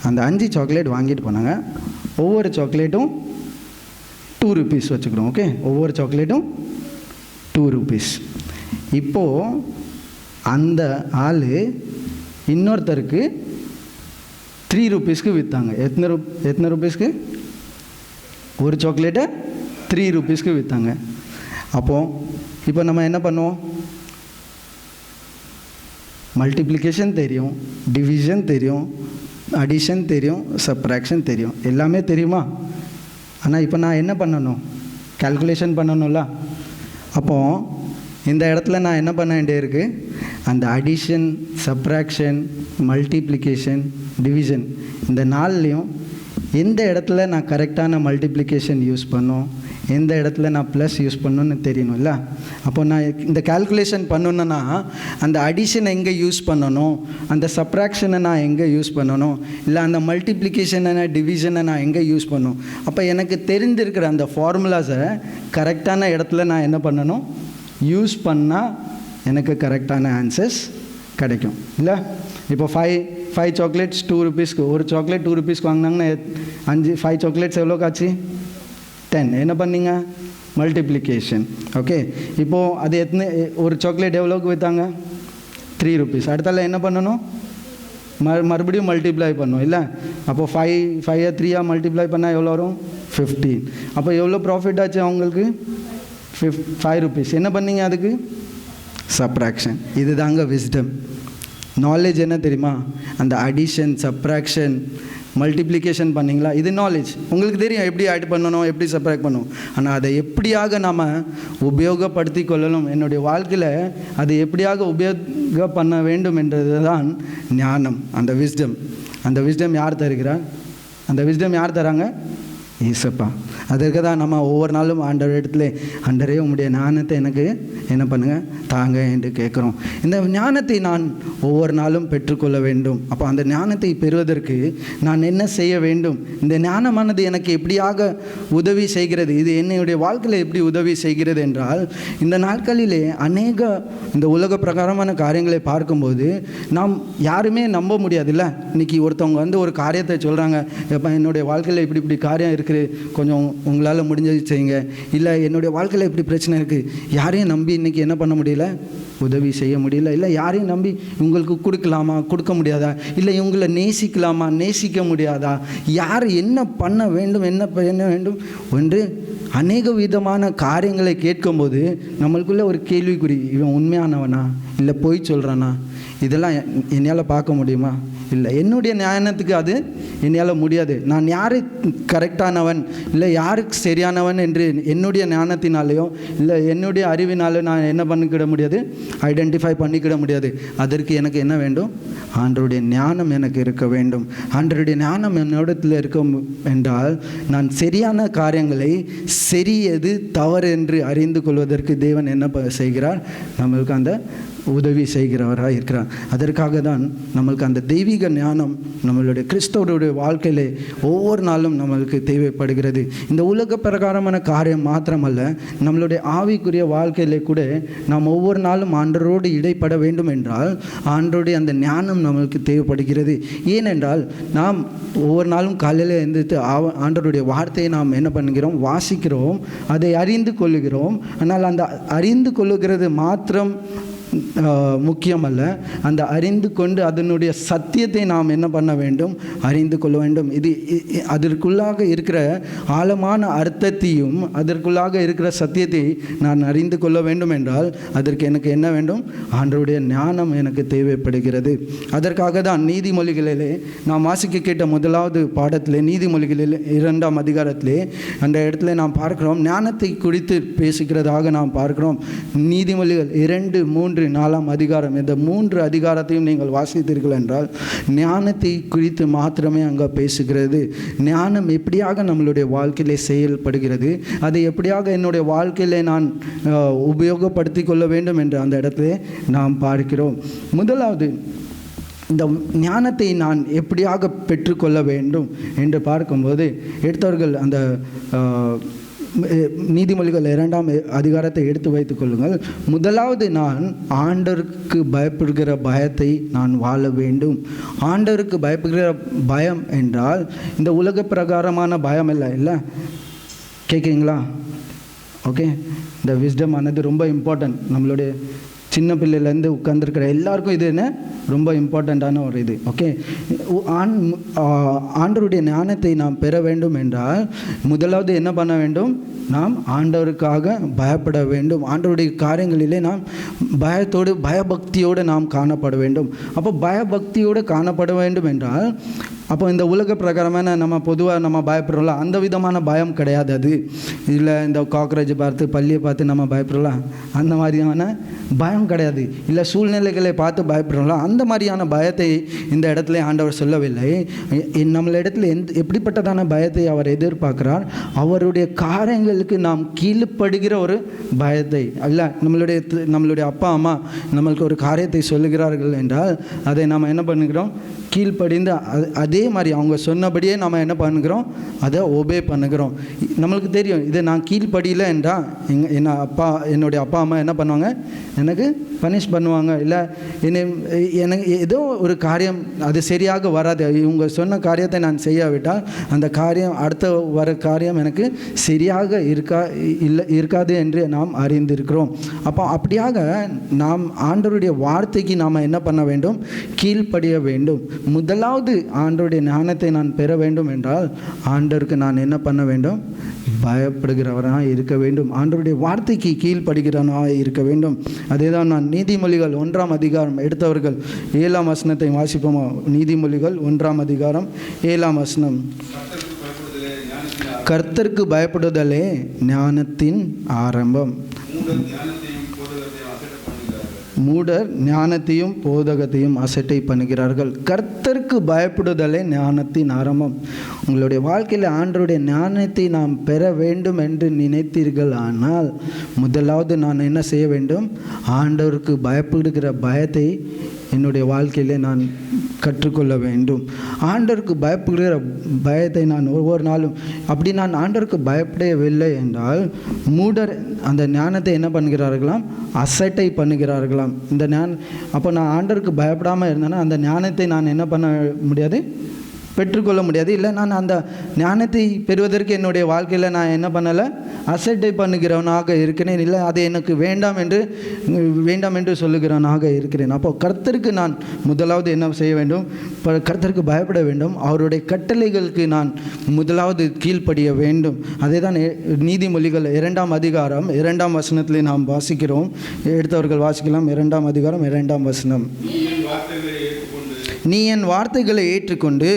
அந்த 5 சாக்லேட் வாங்கிட்டு போனாங்க. ஒவ்வொரு சாக்லேட்டும் 2 rupees வச்சுக்கிறோம். ஓகே, ஒவ்வொரு சாக்லேட்டும் 2 rupees. இப்போது அந்த ஆள் இன்னொருத்தருக்கு 3 rupeesக்கு விற்றாங்க. எத்தனை ரூபீஸ்க்கு? ஒரு சாக்லேட்டை 3 rupeesக்கு விற்றாங்க. அப்போது இப்போ நம்ம என்ன பண்ணுவோம்? மல்டிப்ளிகேஷன் தெரியும், டிவிஷன் தெரியும், அடிஷன் தெரியும், சப்ராக்ஷன் தெரியும், எல்லாமே தெரியுமா? ஆனால் இப்போ நான் என்ன பண்ணணும்? கால்குலேஷன் பண்ணணும்ல. அப்போது இந்த இடத்துல நான் என்ன பண்ண வேண்டிய இருக்குது? அந்த அடிஷன், சப்ராக்ஷன், மல்டிப்ளிகேஷன், டிவிஷன் இந்த நாள்லேயும் எந்த இடத்துல நான் கரெக்டான மல்டிப்ளிகேஷன் யூஸ் பண்ணோம், எந்த இடத்துல நான் ப்ளஸ் யூஸ் பண்ணணுன்னு தெரியணும்ல. அப்போ நான் இந்த கால்குலேஷன் பண்ணணுன்னா அந்த அடிஷனை எங்கே யூஸ் பண்ணணும், அந்த சப்ராக்ஷனை நான் எங்கே யூஸ் பண்ணணும், இல்லை அந்த மல்டிப்ளிகேஷனை டிவிஷனை நான் எங்கே யூஸ் பண்ணணும். அப்போ எனக்கு தெரிஞ்சிருக்கிற அந்த ஃபார்முலாஸை கரெக்டான இடத்துல நான் என்ன பண்ணணும்? யூஸ் பண்ணால் எனக்கு கரெக்டான ஆன்சர்ஸ் கிடைக்கும் இல்லை. இப்போ 5 சாக்லேட்ஸ் 2 rupeesக்கு, ஒரு சாக்லேட் 2 rupeesக்கு வாங்கினாங்கன்னா 5 சாக்லேட்ஸ் எவ்வளோ காட்சி? 10. என்ன பண்ணீங்க? மல்டிப்ளிகேஷன். ஓகே, இப்போது அது ஒரு சாக்லேட் எவ்வளோக்கு விற்றாங்க? 3 rupees. அடுத்தால என்ன பண்ணணும்? மறுபடியும் மல்டிப்ளை பண்ணணும் இல்லை. அப்போ 5 3 மல்டிப்ளை பண்ணால் எவ்வளோ வரும்? 15. அப்போ எவ்வளோ ப்ராஃபிட் ஆச்சு அவங்களுக்கு? 5 rupees. என்ன பண்ணீங்க அதுக்கு? சப்ராக்ஷன். இது தாங்க விஸ்டம். நாலேஜ் என்ன தெரியுமா? அந்த அடிஷன், சப்ராக்ஷன், மல்டிப்ளிகேஷன் பண்ணிங்களா, இது நாலேஜ். உங்களுக்கு தெரியும் எப்படி ஆட் பண்ணணும், எப்படி சப்ராக்ட் பண்ணணும். ஆனால் அதை எப்படியாக நாம் உபயோகப்படுத்தி கொள்ளணும், என்னுடைய வாழ்க்கையில் அதை எப்படியாக உபயோக பண்ண வேண்டும் என்றது தான் ஞானம், அந்த விஸ்டம். அந்த விஸ்டம் யார் தருகிறார்? அந்த விஸ்டம் யார் தராங்க? ஏசப்பா. அதற்கு தான் நம்ம ஒவ்வொரு நாளும் ஆண்டவர் இடத்துல, ஆண்டரே உம்முடைய ஞானத்தை எனக்கு என்ன பண்ணுங்கள் தாங்க என்று கேட்குறோம். இந்த ஞானத்தை நான் ஒவ்வொரு நாளும் பெற்றுக்கொள்ள வேண்டும். அப்போ அந்த ஞானத்தை பெறுவதற்கு நான் என்ன செய்ய வேண்டும்? இந்த ஞானமானது எனக்கு எப்படியாக உதவி செய்கிறது, இது என்னுடைய வாழ்க்கையில் எப்படி உதவி செய்கிறது என்றால், இந்த நாட்களிலே அநேக இந்த உலக பிரகாரமான காரியங்களை பார்க்கும்போது நாம் யாருமே நம்ப முடியாதுல்ல. இன்றைக்கி ஒருத்தவங்க வந்து ஒரு காரியத்தை சொல்கிறாங்க, எப்போ என்னுடைய வாழ்க்கையில் இப்படி காரியம் இருக்குது, கொஞ்சம் உங்களால் முடிஞ்சது செய்யுங்க, இல்லை என்னுடைய வாழ்க்கையில் இப்படி பிரச்சனை இருக்குது, யாரையும் நம்பி இன்றைக்கி என்ன பண்ண முடியல, உதவி செய்ய முடியல. இல்லை யாரையும் நம்பி இவங்களுக்கு கொடுக்கலாமா, கொடுக்க முடியாதா, இல்லை இவங்களை நேசிக்கலாமா, நேசிக்க முடியாதா, யார் என்ன பண்ண வேண்டும், என்ன பண்ண வேண்டும் என்று அநேக விதமான காரியங்களை கேட்கும்போது நம்மளுக்குள்ளே ஒரு கேள்விக்குறி, இவன் உண்மையானவனா இல்லை பொய் சொல்கிறானா, இதெல்லாம் என்னால் பார்க்க முடியுமா? இல்லை, என்னுடைய ஞானத்துக்கு அது என்னால் முடியாது. நான் யாரு கரெக்டானவன் இல்லை யாருக்கு சரியானவன் என்று என்னுடைய ஞானத்தினாலேயோ இல்லை என்னுடைய அறிவினாலே நான் என்ன பண்ணிக்கிட முடியாது, ஐடென்டிஃபை பண்ணிக்கிட முடியாது. அதற்கு எனக்கு என்ன வேண்டும்? ஆண்டவருடைய ஞானம் எனக்கு இருக்க வேண்டும். ஆண்டவருடைய ஞானம் என்னிடத்தில் இருக்கும் என்றால் நான் சரியான காரியங்களை சரி எது தவறு என்று அறிந்து கொள்வதற்கு தேவன் என்ன செய்கிறார்? நம்மளுக்கு அந்த உதவி செய்கிறவராக இருக்கிறார். அதற்காக தான் நம்மளுக்கு அந்த தெய்வீக ஞானம் நம்மளுடைய கிறிஸ்தவருடைய வாழ்க்கையிலே ஒவ்வொரு நாளும் நம்மளுக்கு தேவைப்படுகிறது. இந்த உலக பிரகாரமான காரியம் மாத்திரமல்ல, நம்மளுடைய ஆவிக்குரிய வாழ்க்கையிலே கூட நாம் ஒவ்வொரு நாளும் ஆண்டவரோடு இடைப்பட வேண்டும் என்றால் ஆண்டவருடைய அந்த ஞானம் நம்மளுக்கு தேவைப்படுகிறது. ஏனென்றால் நாம் ஒவ்வொரு நாளும் காலையில் எழுந்திரித்து ஆண்டவருடைய வார்த்தையை நாம் என்ன பண்ணுகிறோம்? வாசிக்கிறோம், அதை அறிந்து கொள்ளுகிறோம். ஆனால் அந்த அறிந்து கொள்ளுகிறது மாத்திரம் முக்கியமல்ல, அந்த அறிந்து கொண்டு அதனுடைய சத்தியத்தை நாம் என்ன பண்ண வேண்டும்? அறிந்து கொள்ள வேண்டும். இது அதற்குள்ளாக இருக்கிற ஆழமான அர்த்தத்தையும் அதற்குள்ளாக இருக்கிற சத்தியத்தை நான் அறிந்து கொள்ள வேண்டும் என்றால் அதற்கு எனக்கு என்ன வேண்டும்? ஆண்டவருடைய ஞானம் எனக்கு தேவைப்படுகிறது. அதற்காக தான் நீதிமொழிகளிலே நாம் வாசிக்க கேட்ட முதலாவது பாடத்திலே, நீதிமொழிகளில் 2ஆம் அதிகாரத்திலே அந்த இடத்துல நாம் பார்க்கிறோம், ஞானத்தை குறித்து பேசுகிறதாக நாம் பார்க்கிறோம். நீதிமொழிகள் 2, 3, 4ஆம் அதிகாரம், இந்த 3 அதிகாரத்தையும் நீங்கள் வாசித்தீர்கள் என்றால் ஞானத்தை குறித்து மாத்திரமே அங்கே பேசுகிறது. ஞானம் எப்படியாக நம்மளுடைய வாழ்க்கையிலே செயல்படுகிறது, அதை எப்படியாக என்னுடைய வாழ்க்கையிலே நான் உபயோகப்படுத்தி கொள்ள வேண்டும் என்று அந்த இடத்துல நாம் பார்க்கிறோம். முதலாவது, இந்த ஞானத்தை நான் எப்படியாக பெற்றுக்கொள்ள வேண்டும் என்று பார்க்கும்போது எடுத்தவர்கள் அந்த நீதிமொழிகள் 2ஆம் அதிகாரத்தை எடுத்து வைத்துக் கொள்ளுங்கள். முதலாவது, நான் ஆண்டவருக்கு பயப்படுகிற பயத்தை நான் வாழ வேண்டும். ஆண்டவருக்கு பயப்படுகிற பயம் என்றால் இந்த உலக பிரகாரமான பயம் இல்லை. கேட்குறீங்களா? ஓகே, இந்த விஸ்டம் ஆனது ரொம்ப இம்பார்ட்டன்ட். நம்மளுடைய சின்ன பிள்ளையிலேருந்து உட்காந்துருக்கிற எல்லாருக்கும் இது என்ன ரொம்ப இம்பார்ட்டண்ட்டான ஒரு இது. ஓகே, ஆண்டவருடைய ஞானத்தை நாம் பெற வேண்டும் என்றால் முதலாவது என்ன பண்ண வேண்டும்? நாம் ஆண்டவருக்காக பயப்பட வேண்டும். ஆண்டவருடைய காரியங்களிலே நாம் பயத்தோடு பயபக்தியோடு நாம் காணப்பட வேண்டும். அப்போ பயபக்தியோடு காணப்பட வேண்டும் என்றால் அப்போ இந்த உலக பிரகாரமான நம்ம பொதுவாக நம்ம பயப்படுறோம்ல, அந்த விதமான பயம் கிடையாது. அது இல்லை இந்த காக்ரோச் பார்த்து பள்ளியை பார்த்து நம்ம பயப்படுறோம்ல, அந்த மாதிரியான பயம் கிடையாது. இல்லை சூழ்நிலைகளை பார்த்து பயப்படுறோம்ல, அந்த மாதிரியான பயத்தை இந்த இடத்துல ஆண்டவர் சொல்லவில்லை. நம்மளிடத்தில் எப்படிப்பட்டதான பயத்தை அவர் எதிர்பார்க்கிறார்? அவருடைய காரியங்களுக்கு நாம் கீழ்ப்படுகிற ஒரு பயத்தை. இல்லை நம்மளுடைய அப்பா அம்மா நம்மளுக்கு ஒரு காரியத்தை சொல்லுகிறார்கள் என்றால் அதை நாம் என்ன பண்ணுகிறோம்? கீழ்ப்படிந்து அதே மாதிரி அவங்க சொன்னபடியே நம்ம என்ன பண்ணுகிறோம்? அதை ஒபே பண்ணுகிறோம். நம்மளுக்கு தெரியும் இதை நான் கீழ்ப்படியலை என்றால் என்னுடைய அப்பா அம்மா என்ன பண்ணுவாங்க? எனக்கு பனிஷ் பண்ணுவாங்க. இல்லை எனக்கு ஏதோ ஒரு காரியம் அது சரியாக வராது. இவங்க சொன்ன காரியத்தை நான் செய்யாவிட்டால் அந்த காரியம் அடுத்த வர காரியம் எனக்கு சரியாக இருக்காது என்று நாம் அறிந்திருக்கிறோம். அப்போ அப்படியாக நாம் ஆண்டவருடைய வார்த்தைக்கு நாம் என்ன பண்ண வேண்டும்? கீழ்ப்படிய வேண்டும். முதலாவது ஆண்டவருடைய ஞானத்தை நான் பெற வேண்டும் என்றால் ஆண்டவருக்கு நான் என்ன பண்ண வேண்டும்? பயப்படுகிறவராக இருக்க வேண்டும். ஆண்டவருடைய வார்த்தைக்கு கீழ்ப்படுகிறவனாக இருக்க வேண்டும். அதே தான் நான் நீதிமொழிகள் 1ஆம் அதிகாரம் எடுத்தவர்கள் 7ஆம் வசனத்தை வாசிப்போமா? நீதிமொழிகள் 1ஆம் அதிகாரம் 7ஆம் வசனம். கர்த்தருக்கு பயப்படுதலே ஞானத்தின் ஆரம்பம். மூடர் ஞானத்தையும் போதகத்தையும் அசட்டை பண்ணுகிறார்கள். கர்த்தருக்கு பயப்படுதலே ஞானத்தின் ஆரம்பம். உங்களுடைய வாழ்க்கையில் ஆண்டவருடைய ஞானத்தை நாம் பெற வேண்டும் என்று நினைத்தீர்கள் ஆனால் முதலாவது நான் என்ன செய்ய வேண்டும்? ஆண்டவருக்கு பயப்படுகிற பயத்தை என்னுடைய வாழ்க்கையிலே நான் கற்றுக்கொள்ள வேண்டும். ஆண்டவருக்கு பயப்படுகிற பயத்தை நான் ஒவ்வொரு நாளும் அப்படி நான் ஆண்டவருக்கு பயப்படவில்லை என்றால் மூடர் அந்த ஞானத்தை என்ன பண்ணுகிறார்களாம்? அசட்டை பண்ணுகிறார்களாம். இந்த அப்போ நான் ஆண்டவருக்கு பயப்படாமல் இருந்தேன்னா அந்த ஞானத்தை நான் என்ன பண்ண முடியாது? பெற்றுக்கொள்ள முடியாது. இல்லை நான் அந்த ஞானத்தை பெறுவதற்கு என்னுடைய வாழ்க்கையில் நான் என்ன பண்ணலை? அசட்டை பண்ணுகிறவனாக இருக்கிறேன். இல்லை அது எனக்கு வேண்டாம் என்று சொல்லுகிறவனாக இருக்கிறேன். அப்போ கர்த்தருக்கு நான் முதலாவது என்ன செய்ய வேண்டும்? கர்த்தருக்கு பயப்பட வேண்டும். அவருடைய கட்டளைகளுக்கு நான் முதலாவது கீழ்ப்படிய வேண்டும். அதே தான் நீதிமொழிகள் 2ஆம் அதிகாரம் 2ஆம் வசனத்திலே நாம் வாசிக்கிறோம். எடுத்தவர்கள் வாசிக்கலாம். 2ஆம் அதிகாரம் 2ஆம் வசனம். நீ என் வார்த்தைகளை ஏற்றுக்கொண்டு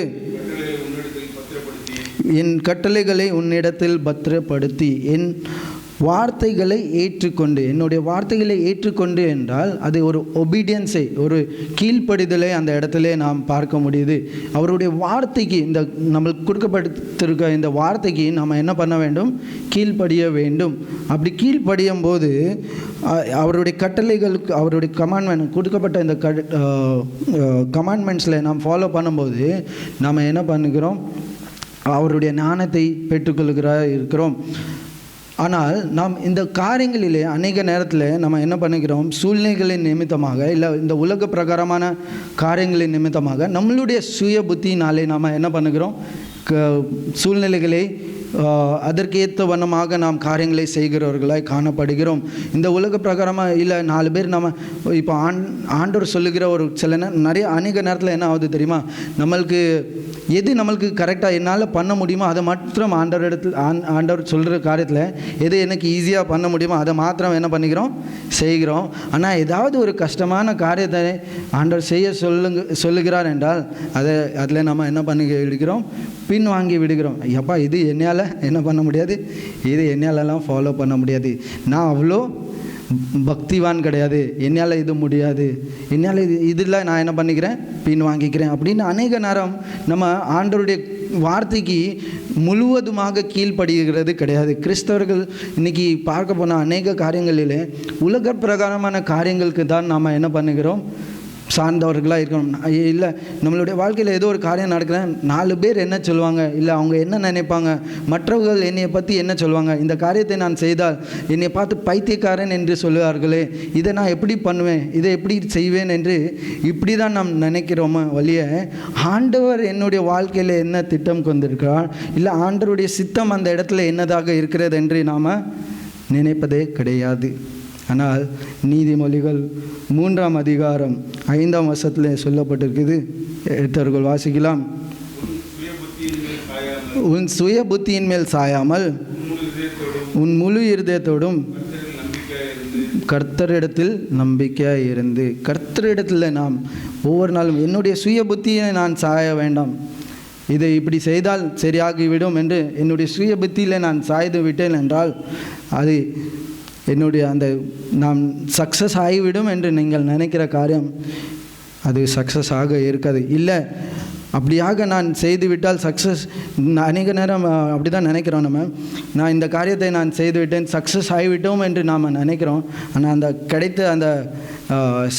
என் கட்டளைகளை உன்னிடத்தில் பத்திரப்படுத்தி என் வார்த்தைகளை ஏற்றுக்கொண்டு, என்னுடைய வார்த்தைகளை ஏற்றுக்கொண்டு என்றால் அது ஒரு ஒபீடியன்ஸை, ஒரு கீழ்ப்படிதலை அந்த இடத்துல நாம் பார்க்க முடியுது. அவருடைய வார்த்தைக்கு, இந்த நம்மளுக்கு கொடுக்கப்பட்டிருக்க இந்த வார்த்தைக்கு நம்ம என்ன பண்ண வேண்டும்? கீழ்ப்படிய வேண்டும். அப்படி கீழ்ப்படியும் போது அவருடைய கட்டளைகளுக்கு, அவருடைய கமாண்ட்மெண்ட் கொடுக்கப்பட்ட இந்த கமாண்ட்மெண்ட்ஸில் நாம் ஃபாலோ பண்ணும்போது நாம் என்ன பண்ணுகிறோம்? அவருடைய ஞானத்தை இருக்கிறோம். ஆனால் நாம் இந்த காரியங்களிலே அநேக நேரத்தில் நம்ம என்ன பண்ணுகிறோம்? சூழ்நிலைகளின் நிமித்தமாக, இல்லை இந்த உலக பிரகாரமான காரியங்களின் நிமித்தமாக நம்மளுடைய சுய புத்தினாலே நாம் என்ன பண்ணுகிறோம்? சூழ்நிலைகளை அதற்கேற்ற வண்ணமாக நாம் காரியங்களை செய்கிறவர்களாய் காணப்படுகிறோம். இந்த உலக பிரகாரமாக இல்லை 4 பேர் நம்ம இப்போ ஆண்டவர் சொல்லுகிற ஒரு சில அநேக நேரத்தில் என்ன ஆகுது தெரியுமா? நம்மளுக்கு கரெக்டாக என்னால் பண்ண முடியுமோ அதை மாத்திரம் ஆண்டவர் சொல்கிற காரியத்தில் எது எனக்கு ஈஸியாக பண்ண முடியுமோ அதை மாத்திரம் என்ன பண்ணிக்கிறோம்? செய்கிறோம். ஆனால் ஏதாவது ஒரு கஷ்டமான காரியத்தை ஆண்டவர் செய்ய சொல்லுகிறார் என்றால் அதில் நம்ம என்ன பண்ணி விடுகிறோம்? பின் வாங்கி விடுகிறோம். ஐயப்பா இது என்னால் என்ன பண்ண முடியாது, இது என்னாலெல்லாம் ஃபாலோ பண்ண முடியாது, நான் அவ்வளோ பக்திவான் கிடையாது, என்னால் இது முடியாது, என்னால் இதில் நான் என்ன பண்ணிக்கிறேன்? பின் வாங்கிக்கிறேன் அப்படின்னு அநேக நேரம் நம்ம ஆண்டவருடைய வார்த்தைக்கு முழுவதுமாக கீழ்ப்படுகிறது கிடையாது. கிறிஸ்தவர்கள் இன்றைக்கி பார்க்க போனால் அநேக காரியங்களிலே உலக பிரகாரமான காரியங்களுக்கு தான் நாம் என்ன பண்ணுகிறோம்? சார்ந்தவர்களாக இருக்கணும். இல்லை நம்மளுடைய வாழ்க்கையில் ஏதோ ஒரு காரியம் நடக்கிறேன், 4 பேர் என்ன சொல்லுவாங்க, இல்லை அவங்க என்ன நினைப்பாங்க, மற்றவர்கள் என்னை பற்றி என்ன சொல்லுவாங்க, இந்த காரியத்தை நான் செய்தால் என்னை பார்த்து பைத்தியக்காரன் என்று சொல்லுவார்களே, இதை நான் எப்படி பண்ணுவேன், இதை எப்படி செய்வேன் என்று இப்படி தான் நாம் நினைக்கிறோமா வழிய ஆண்டவர் என்னுடைய வாழ்க்கையில் என்ன திட்டம் கொண்டிருக்கிறார், இல்லை ஆண்டவருடைய சித்தம் அந்த இடத்துல என்னதாக இருக்கிறது என்று நாம் நினைப்பதே கிடையாது. ஆனால் நீதிமொழிகள் 3ஆம் அதிகாரம் 5ஆம் வசனத்தில் சொல்லப்பட்டிருக்குது. எடுத்தவர்கள் வாசிக்கலாம். உன் சுய புத்தியின் மேல் சாயாமல் உன் முழு இருதயத்தோடும் கர்த்தரிடத்தில் நம்பிக்கையாக இருந்து. கர்த்தரிடத்தில் நாம் ஒவ்வொரு நாளும் என்னுடைய சுய புத்தியை நான் சாய வேண்டாம், இதை இப்படி செய்தால் சரியாகிவிடும் என்று என்னுடைய சுய புத்தியில் நான் சாய்ந்து விட்டேன் என்றால் அது என்னுடைய அந்த நாம் சக்ஸஸ் ஆகிவிடும் என்று நீங்கள் நினைக்கிற காரியம் அது சக்ஸஸ் ஆக இருக்காது. இல்லை அப்படியாக நான் செய்துவிட்டால் சக்ஸஸ், அநேக நேரம் அப்படி தான் நினைக்கிறோம் நம்ம, நான் இந்த காரியத்தை நான் செய்துவிட்டேன் சக்ஸஸ் ஆகிவிட்டோம் என்று நாம் நினைக்கிறோம். ஆனால் அந்த கிடைத்த அந்த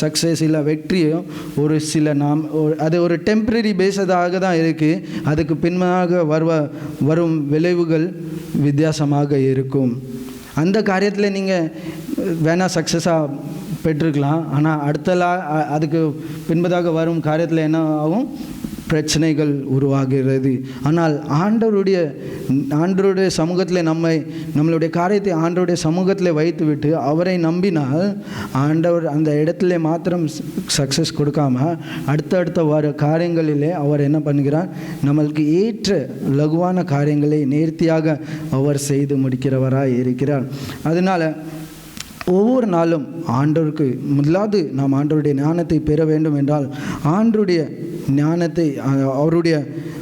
சக்ஸஸ் இல்லை வெற்றியும் ஒரு சில அது ஒரு டெம்ப்ரரி பேஸதாக தான் இருக்குது. அதுக்கு பின்பாக வரும் விளைவுகள் வித்தியாசமாக இருக்கும். அந்த காரியத்தில் நீங்கள் வேணால் சக்ஸஸாக பெற்றிருக்கலாம், ஆனால் அதுக்கு பின்பதாக வரும் காரியத்தில் என்ன ஆகும், பிரச்சனைகள் உருவாகிறது. ஆனால் ஆண்டவருடைய சமூகத்தில் நம்மளுடைய காரியத்தை ஆண்டவருடைய சமூகத்தில் வைத்துவிட்டு அவரை நம்பினால் ஆண்டவர் அந்த இடத்துல மாத்திரம் சக்ஸஸ் கொடுக்காம அடுத்தடுத்த வர காரியங்களிலே அவர் என்ன பண்ணுகிறார், நம்மளுக்கு ஏற்ற லகுவான காரியங்களை நேர்த்தியாக அவர் செய்து முடிக்கிறவராக இருக்கிறார். அதனால் ஒவ்வொரு நாளும் ஆண்டவருக்கு முதலாவது நாம் ஆண்டவருடைய ஞானத்தை பெற வேண்டும் என்றால் ஆண்டவருடைய ஞானத்தை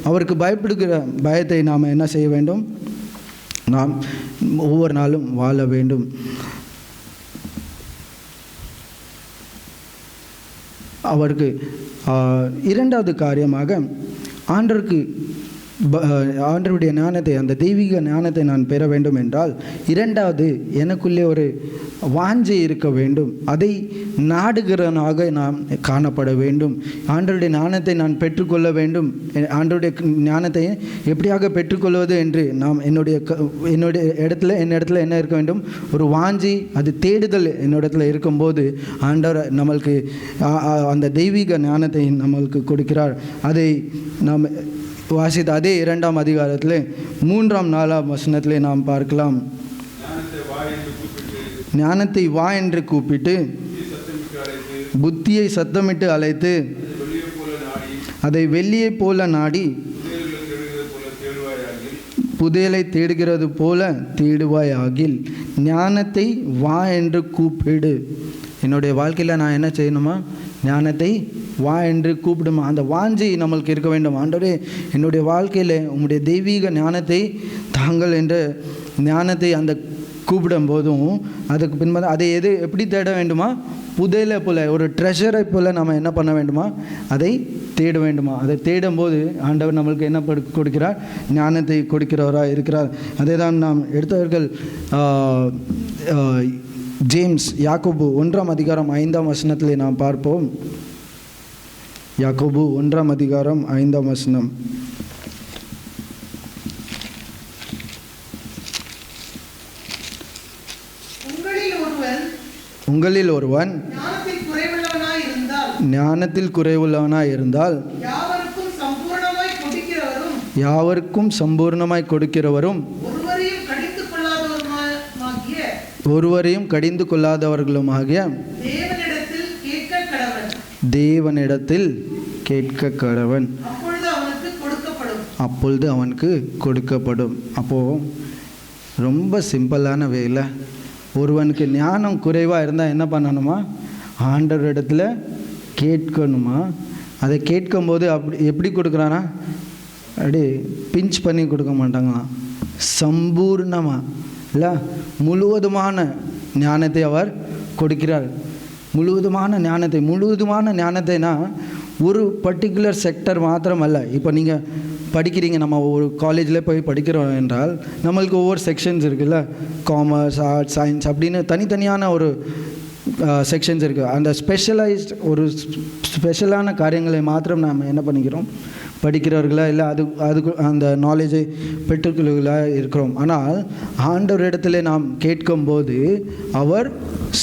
அவருக்கு பயப்படுகிற பயத்தை நாம் என்ன செய்ய வேண்டும், நாம் ஒவ்வொரு நாளும் வாழ வேண்டும். அவருக்கு இரண்டாவது காரியமாக ஆண்டவருடைய ஞானத்தை, அந்த தெய்வீக ஞானத்தை நான் பெற வேண்டும் என்றால் இரண்டாவது எனக்குள்ளே ஒரு வாஞ்சை இருக்க வேண்டும், அதை நாடுகிறவனாக நாம் காணப்பட வேண்டும். ஆண்டவருடைய ஞானத்தை நான் பெற்றுக்கொள்ள வேண்டும். ஆண்டவருடைய ஞானத்தை எப்படியாக பெற்றுக்கொள்வது என்று நாம் என்னுடைய இடத்துல என்ன இருக்க வேண்டும், ஒரு வாஞ்சி, அது தேடுதல் என்னிடத்தில் இருக்கும்போது ஆண்டவர் நம்மளுக்கு அந்த தெய்வீக ஞானத்தை நம்மளுக்கு கொடுக்கிறார். அதை நாம் வாசித்த அதே 2ஆம் அதிகாரத்தில் 3ஆம் 4ஆம் வசனத்திலே நாம் பார்க்கலாம். ஞானத்தை வா என்று கூப்பிட்டு புத்தியை சத்தமிட்டு அழைத்து அதை வெள்ளியை போல நாடி புதையலை தேடுகிறது போல தேடுவாயாகில். ஞானத்தை வா என்று கூப்பிடு. என்னுடைய வாழ்க்கையில் நான் என்ன செய்யணுமா, ஞானத்தை வா என்று கூப்பிடுமா, அந்த வாஞ்சை நம்மளுக்கு இருக்க வேண்டும். ஆண்டவரே என்னுடைய வாழ்க்கையில் உம்முடைய தெய்வீக ஞானத்தை தாங்கள் என்ற ஞானத்தை அந்த கூப்பிடும் போதும் அதுக்கு பின்பு அதை எப்படி தேட வேண்டுமா, புதையலை போல், ஒரு ட்ரெஷரை போல் நம்ம என்ன பண்ண வேண்டுமா, அதை தேட வேண்டுமா. அதை தேடும்போது ஆண்டவர் நம்மளுக்கு என்ன கொடுக்கிறார், ஞானத்தை கொடுக்கிறவராக இருக்கிறார். அதை தான் நாம் எடுத்தவர்கள் ஜேம்ஸ் யாக்கோபு 1ஆம் அதிகாரம் 5ஆம் வசனத்திலே நாம் பார்ப்போம். யாக்கோபு 1ஆம் அதிகாரம் 5ஆம் வசனம். உங்களில் ஒருவன் ஞானத்தில் குறைவுள்ளவனாய் இருந்தால் யாவருக்கும் சம்பூர்ணமாய் கொடுக்கிறவரும் ஒருவரையும் கடிந்து கொள்ளாதவர்களுமாகிய தேவனிடத்தில் கேட்க கடவன், அப்பொழுது அவனுக்கு கொடுக்கப்படும். அப்போது ரொம்ப சிம்பிளான வேலை. ஒருவனுக்கு ஞானம் குறைவாக இருந்தால் என்ன பண்ணணுமா, ஆண்டவரிடத்தில் கேட்கணுமா. அதை கேட்கும்போது எப்படி கொடுக்குறானா, அப்படி பிஞ்ச் பண்ணி கொடுக்க மாட்டாங்களாம், சம்பூர்ணமாக இல்லை முழுவதுமான ஞானத்தை அவர் கொடுக்கிறார். முழுவதுமான ஞானத்தைனா ஒரு பர்டிகுலர் செக்டர் மாத்திரம் அல்ல. இப்போ நீங்கள் படிக்கிறீங்க, நம்ம ஒரு காலேஜில் போய் படிக்கிறோம் என்றால் நம்மளுக்கு ஒவ்வொரு செக்ஷன்ஸ் இருக்குல்ல, காமர்ஸ், ஆர்ட்ஸ், சயின்ஸ் அப்படின்னு தனித்தனியான ஒரு செக்ஷன்ஸ் இருக்குது. அந்த ஸ்பெஷலைஸ்ட் ஒரு ஸ்பெஷலான காரியங்களை மாத்திரம் நாம் என்ன பண்ணிக்கிறோம், படிக்கிறவர்களா இல்லை அதுக்கு அந்த நாலேஜை பெற்றுக்கொள்ளாக இருக்கிறோம். ஆனால் ஆண்டவர் இடத்துல நாம் கேட்கும்போது அவர்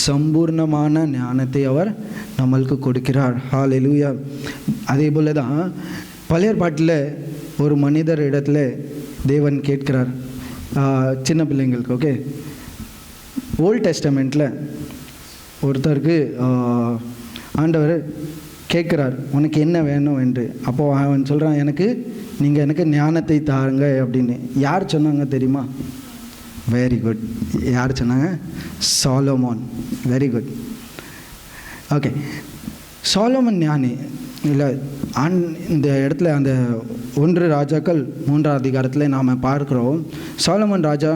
சம்பூர்ணமான ஞானத்தை அவர் நம்மளுக்கு கொடுக்கிறார். ஹல்லேலூயா. அதே போல தான் பழைய ஏற்பாட்டில் ஒரு மனிதர் இடத்துல தேவன் கேட்கிறார், சின்ன பிள்ளைங்களுக்கு. ஓகே, ஓல்ட் டெஸ்டமெண்ட்டில் ஒருத்தருக்கு ஆண்டவர் கேட்குறார், உனக்கு என்ன வேணும் என்று. அப்போது அவன் சொல்கிறான், நீங்கள் எனக்கு ஞானத்தை தாருங்க அப்படின்னு. யார் சொன்னாங்க தெரியுமா? Very good. யார் சொன்னாங்க? Solomon. Very good. Okay, Solomon ஞானி இல்லை. இந்த இடத்துல அந்த 1 ராஜாக்கள் 3ஆம் அதிகாரத்தில் நாம் பார்க்குறோம், சாலமோன் ராஜா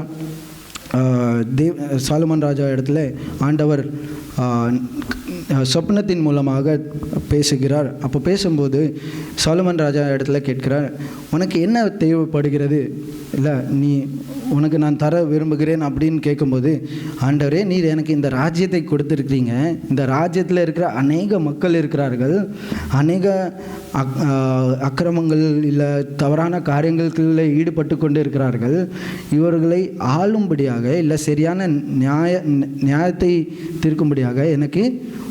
இடத்துல ஆண்டவர் சொப்னத்தின் மூலமாக பேசுகிறார். அப்போ பேசும்போது சாலமோன் ராஜா இடத்துல கேட்கிறார், உனக்கு என்ன தேவைப்படுகிறது, இல்லை உனக்கு நான் தர விரும்புகிறேன் அப்படின்னு கேட்கும்போது, ஆண்டவரே நீர் எனக்கு இந்த ராஜ்யத்தை கொடுத்துருக்கிறீங்க, இந்த ராஜ்யத்தில் இருக்கிற அநேக மக்கள் இருக்கிறார்கள், அநேக அக்கிரமங்கள் இல்லை தவறான காரியங்களில் ஈடுபட்டு கொண்டு இருக்கிறார்கள், இவர்களை ஆளும்படியாக இல்லை சரியான நியாயத்தை தீர்க்கும்படியாக எனக்கு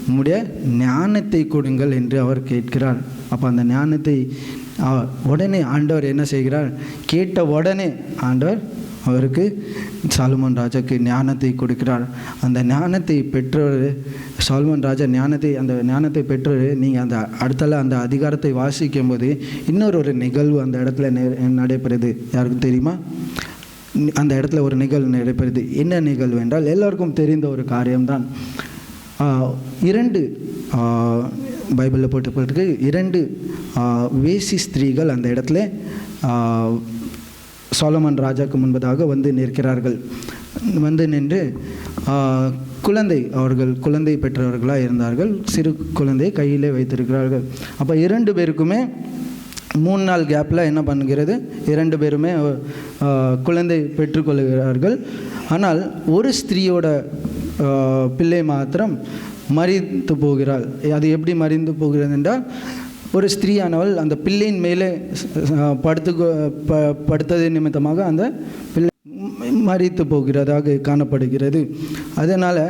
உம்முடைய ஞானத்தை கொடுங்கள் என்று அவர் கேட்கிறார். அப்போ அந்த ஞானத்தை உடனே ஆண்டவர் என்ன செய்கிறார், கேட்ட உடனே ஆண்டவர் அவருக்கு சாலமோன் ராஜாக்கு ஞானத்தை கொடுக்கிறார். அந்த ஞானத்தை பெற்றவர் சாலமோன் ராஜா அந்த ஞானத்தை பெற்றவர். நீங்கள் அந்த அடுத்தல அந்த அதிகாரத்தை வாசிக்கும் போது இன்னொரு நிகழ்வு அந்த இடத்துல நடைபெறுது. யாருக்கும் தெரியுமா? அந்த இடத்துல ஒரு நிகழ்வு நடைபெறுது. என்ன நிகழ்வு என்றால் எல்லாருக்கும் தெரிந்த ஒரு காரியம்தான். 2 பைபிளில் போட்டு 2 வேசி ஸ்திரீகள் அந்த இடத்துல சாலமோன் ராஜாவுக்கு முன்பதாக வந்து நிற்கிறார்கள். வந்து நின்று அவர்கள் குழந்தை பெற்றவர்களாக இருந்தார்கள். சிறு குழந்தையை கையிலே வைத்திருக்கிறார்கள். அப்போ 2 பேருக்குமே 3 நாள் கேப்பில் என்ன பண்ணுகிறது, 2 பேருமே குழந்தை பெற்றுக்கொள்கிறார்கள். ஆனால் ஒரு ஸ்திரீயோட பிள்ளை மாத்திரம் மரித்து போகிறாள். அது எப்படி மறிந்து போகிறது என்றால், ஒரு ஸ்திரீயானவள் அந்த பிள்ளையின் மேலே படுத்தது நிமித்தமாக அந்த பிள்ளை மரித்து போகிறதாக காணப்படுகிறது. அதனால்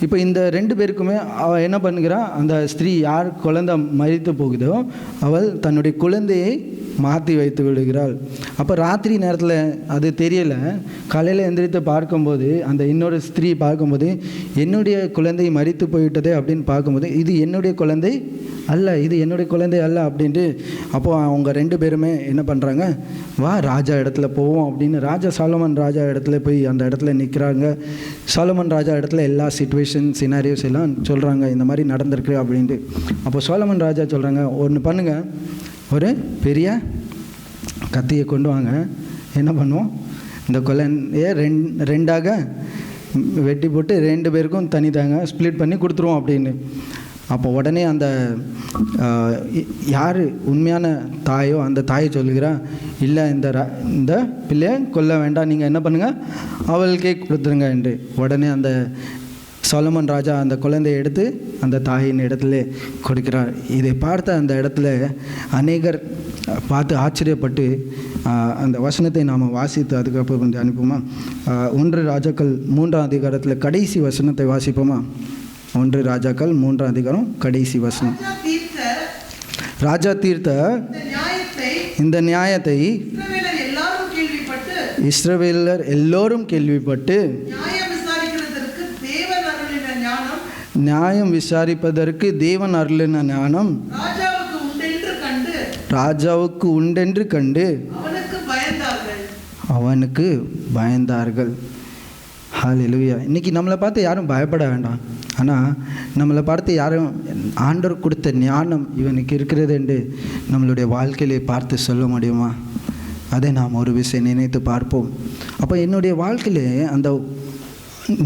இப்போ இந்த 2 பேருக்குமே அவள் என்ன பண்ணுகிறாள், அந்த ஸ்திரீ யார் குழந்தை மரித்து போகுதோ அவள் தன்னுடைய குழந்தையை மாற்றி வைத்து விடுகிறாள். அப்போ ராத்திரி நேரத்தில் அது தெரியலை. காலையில் எந்திரித்து பார்க்கும்போது அந்த இன்னொரு ஸ்திரீ பார்க்கும்போது, என்னுடைய குழந்தை மரித்து போய்விட்டதே அப்படின்னு பார்க்கும்போது, இது என்னுடைய குழந்தை அல்ல, இது என்னுடைய குழந்தை அல்ல அப்படின்ட்டு. அப்போது அவங்க 2 பேருமே என்ன பண்ணுறாங்க, வா ராஜா இடத்துல போவோம் அப்படின்னு சாலமோன் ராஜா இடத்துல போய் அந்த இடத்துல நிற்கிறாங்க. சாலமோன் ராஜா இடத்துல எல்லா சினாரியோஸ் எல்லாம் சொல்கிறாங்க, இந்த மாதிரி நடந்திருக்கு அப்படின்ட்டு. அப்போ சாலமோன் ராஜா சொல்கிறாங்க, ஒன்று பண்ணுங்கள், ஒரு பெரிய கத்தியை கொண்டு வாங்க, என்ன பண்ணுவோம், இந்த கொலையை 2ஆக வெட்டி போட்டு 2 பேருக்கும் தனித்தாங்க ஸ்ப்ளிட் பண்ணி கொடுத்துருவோம் அப்படின்னு. அப்போ உடனே அந்த யார் உண்மையான தாயோ அந்த தாயை சொல்லுகிறா, இல்லை இந்த பிள்ளையை கொல்ல வேண்டாம், நீங்கள் என்ன பண்ணுங்கள், அவளுக்கே கொடுத்துருங்க என்று. உடனே அந்த சாலமோன் ராஜா அந்த குழந்தையை எடுத்து அந்த தாயின் இடத்துல கொடுக்கிறார். இதை பார்த்த அந்த இடத்துல அநேகர் பார்த்து ஆச்சரியப்பட்டு அந்த வசனத்தை நாம் வாசித்து அதுக்கப்புறம் கொஞ்சம் அனுப்புமா. 1 ராஜாக்கள் 3ஆம் அதிகாரத்தில் கடைசி வசனத்தை வாசிப்போமா? 1 ராஜாக்கள் 3ஆம் அதிகாரம் கடைசி வசனம். ராஜா தீர்த்த இந்த நியாயத்தை இஸ்ரவேலர் எல்லோரும் கேள்விப்பட்டு நியாயம் விசாரிப்பதற்கு தேவன் அருளின ஞானம் ராஜாவுக்கு உண்டென்று கண்டு அவனுக்கு பயந்தார்கள். ஹல்லேலூயா. இன்றைக்கி நம்மளை பார்த்து யாரும் பயப்பட வேண்டாம். ஆனால் நம்மளை பார்த்து யாரும் ஆண்டவர் கொடுத்த ஞானம் இவனுக்கு இருக்கிறது என்று நம்மளுடைய வாழ்க்கையிலே பார்த்து சொல்ல முடியுமா? அதை நாம் ஒரு விஷயம் நினைத்து பார்ப்போம். அப்போ என்னுடைய வாழ்க்கையிலே அந்த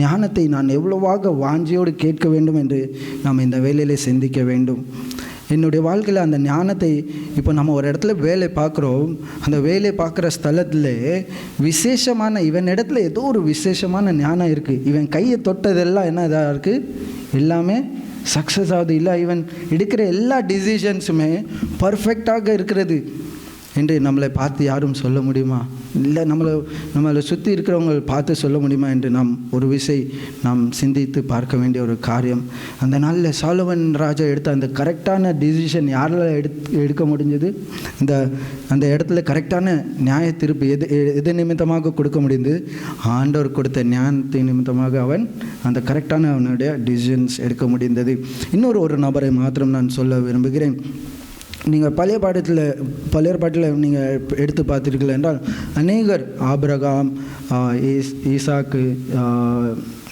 ஞானத்தை நான் எவ்வளவாக வாஞ்சியோடு கேட்க வேண்டும் என்று நாம் இந்த வேலையிலே சிந்திக்க வேண்டும். என்னுடைய வாழ்க்கையில் அந்த ஞானத்தை இப்போ நம்ம ஒரு இடத்துல வேலை பார்க்குறோம். அந்த வேலை பார்க்குற ஸ்தலத்தில் விசேஷமான இவன் இடத்துல ஏதோ ஒரு விசேஷமான ஞானம் இருக்குது. இவன் கையை தொட்டதெல்லாம் என்ன இதாக இருக்குது, எல்லாமே சக்ஸஸ் ஆகுது. இல்லை இவன் எடுக்கிற எல்லா டிசிஷன்ஸுமே பர்ஃபெக்டாக இருக்கிறது என்று நம்மளை பார்த்து யாரும் சொல்ல முடியுமா? இல்லை நம்மளை சுற்றி இருக்கிறவங்க பார்த்து சொல்ல முடியுமா என்று நாம் ஒரு விசை நாம் சிந்தித்து பார்க்க வேண்டிய ஒரு காரியம். அந்த நாளில் சாலமன் ராஜா எடுத்த அந்த கரெக்டான டிசிஷன் யாரால் எடுக்க முடிஞ்சது? அந்த இடத்துல கரெக்டான நியாய தீர்ப்பு எது நிமித்தமாக கொடுக்க முடிந்தது? ஆண்டவர் கொடுத்த ஞானத்தின் நிமித்தமாக அவன் அந்த கரெக்டான அவனுடைய டிசிஷன்ஸ் எடுக்க முடிந்தது. ஒரு நபரை மாத்திரம் நான் சொல்ல விரும்புகிறேன். நீங்கள் பழைய பாட்டில் நீங்கள் எடுத்து பார்த்தீர்கள் என்றால் அநேகர் ஆபிரகாம், ஈசாக்கு,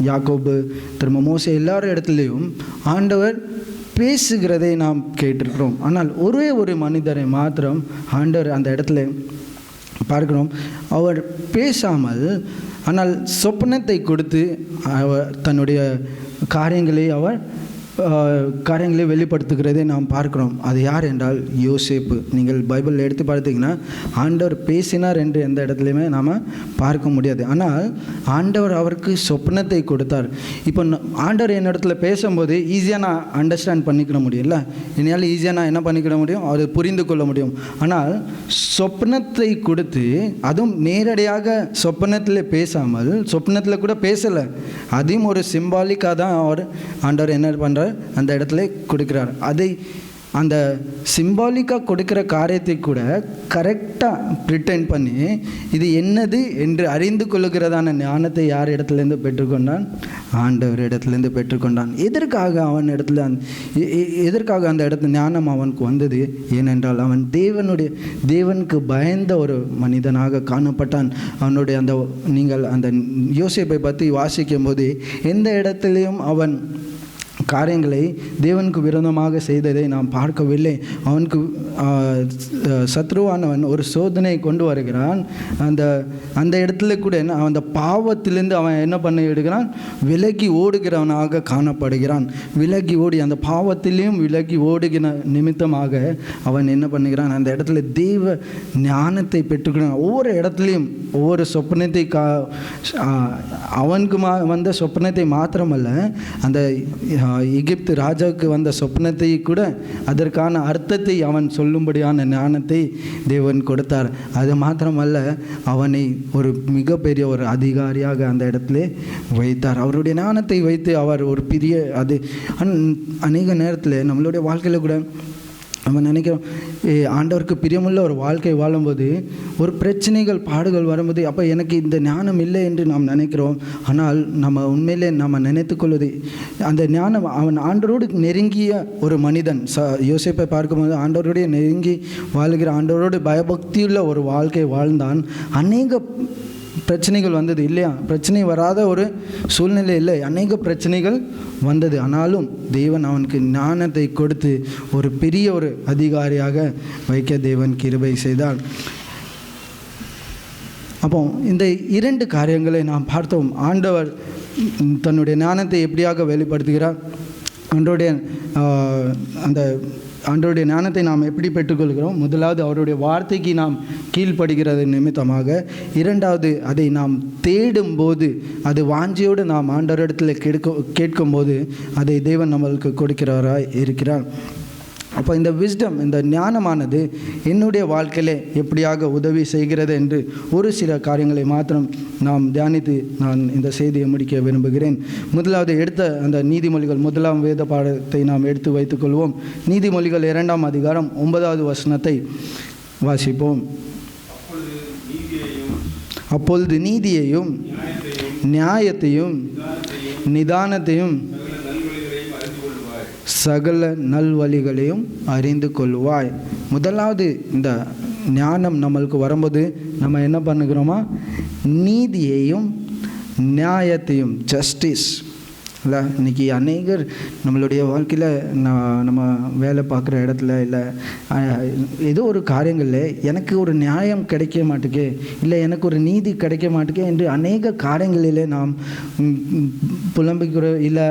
யாக்கோபு, திரும்ப மோசே எல்லார் இடத்துலையும் ஆண்டவர் பேசுகிறதை நாம் கேட்டிருக்கிறோம். ஆனால் ஒரே ஒரு மனிதரை மாத்திரம் ஆண்டவர் அந்த இடத்துல பார்க்கிறோம். அவர் பேசாமல் ஆனால் சொப்பனத்தை கொடுத்து அவர் தன்னுடைய காரியங்களை வெளிப்படுத்துகிறதை நாம் பார்க்கிறோம். அது யார் என்றால் யோசேப்பு. நீங்கள் பைபிளில் எடுத்து பார்த்தீங்கன்னா ஆண்டவர் பேசினார் என்று எந்த இடத்துலையுமே நாம் பார்க்க முடியாது. ஆனால் ஆண்டவர் அவருக்கு சொப்னத்தை கொடுத்தார். இப்போ ஆண்டவர் என் இடத்துல பேசும்போது ஈஸியாக நான் அண்டர்ஸ்டாண்ட் பண்ணிக்கிட முடியும்ல, என்னால் ஈஸியாக நான் என்ன பண்ணிக்கிட முடியும், அதை புரிந்து கொள்ள முடியும். ஆனால் சொப்னத்தை கொடுத்து, அதுவும் நேரடியாக சொப்பனத்தில் பேசாமல், சொப்னத்தில் கூட பேசலை, அதையும் ஒரு சிம்பாலிக்காக தான் ஆண்டவர் என்ன பண்ணுறார், அந்த இடத்துல கொடுக்கிறார். அந்த சிம்பாலிக்காக கொடுக்கிற காரியத்தை கூட கரெக்டாக ப்ரிட்டெண்ட் பண்ணி இது என்னது என்று அறிந்து கொள்ளுகிறதான ஞானத்தை யார் இடத்துலேருந்து பெற்றுக்கொண்டான்? ஆண்டவர் இடத்துலேருந்து பெற்றுக்கொண்டான். எதற்காக அந்த இடத்துல ஞானம் அவனுக்கு வந்தது? ஏனென்றால் அவன் தேவனுக்கு பயந்த ஒரு மனிதனாக காணப்பட்டான். அவனுடைய நீங்கள் அந்த யோசேப்பை பற்றி வாசிக்கும் போது எந்த இடத்துலையும் அவன் காரியங்களை தேவனுக்கு விரோதமாக செய்ததை நாம் பார்க்கவில்லை. அவனுக்கு சத்ருவானவன் ஒரு சோதனை கொண்டு வருகிறான். அந்த இடத்துல கூட அந்த பாவத்திலிருந்து அவன் என்ன பண்ணி எடுக்கிறான், விலகி ஓடுகிறவனாக காணப்படுகிறான். விலகி ஓடி அந்த பாவத்திலையும் விலகி ஓடுகிற நிமித்தமாக அவன் என்ன பண்ணுகிறான், அந்த இடத்துல தெய்வ ஞானத்தை பெற்றுக்கிறான். ஒவ்வொரு இடத்துலையும் ஒவ்வொரு சொப்பனத்தை அவனுக்கு வந்த சொப்பனத்தை மாத்திரமல்ல, அந்த எகிப்து ராஜாவுக்கு வந்த சொப்னத்தை கூட அதற்கான அர்த்தத்தை அவன் சொல்லும்படியான ஞானத்தை தேவன் கொடுத்தார். அது மாத்திரமல்ல, அவனை ஒரு மிகப்பெரிய ஒரு அதிகாரியாக அந்த இடத்துல வைத்தார். அவருடைய ஞானத்தை வைத்து அவர் ஒரு பெரிய அநேக நேரத்தில் நம்மளுடைய வாழ்க்கையில் கூட நம்ம நினைக்கிறோம், ஆண்டவருக்கு பிரியமுள்ள ஒரு வாழ்க்கை வாழும்போது ஒரு பிரச்சனைகள் பாடுகள் வரும்போது அப்போ எனக்கு இந்த ஞானம் இல்லை என்று நாம் நினைக்கிறோம். ஆனால் நம்ம உண்மையிலே நம்ம நினைத்துக்கொள்வது அந்த ஞானம், அவன் ஆண்டவரோடு நெருங்கிய ஒரு மனிதன். யோசேப்பை பார்க்கும்போது ஆண்டவருடைய நெருங்கி வாழ்கிற, ஆண்டவரோடு பயபக்தியுள்ள ஒரு வாழ்க்கை வாழ்ந்தான். அநேக பிரச்சனைகள் வந்தது இல்லையா? பிரச்சனை வராத ஒரு சூழ்நிலை இல்லை, அநேக பிரச்சனைகள் வந்தது. ஆனாலும் தேவன் அவனுக்கு ஞானத்தை கொடுத்து ஒரு பெரிய ஒரு அதிகாரியாக வைக்க தேவன் கிருபை செய்தார். அப்போ இந்த இரண்டு காரியங்களை நாம் பார்த்தோம். ஆண்டவர் தன்னுடைய ஞானத்தை எப்படியாக வெளிப்படுத்துகிறார், ஆண்டவருடைய ஞானத்தை நாம் எப்படி பெற்றுக்கொள்கிறோம்? முதலாவது அவருடைய வார்த்தைக்கு நாம் கீழ்ப்படுகிறது நிமித்தமாக. இரண்டாவது அதை நாம் தேடும்போது, அது வாஞ்சியோடு நாம் ஆண்டவரிடத்தில் கேட்கும்போது அதை தேவன் நம்மளுக்கு கொடுக்கிறவராய் இருக்கிறார். அப்போ இந்த விஸ்டம், இந்த ஞானமானது என்னுடைய வாழ்க்கையிலே எப்படியாக உதவி செய்கிறது என்று ஒரு சில காரியங்களை மாத்திரம் நாம் தியானித்து நான் இந்த செய்தியை முடிக்க விரும்புகிறேன். முதலாவது எடுத்த அந்த நீதிமொழிகள் 1ஆம் வேத பாடத்தை நாம் எடுத்து வைத்துக்கொள்வோம். நீதிமொழிகள் 2ஆம் அதிகாரம் 9வது வசனத்தை வாசிப்போம். அப்பொழுது நீதியையும் நியாயத்தையும் நிதானத்தையும் சகல நல்வழிகளையும் அறிந்து கொள்வாய். முதலாவது இந்த ஞானம் நம்மளுக்கு வரும்போது நம்ம என்ன பண்ணுகிறோமா, நீதியையும் நியாயத்தையும், ஜஸ்டிஸ் இல்லை. இன்றைக்கி அநேகர் நம்மளுடைய வாழ்க்கையில் நம்ம வேலை பார்க்குற இடத்துல இல்லை ஏதோ ஒரு காரியங்களில் எனக்கு ஒரு நியாயம் கிடைக்க மாட்டேக்கே, இல்லை எனக்கு ஒரு நீதி கிடைக்க மாட்டேக்கே என்று அநேக காரியங்களிலே நாம் புலம்பிக்கிறோம். இல்லை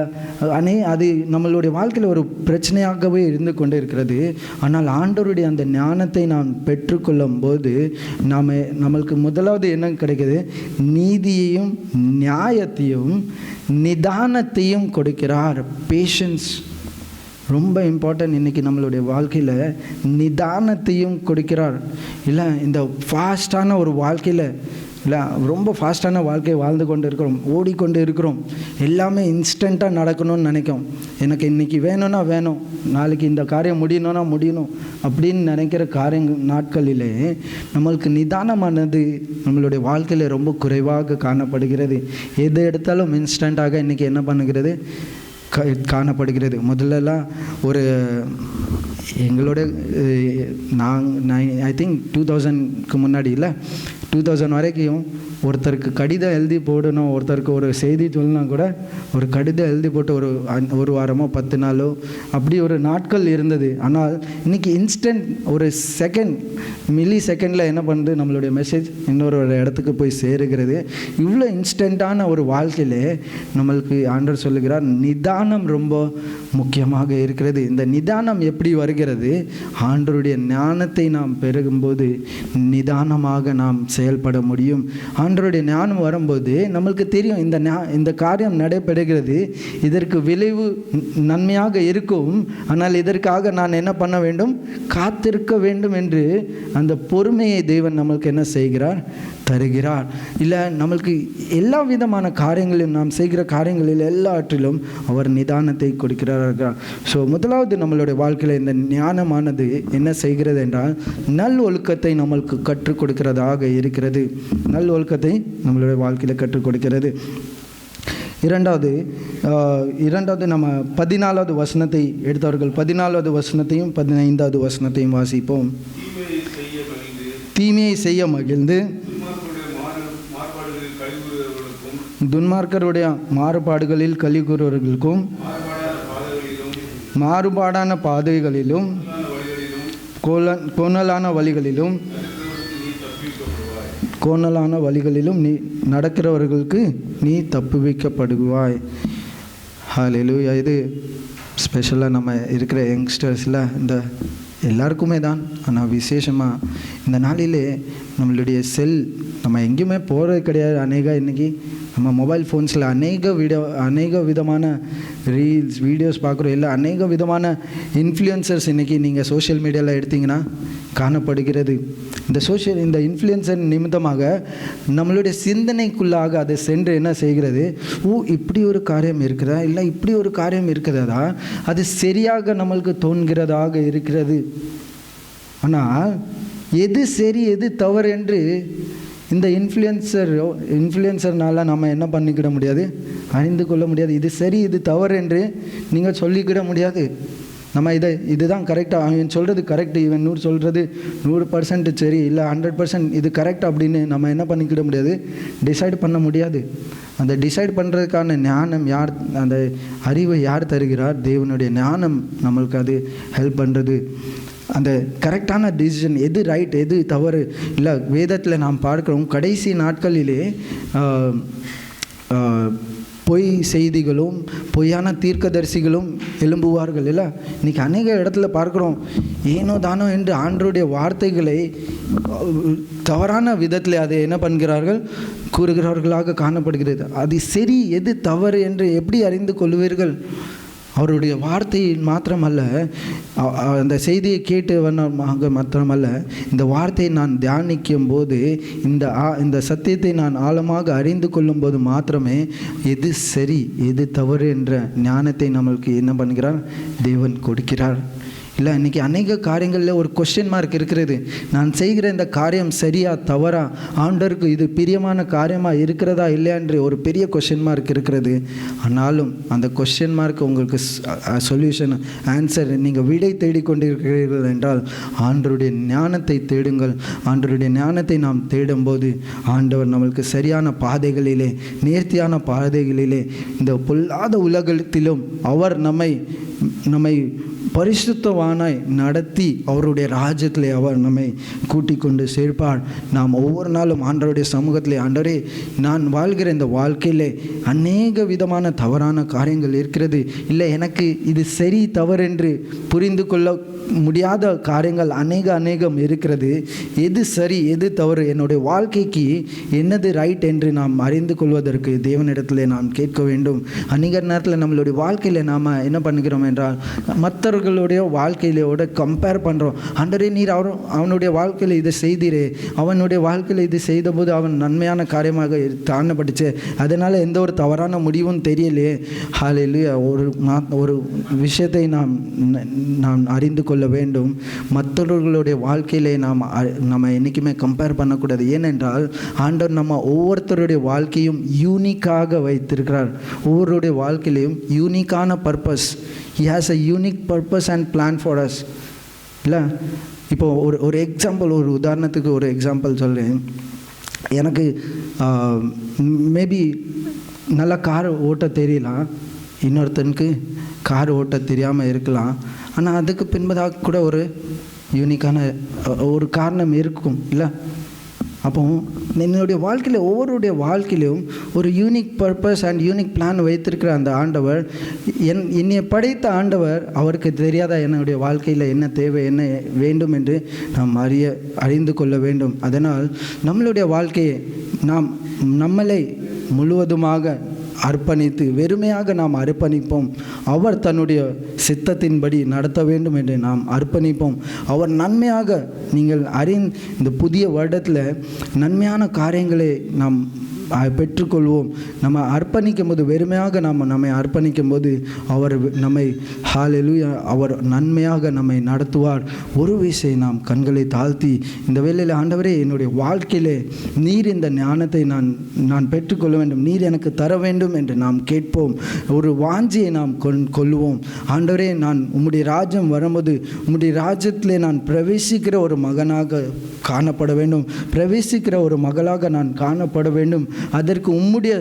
அது நம்மளுடைய வாழ்க்கையில் ஒரு பிரச்சனையாகவே இருந்து கொண்டே இருக்கிறது. ஆனால் ஆண்டவருடைய அந்த ஞானத்தை நாம் பெற்றுக்கொள்ளும் போது நம்மளுக்கு முதலாவது என்ன கிடைக்குது, நீதியையும் நியாயத்தையும் நிதானத்தையும் கொடுக்கிறார். பேஷன்ஸ் ரொம்ப இம்பார்ட்டன்ட். இன்றைக்கி நம்மளுடைய வாழ்க்கையில் நிதானத்தையும் கொடுக்கிறார். இல்லை இந்த ஃபாஸ்டான ஒரு வாழ்க்கையில், இல்லை ரொம்ப ஃபாஸ்டான வாழ்க்கையை வாழ்ந்து கொண்டு இருக்கிறோம், ஓடிக்கொண்டு இருக்கிறோம். எல்லாமே இன்ஸ்டண்ட்டாக நடக்கணும்னு நினைக்கும். எனக்கு இன்றைக்கி வேணும்னா வேணும், நாளைக்கு இந்த காரியம் முடியணும்னா முடியணும் அப்படின்னு நினைக்கிற நாட்களிலே நம்மளுக்கு நிதானமானது நம்மளுடைய வாழ்க்கையில் ரொம்ப குறைவாக காணப்படுகிறது. எது எடுத்தாலும் இன்ஸ்டண்ட்டாக இன்றைக்கி என்ன பண்ணுகிறது, காணப்படுகிறது. முதல்லலாம் ஒரு எங்களோட ஐ திங்க் 2000க்கு முன்னாடி இல்லை 2000 வரைக்கும் ஒருத்தருக்கு கடிதம் எழுதி போடணும், ஒருத்தருக்கு ஒரு செய்தி சொல்லணும்னா கூட ஒரு கடிதம் எழுதி போட்டு ஒரு வாரமோ 10 நாளோ அப்படி ஒரு நாட்கள் இருந்தது. ஆனால் இன்றைக்கி இன்ஸ்டன்ட் ஒரு மில்லி செகண்டில் என்ன பண்ணுறது, நம்மளுடைய மெசேஜ் இன்னொரு இடத்துக்கு போய் சேருகிறது. இவ்வளோ இன்ஸ்டண்ட்டான ஒரு வாழ்க்கையிலே நம்மளுக்கு ஆண்டவர் சொல்லுகிறார் நிதானம் ரொம்ப முக்கியமாக இருக்கிறது. இந்த நிதானம் எப்படி வருகிறது, ஆண்டவருடைய ஞானத்தை நாம் பெருகும்போது நிதானமாக நாம் செயல்பட முடியும். ஆண்டவருடைய ஞானம் வரும்போது நம்மளுக்கு தெரியும் இந்த காரியம் நடைபெறுகிறது, இதற்கு விளைவு நன்மையாக இருக்கும், ஆனால் இதற்காக நான் என்ன பண்ண வேண்டும், காத்திருக்க வேண்டும் என்று அந்த பொறுமையை தேவன் நம்மளுக்கு என்ன செய்கிறார், தருகிறார். இல்லை நம்மளுக்கு எல்லா விதமான காரியங்களிலும் நாம் செய்கிற காரியங்களில் எல்லாவற்றிலும் அவர் நிதானத்தை கொடுக்கிறார். ஸோ முதலாவது நம்மளுடைய வாழ்க்கையில் இந்த ஞானமானது என்ன செய்கிறது என்றால் நல் ஒழுக்கத்தை நம்மளுக்கு கற்றுக் கொடுக்கிறதாக இருக்கிறது. நல் ஒழுக்கத்தை நம்மளுடைய வாழ்க்கையில் கற்றுக் கொடுக்கிறது. இரண்டாவது நம்ம 14வது வசனத்தை எடுத்தவர்கள் 14வது வசனத்தையும் 15வது வசனத்தையும் வாசிப்போம். தீமையை செய்ய மகிழ்ந்து துன்மார்க்கருடைய மாறுபாடுகளில் களி கூறுவர்களுக்கும் மாறுபாடான பாதைகளிலும் கோணலான வழிகளிலும் நீ நடக்கிறவர்களுக்கு நீ தப்புவிக்கப்படுவாய். ஹல்லேலூயா. இது ஸ்பெஷலாக நம்ம இருக்கிற யங்ஸ்டர்ஸில் இந்த எல்லாருக்குமே தான், ஆனால் விசேஷமாக இந்த நாளிலே நம்மளுடைய நம்ம எங்கேயுமே போகிறது கிடையாது. இன்றைக்கி நம்ம மொபைல் ஃபோன்ஸில் அநேக விதமான ரீல்ஸ் வீடியோஸ் பார்க்குறோம். இல்லை அநேக விதமான இன்ஃப்ளூயன்சர்ஸ் இன்றைக்கி நீங்கள் சோஷியல் மீடியாவில் எடுத்திங்கன்னா காணப்படுகிறது. இந்த இன்ஃப்ளூயன்சர் நிமித்தமாக நம்மளுடைய சிந்தனைக்குள்ளாக அதை சென்று என்ன செய்கிறது, இப்படி ஒரு காரியம் இருக்கிறதா, இல்லை இப்படி ஒரு காரியம் இருக்கிறதா, அது சரியாக நம்மளுக்கு தோன்கிறதாக இருக்கிறது. ஆனால் எது சரி எது தவறு என்று இந்த இன்ஃப்ளூயன்சர்னால நம்ம என்ன பண்ணிக்கிட முடியாது, அறிந்து கொள்ள முடியாது. இது சரி இது தவறு என்று நீங்கள் சொல்லிக்கிட முடியாது. நம்ம இதுதான் கரெக்டாக, அவன் சொல்கிறது கரெக்டு, இவன் 100 சொல்கிறது 100% சரி, இல்லை 100% இது கரெக்ட் அப்படின்னு நம்ம என்ன பண்ணிக்கிட முடியாது, டிசைட் பண்ண முடியாது. அந்த டிசைட் பண்ணுறதுக்கான ஞானம் யார், அந்த அறிவை யார் தருகிறார், தேவனுடைய ஞானம் நம்மளுக்கு அது ஹெல்ப் பண்ணுறது. அந்த கரெக்டான டிசிஷன் எது ரைட் எது தவறு. இல்லை வேதத்தில் நாம் பார்க்கிறோம் கடைசி நாட்களிலே பொய் செய்திகளும் பொய்யான தீர்க்கதரிசிகளும் எழும்புவார்கள். இல்லை இன்றைக்கி அநேக இடத்துல பார்க்குறோம், ஏனோ தானோ என்று ஆண்டவருடைய வார்த்தைகளை தவறான விதத்தில் அதை என்ன பண்ணுகிறார்கள், கூறுகிறவர்களாக காணப்படுகிறது. அது சரி எது தவறு என்று எப்படி அறிந்து கொள்வீர்கள்? அவருடைய வார்த்தையை மாத்திரமல்ல, அந்த செய்தியை கேட்டு மாத்திரமல்ல, இந்த வார்த்தையை நான் தியானிக்கும் போது இந்த சத்தியத்தை நான் ஆழமாக அறிந்து கொள்ளும் போது மாத்திரமே எது சரி எது தவறு என்ற ஞானத்தை நம்மளுக்கு என்ன பண்ணுகிறார், தேவன் கொடுக்கிறார். இல்லை இன்றைக்கி அநேக காரியங்களில் ஒரு கொஸ்டின் மார்க் இருக்கிறது. நான் செய்கிற இந்த காரியம் சரியா தவறா, ஆண்டவருக்கு இது பிரியமான காரியமாக இருக்கிறதா இல்லையா என்று ஒரு பெரிய கொஸ்டின் மார்க் இருக்கிறது. ஆனாலும் அந்த கொஸ்டின் மார்க் உங்களுக்கு சொல்யூஷன் ஆன்சர் நீங்கள் விடை தேடிக்கொண்டிருக்கிறீர்கள் என்றால் ஆண்டவருடைய ஞானத்தை தேடுங்கள். ஆண்டவருடைய ஞானத்தை நாம் தேடும்போது ஆண்டவர் நம்மளுக்கு சரியான பாதைகளிலே, நேர்த்தியான பாதைகளிலே, இந்த பொல்லாத உலகத்திலும் அவர் நம்மை பரிசுத்தவானாய் நடத்தி அவருடைய ராஜ்யத்திலே அவர் நம்மை கூட்டிக் கொண்டு சேர்ப்பார். நாம் ஒவ்வொரு நாளும் ஆண்டவருடைய சமூகத்திலே, ஆண்டவரே நான் வாழ்கிற இந்த வாழ்க்கையிலே அநேக விதமான தவறான காரியங்கள் இருக்கிறது, இல்லை எனக்கு இது சரி தவறு என்று புரிந்து கொள்ள முடியாத காரியங்கள் அநேகம் இருக்கிறது. எது சரி எது தவறு, என்னுடைய வாழ்க்கைக்கு என்னது ரைட் என்று நாம் அறிந்து கொள்வதற்கு தேவனிடத்தில் நாம் கேட்க வேண்டும். அநேக நேரத்தில் நம்மளுடைய வாழ்க்கையில் நாம் என்ன பண்ணுகிறோம் என்றால் மற்றவர்களுடைய வாழ்க்கையிலோட கம்பேர் பண்ணுறோம். ஆண்டவரே நீர் அவனுடைய வாழ்க்கையில் இதை செய்தீரே, அவனுடைய வாழ்க்கையில் இது செய்தபோது அவன் நன்மையான காரியமாக தாண்டப்பட்டுச்சு, அதனால் எந்த ஒரு தவறான முடிவும் தெரியலையே. ஹல்லேலூயா. ஒரு விஷயத்தை நாம் அறிந்து கொள்ள வேண்டும். மற்றவர்களுடைய வாழ்க்கையிலே நம்ம என்றைக்குமே கம்பேர் பண்ணக்கூடாது. ஏனென்றால் ஆண்டவர் நம்ம ஒவ்வொருத்தருடைய வாழ்க்கையும் யூனிக்காக வைத்திருக்கிறார். ஒவ்வொருடைய வாழ்க்கையிலையும் யூனிக்கான purpose. He has a unique purpose and plan for us. இல்லை, இப்போ ஒரு எக்ஸாம்பிள், ஒரு உதாரணத்துக்கு ஒரு எக்ஸாம்பிள் சொல்கிறேன். எனக்கு மேபி நல்லா கார் ஓட்ட தெரியலாம், இன்னொருத்தனுக்கு கார் ஓட்ட தெரியாமல் இருக்கலாம். ஆனால் அதுக்கு பின்பதாக கூட ஒரு யூனிக்கான ஒரு காரணம் இருக்கும் இல்லை. அப்போ என்னுடைய வாழ்க்கையில் ஒவ்வொருடைய வாழ்க்கையிலும் ஒரு unique purpose and unique plan வைத்திருக்கிற அந்த ஆண்டவர், என்னை படைத்த ஆண்டவர், அவருக்கு தெரியாத என்னுடைய வாழ்க்கையில் என்ன தேவை என்ன வேண்டும் என்று நாம் அறிந்து கொள்ள வேண்டும். அதனால் நம்மளுடைய வாழ்க்கையை நம்மளை முழுவதுமாக அர்ப்பணித்து வெறுமையாக நாம் அர்ப்பணிப்போம். அவர் தன்னுடைய சித்தத்தின்படி நடத்த வேண்டும் என்று நாம் அர்ப்பணிப்போம். அவர் நன்மையாக நீங்கள் இந்த புதிய வருடத்தில் நன்மையான காரியங்களை நாம் பெற்றுக்கொள்வோம். நம்ம அர்ப்பணிக்கும் போது, வெறுமையாக நம்மை அர்ப்பணிக்கும் போது அவர் நம்மை ஹல்லேலூயா அவர் நன்மையாக நம்மை நடத்துவார். ஒரு விஷயம் நாம் கண்களை தாழ்த்தி இந்த வேளையில், ஆண்டவரே என்னுடைய வாழ்க்கையிலே நீர் இந்த ஞானத்தை நான் பெற்றுக்கொள்ள வேண்டும், நீர் எனக்கு தர வேண்டும் என்று நாம் கேட்போம். ஒரு வாஞ்சியை நாம் கொள்வோம். ஆண்டவரே நான் உம்முடைய ராஜ்யம் வரும்போது உம்முடைய ராஜ்யத்திலே நான் பிரவேசிக்கிற ஒரு மகனாக காணப்பட வேண்டும், பிரவேசிக்கிற ஒரு மகளாக நான் காணப்பட வேண்டும். அதற்கு உம்முடைய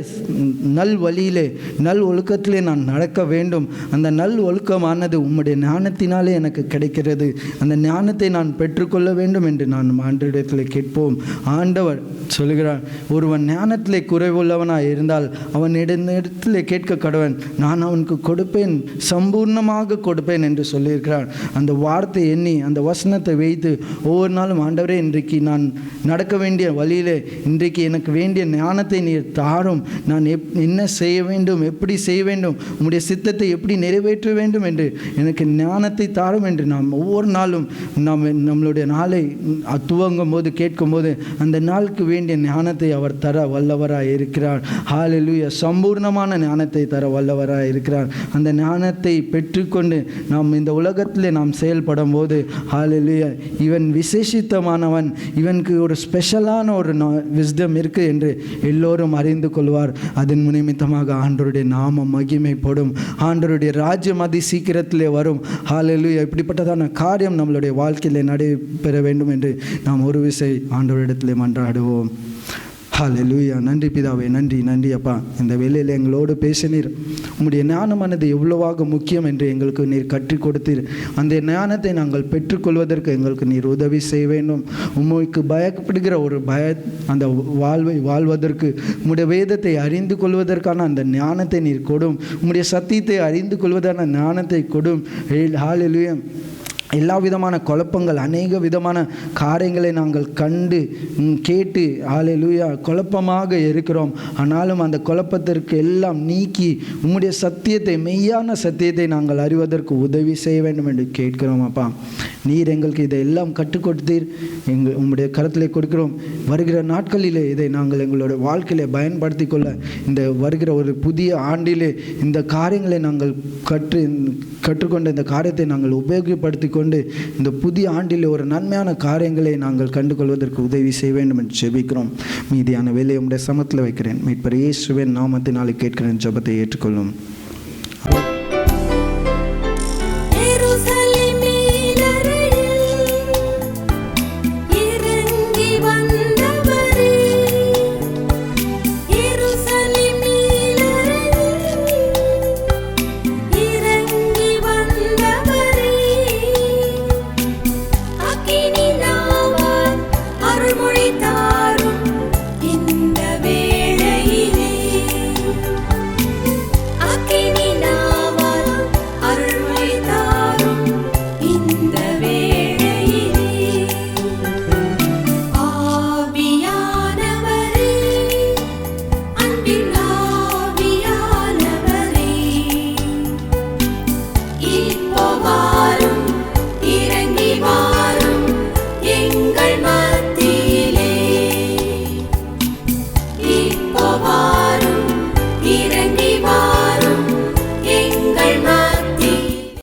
நல் வழியிலே நல் ஒழுக்கத்திலே நான் நடக்க வேண்டும். அந்த நல் ஒழுக்கமானது உம்முடைய ஞானத்தினாலே எனக்கு கிடைக்கிறது. அந்த ஞானத்தை நான் பெற்றுக்கொள்ள வேண்டும் என்று நான் ஆண்டவரிடத்தில் கேட்போம். ஆண்டவர் சொல்கிறார், ஒருவன் ஞானத்திலே குறைவுள்ளவனாக இருந்தால் அவன் இடத்திலே கேட்க கடவன், நான் அவனுக்கு கொடுப்பேன், சம்பூர்ணமாக கொடுப்பேன் என்று சொல்லியிருக்கிறார். அந்த வார்த்தை எண்ணி அந்த வசனத்தை வைத்து ஒவ்வொரு நாளும், ஆண்டவரே இன்றைக்கு நான் நடக்க வேண்டிய வழியிலே இன்றைக்கு எனக்கு வேண்டிய ஞானத்தை நீர் தாரும், நான் என்ன செய்ய வேண்டும், எப்படி செய்ய வேண்டும், உம்முடைய சித்தத்தை எப்படி நிறைவேற்ற வேண்டும் என்று எனக்கு ஞானத்தை தாரும் என்று நாம் ஒவ்வொரு நாளும் நம்மளுடைய நாளை துவங்கும் போது கேட்கும் போது அந்த நாளுக்கு வேண்டிய ஞானத்தை அவர் தர வல்லவராக இருக்கிறார். ஹல்லேலூயா. சம்பூர்ணமான ஞானத்தை தர வல்லவராக இருக்கிறார். அந்த ஞானத்தை பெற்றுக்கொண்டு நாம் இந்த உலகத்திலே நாம் செயல்படும் போது, ஹல்லேலூயா, இவன் விசேஷித்தமானவன், இவனுக்கு ஒரு ஸ்பெஷலான ஒரு விஸ்டம் இருக்குது என்று எல்லோரும் அறிந்து கொள்வார். அதன் நிமித்தமாக ஆண்டவருடைய நாமம் மகிமைப்படும். ஆண்டவருடைய ராஜ்யம் அதி சீக்கிரத்திலே வரும். ஹல்லேலூயா. இப்படிப்பட்டதான காரியம் நம்மளுடைய வாழ்க்கையிலே நடைபெற வேண்டும் என்று நாம் ஒரு விசை ஆண்டவரிடத்திலே மன்றாடுவோம். ஹல்லேலூயா. நன்றி பிதாவே, நன்றி அப்பா. இந்த வேளையில் எங்களோடு பேசினீர். உம்முடைய ஞானமானது எவ்வளவாக முக்கியம் என்று எங்களுக்கு நீர் கற்றுக் கொடுத்தீர். அந்த ஞானத்தை நாங்கள் பெற்றுக்கொள்வதற்கு எங்களுக்கு நீர் உதவி செய்ய வேண்டும். உம்மைக்கு பயப்படுகிற ஒரு அந்த வாழ்வதற்கு உம்முடைய வேதத்தை அறிந்து கொள்வதற்கான அந்த ஞானத்தை நீர் கொடும். உம்முடைய சத்தியத்தை அறிந்து கொள்வதான ஞானத்தை கொடும். ஹல்லேலூயா. எல்லா விதமான குழப்பங்கள், அநேக விதமான காரியங்களை நாங்கள் கண்டு கேட்டு ஹல்லேலூயா குழப்பமாக இருக்கிறோம். ஆனாலும் அந்த குழப்பத்திற்கு எல்லாம் நீக்கி உம்முடைய சத்தியத்தை, மெய்யான சத்தியத்தை நாங்கள் அறிவதற்கு உதவி செய்ய வேண்டும் என்று கேட்கிறோம் அப்பா. நீர் எங்களுக்கு இதை எல்லாம் கற்றுக் கொடுத்தீர். உம்முடைய கருத்திலே கொடுக்கிறோம். வருகிற நாட்களிலே இதை நாங்கள் எங்களுடைய வாழ்க்கையிலே பயன்படுத்தி கொள்ள, இந்த வருகிற ஒரு புதிய ஆண்டிலே இந்த காரியங்களை நாங்கள் கற்றுக்கொண்ட இந்த காரியத்தை நாங்கள் உபயோகப்படுத்தி கொண்டு இந்த புதிய ஆண்டில் ஒரு நன்மையான காரியங்களை நாங்கள் கண்டுகொள்வதற்கு உதவி செய்ய வேண்டும் என்று ஜெபிக்கிறோம். மீதியான வேலையை உம்முடைய சமத்தில் வைக்கிறேன். மீட்பர் இயேசுவின் நாமத்தினாலே கேட்கிறேன். ஜெபத்தை ஏற்றுக்கொள்ளும்.